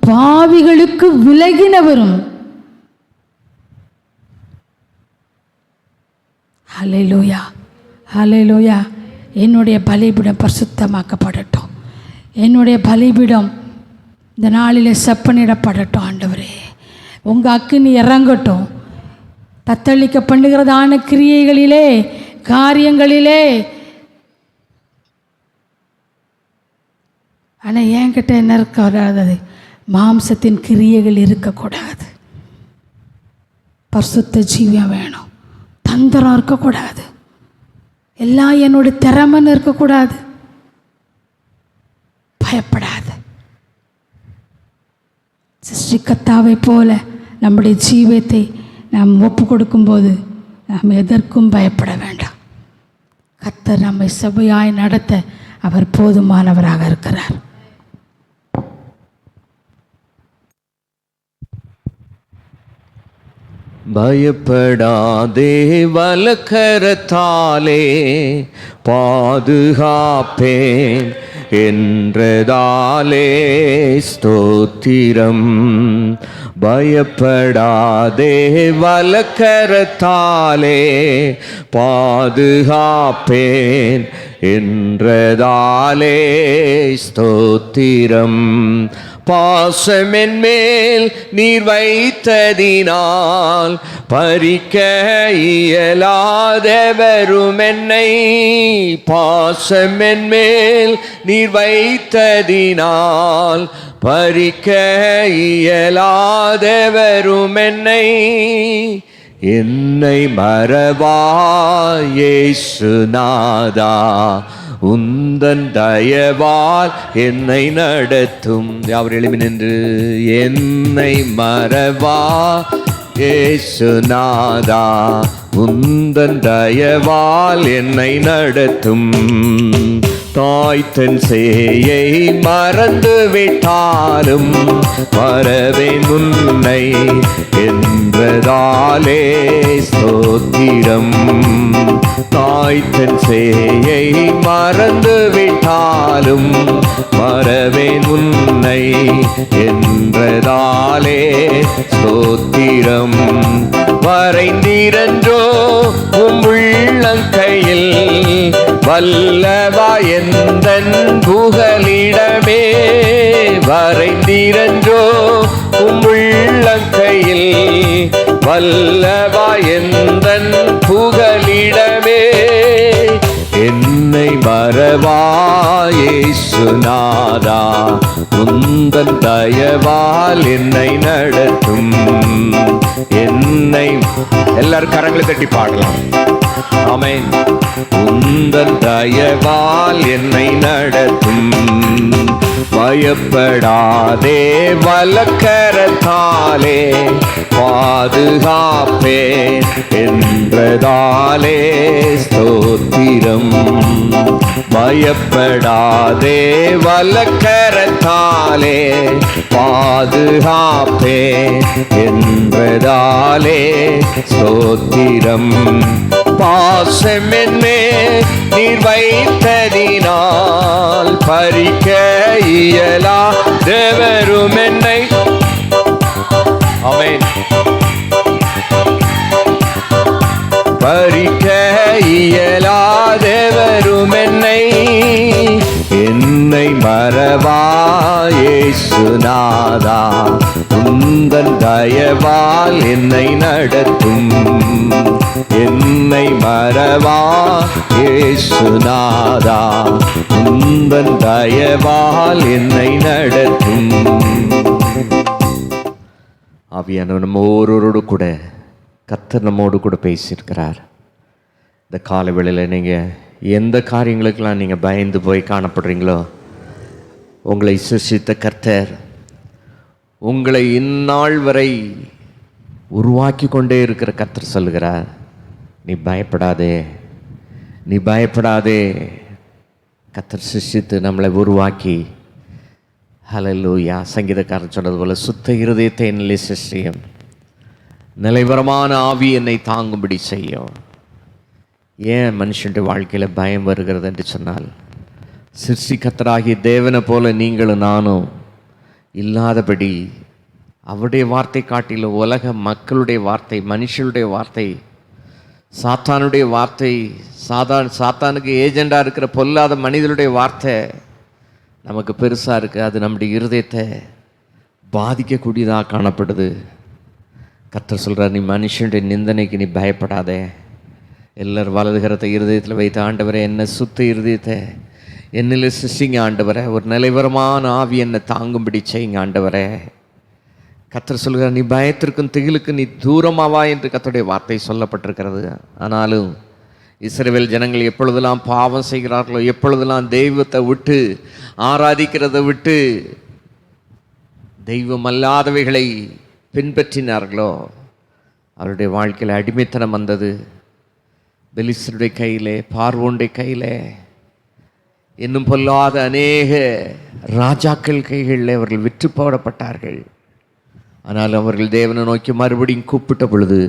பாவிகளுக்கு விலகினவரும். ஹல்லேலூயா, ஹல்லேலூயா. என்னுடைய பலிபீடம் பரிசுத்தமாக்கப்படட்டும். என்னுடைய பலிபீடம் இந்த நாளிலே செப்பனிடப்படட்டும். ஆண்டவரே, உங்கள் அக்கினி இறங்கட்டும். தத்தளிக்க பண்ணுகிறதான கிரியைகளிலே, காரியங்களிலே. ஆனால் என்கிட்ட என்ன இருக்கக்கூடாது? மாம்சத்தின் கிரியைகள் இருக்கக்கூடாது. பரிசுத்த ஜீவியம் வேணும். தந்திரம் இருக்கக்கூடாது. எல்லாம் என்னுடைய திறமைன்னு இருக்கக்கூடாது. பயப்படாது. சிருஷ்டிகர்த்தாவை போல நம்முடைய ஜீவியத்தை நாம் ஒப்பு கொடுக்கும்போது நாம் எதற்கும் பயப்பட வேண்டாம். கர்த்தர் நம்மை செவ்வையாய் நடத்த அவர் போதுமானவராக இருக்கிறார். பயப்படாதே, வலக்கரத்தாலே பாதுகாப்பேன் என்றதாலே ஸ்தோத்திரம். பயப்படாதே வலக்கரத்தாலே பாதுகாப்பேன் என்றதாலே ஸ்தோத்திரம். பாசமென் மேல் நீர் வைத்ததினால் பறிக்க இயலாதவரும் என்னை. பாசமென் மேல் நீர் வைத்ததினால் பறிக்க இயலாதவரும் என்னை. என்னை மறவாய் இயேசுநாதா, உந்தன் தயவால் என்னை நடத்தும். அவர் எழுப்பி நின்று என்னை மறவா இயேசுநாதா, உந்தன் தயவால் என்னை நடத்தும். தாய் தன் சேயை மறந்து விட்டாலும் மறவேன் உன்னை என்றதாலே ஸ்தோத்திரம். தாய் தன் சேயை மறந்து விட்டாலும் மறவேன் உன்னை என்றதாலே ஸ்தோத்திரம். வரைந்திரன்றோ உம் உள்ளங்கையில் வல்லவா எந்தன் புகலிடமே. வரைந்திரன்றோ உம் உள்ளங்கையில் வல்லவா எந்தன் புகலிடமே. என்னை மறவாய் இயேசுநாதா, உந்தன் தயவால் என்னை நடத்தும். என்னை எல்லாரும் கரங்களை தட்டி பாடலாம். ஆமென். உந்தன் தயவால் என்னை நடத்தும். பயப்படாதே வலக்கரத்தாலே பாதுகாப்பேன் என்றதாலே ஸ்தோத்திரம். பயப்படாதே வலக்கரத்தாலே பாதுகாப்பேன் என்றதாலே ஸ்தோத்திரம். பாசமென்மே நீர் வைத்ததினால் பறிக்க இயலாதவரும் என்னை. ஆமென். பறிக்க இயலாதவரும் என்னை. என்னை மறவாய் இயேசுநாதா, உந்தன் தயவால் என்னை நடத்தும். என்னை மறவாய் இயேசுநாதா, உந்தன் தயவால் என்னை நடத்தும். ஆவியானவர் நம்ம ஒவ்வொருவரோடு கூட கர்த்தர் நம்மோடு கூட பேசியிருக்கிறார். இந்த கால வேளையில் நீங்கள் எந்த காரியங்களுக்கெல்லாம் நீங்கள் பயந்து போய் காணப்படுறீங்களோ, உங்களை சிருஷ்டித்த கர்த்தர் உங்களை இந்நாள் வரை உருவாக்கி கொண்டே இருக்கிற கர்த்தர் சொல்லுகிறார், நீ பயப்படாதே, நீ பயப்படாதே. கர்த்தர் சிருஷ்டித்து நம்மளை உருவாக்கி, ஹல்லேலூயா, சங்கீதக்காரர் சொன்னது போல சுத்த இருதயத்தை என்னிலே சிருஷ்டியும், நிலைவரமான ஆவி என்னை தாங்கும்படி செய்யும். ஏன் மனுஷனுடைய வாழ்க்கையில் பயம் வருகிறது என்று சொன்னால், சிருஷ்டிகர்த்தராகிய தேவனை போல நீங்களும் நானும் இல்லாதபடி அவருடைய வார்த்தை காட்டிலும் உலக மக்களுடைய வார்த்தை, மனுஷனுடைய வார்த்தை, சாத்தானுடைய வார்த்தை, சாத்தானுக்கு ஏஜெண்டாக இருக்கிற பொல்லாத மனிதனுடைய வார்த்தை நமக்கு பெருசாக இருக்குது. அது நம்முடைய இருதயத்தை பாதிக்கக்கூடியதாக காணப்படுது. கர்த்தர் சொல்கிறார், நீ மனுஷனுடைய நிந்தனைக்கு நீ பயப்படாதே. எல்லாரும் வலதுகரத்தை இருதயத்தில் வைத்த ஆண்டவரை, என்ன சுத்த இருதயத்தை என்னில் சிருஷ்டிங்க ஆண்டவரை, ஒரு நிலைவரமான ஆவி என்னை தாங்கும்படி செய்யுங்க ஆண்டவரை. கர்த்தர் சொல்கிறார், நீ பயத்திற்கும் திகிலுக்கு நீ தூரமாவா என்று கர்த்தருடைய வார்த்தை சொல்லப்பட்டிருக்கிறது. ஆனாலும் இஸ்ரவேல் ஜனங்கள் எப்பொழுதெல்லாம் பாவம் செய்கிறார்களோ, எப்பொழுதெல்லாம் தெய்வத்தை விட்டு ஆராதிக்கிறதை விட்டு தெய்வம் அல்லாதவைகளை பின்பற்றினார்களோ, அவருடைய வாழ்க்கையில் அடிமைத்தனம் வந்தது. பெலிஸ்தருடைய கையிலே, பார்வோனுடைய கையிலே, இன்னும் பொல்லாத அநேக ராஜாக்கள் கைகளில் அவர்கள் விற்று போடப்பட்டார்கள். ஆனால் அவர்கள் தேவனை நோக்கி மறுபடியும் கூப்பிட்ட பொழுது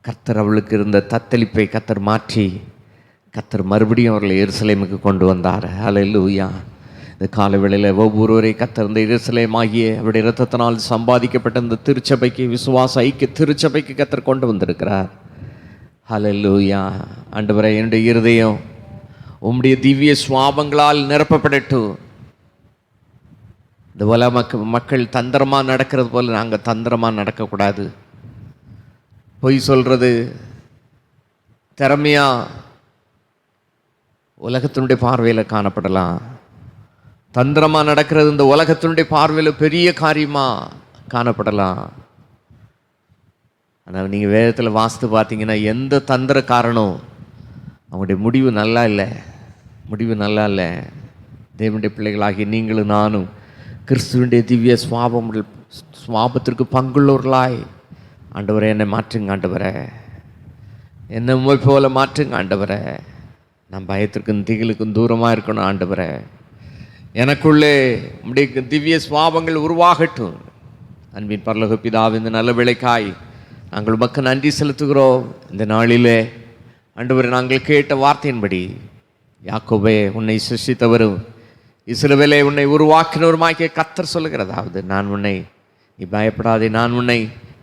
கர்த்தர் அவளுக்கு இருந்த தத்தளிப்பை கர்த்தர் மாற்றி கர்த்தர் மறுபடியும் அவர்களை எருசலேமுக்கு கொண்டு வந்தார். ஹல்லேலூயா. இந்த காலவேளையில் ஒவ்வொருவரை கர்த்தர் இந்த எருசலேம் ஆகிய அவருடைய இரத்தத்தினால் சம்பாதிக்கப்பட்ட இந்த திருச்சபைக்கு, விசுவாச ஐக்கிய திருச்சபைக்கு கர்த்தர் கொண்டு வந்திருக்கிறார். ஹல்லேலூயா. ஆண்டவரே, என்னுடைய இருதயம் உம்முடைய திவ்ய சுவாபங்களால் நிரப்பப்படட்டும். இந்த உலக மக்கள் தந்திரமாக நடக்கிறது போல் நாங்கள் தந்திரமாக நடக்கக்கூடாது. பொய் சொல்கிறது, திறமையாக உலகத்தினுடைய பார்வையில் காணப்படலாம். தந்திரமாக நடக்கிறது இந்த உலகத்தினுடைய பார்வையில் பெரிய காரியமாக காணப்படலாம். ஆனால் நீங்கள் வேதத்தில் வாசித்து பார்த்தீங்கன்னா எந்த தந்திரக்காரனும் அவங்களுடைய முடிவு நல்லா இல்லை. முடிவு நல்லா இல்லை. தேவனுடைய பிள்ளைகளாகி நீங்களும் நானும் கிறிஸ்துவனுடைய திவ்ய சுவாபத்திற்கு பங்குள்ளவர்களாய், ஆண்டவரே என்னை மாற்றுங்க, ஆண்டவரே என்னை உம்மை போல மாற்றுங்க, ஆண்டவரே நான் பயத்திற்கும் திகிலுக்கும் தூரமாக இருக்கணும், ஆண்டவரே எனக்குள்ளே உம்முடைய திவ்ய சுவாபங்கள் உருவாகட்டும். அன்பின் பரலோக பிதாவே, இந்த நல்ல வேளைக்காய் நாங்கள் உமக்கு நன்றி செலுத்துகிறோம். இந்த நாளிலே ஆண்டவரே, நாங்கள் கேட்ட வார்த்தையின்படி யாக்கோபே உன்னை சிருஷ்டித்தவரும் இஸ்ரவேலை உன்னை உருவாக்கினவருமாக்கிய கர்த்தர் சொல்லுகிறதாவது, நான் உன்னை, நீ பயப்படாதே, நான் உன்னை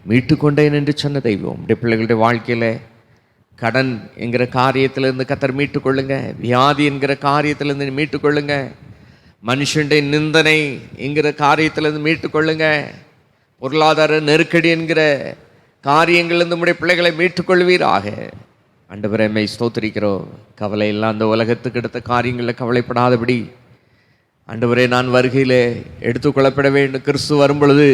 மீட்டு கொண்டேன் என்று சொன்ன தெய்வம். உடைய பிள்ளைகளுடைய வாழ்க்கையில் கடன் என்கிற காரியத்திலிருந்து கர்த்தர் மீட்டுக்கொள்ளுங்க. வியாதி என்கிற காரியத்திலிருந்து மீட்டுக்கொள்ளுங்க. மனுஷனுடைய நிந்தனை என்கிற காரியத்திலிருந்து மீட்டுக்கொள்ளுங்க. பொருளாதார நெருக்கடி என்கிற காரியங்களிலிருந்து உடைய பிள்ளைகளை மீட்டுக்கொள்வீராக. ஆண்டவரே, மை ஸ்தோத்திரிக்கிறோம். கவலை எல்லாம் அந்த உலகத்துக்கு எடுத்த காரியங்களில் கவலைப்படாதபடி, ஆண்டவரே நான் வருகையில் எடுத்துக்கொள்ளப்பட வேண்டும். கிறிஸ்து வரும் பொழுது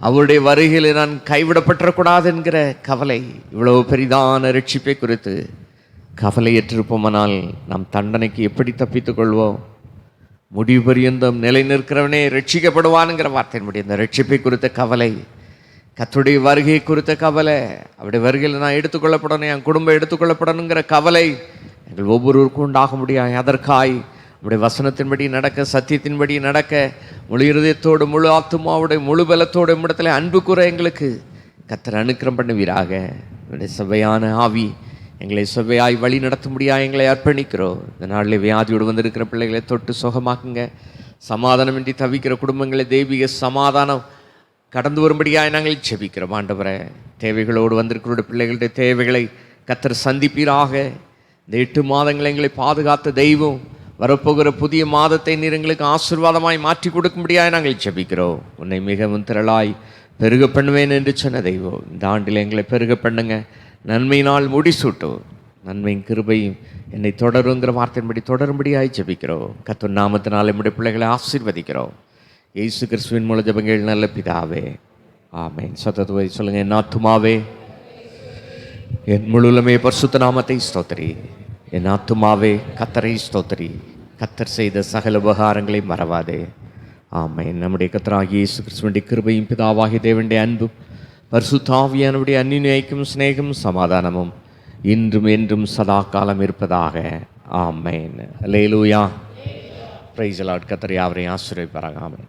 அவருடைய வருகையில் நான் கைவிடப்பட்டுறக்கூடாது என்கிற கவலை, இவ்வளவு பெரிதான ரட்சிப்பை குறித்து கவலையற்றிருப்போமானால் நாம் தண்டனைக்கு எப்படி தப்பித்துக் கொள்வோம்? முடிவு பரியந்தம் நிலை நிற்கிறவனே ரட்சிக்கப்படுவானுங்கிற வார்த்தையின்படி இந்த ரட்சிப்பை குறித்த கவலை, கர்த்தருடைய வருகை குறித்த கவலை, அவருடைய வருகையில் நான் எடுத்துக்கொள்ளப்படணும், என் குடும்பம் எடுத்துக்கொள்ளப்படணுங்கிற கவலை எங்கள் ஒவ்வொருவருக்கும் உண்டாக முடியாது. அதற்காய் உடைய வசனத்தின்படி நடக்க, சத்தியத்தின்படி நடக்க, முழு இருதயத்தோடு, முழு ஆத்துமாவுடைய, முழு பலத்தோடு இடத்துல அன்பு கூற எங்களுக்கு கர்த்தர் அனுக்கிரம் பண்ணுவீராக. என்னுடைய செவ்வையான ஆவி எங்களை செவ்வையாய் வழி நடத்த முடியாது எங்களை அர்ப்பணிக்கிறோம். இந்த நாளில் வியாதியோடு வந்திருக்கிற பிள்ளைகளை தொட்டு சுகமாக்குங்க. சமாதானமின்றி தவிக்கிற குடும்பங்களை தெய்வீக சமாதானம் கடந்து வரும்படியாக நாங்கள் ஜெபிக்கிறோம். ஆண்டவரே, தேவைகளோடு வந்திருக்கிற பிள்ளைகளுடைய தேவைகளை கர்த்தர் சந்திப்பீராக. இந்த 8 மாதங்களை எங்களை பாதுகாத்த தெய்வம், வரப்போகிற புதிய மாதத்தை நீர் எங்களுக்கு ஆசீர்வாதமாய் மாற்றி கொடுக்கும்படியாக நாங்கள் ஜெபிக்கிறோம். உன்னை மிகவும் திரளாய் பெருக பண்ணுவேன் என்று சொன்ன தெய்வம், இந்த ஆண்டில் எங்களை பெருக பண்ணுங்க. நன்மையினால் முடிசூட்டும், நன்மையும் கிருபையும் என்னை தொடருங்கிற வார்த்தையின்படி தொடரும்படியாய் ஜெபிக்கிறோம். கர்த்தர் நாமத்தினால் நம்முடைய பிள்ளைகளை ஆசீர்வதிக்கிறோம். இயேசு கிறிஸ்துவின் மூலம் ஜெபங்கள் நல்ல பிதாவே, ஆமென். சத்தத்துவை சொல்லுங்க. என் ஆத்துமாவே என் முழுலமே பரிசுத்த நாமத்தை ஸ்தோத்திரி. என் ஆத்துமாவே கர்த்தரை ஸ்தோத்திரி. கர்த்தர் செய்த சகல உபகாரங்களை மறவாதே. ஆமென். நம்முடைய கர்த்தராகிய இயேசு கிறிஸ்துவின் கிருபையும் பிதாவாகிய தேவனுடைய அன்பும் பரிசுத்த ஆவியானவருடைய அன்னியும் சிநேகமும் சமாதானமும் இன்றும் என்றும் சதா காலம் இருப்பதாக. Amen. Hallelujah. Praise the lord. கர்த்தர் யாவரையும் ஆசீர்வதிப்பாராக. ஆமென்.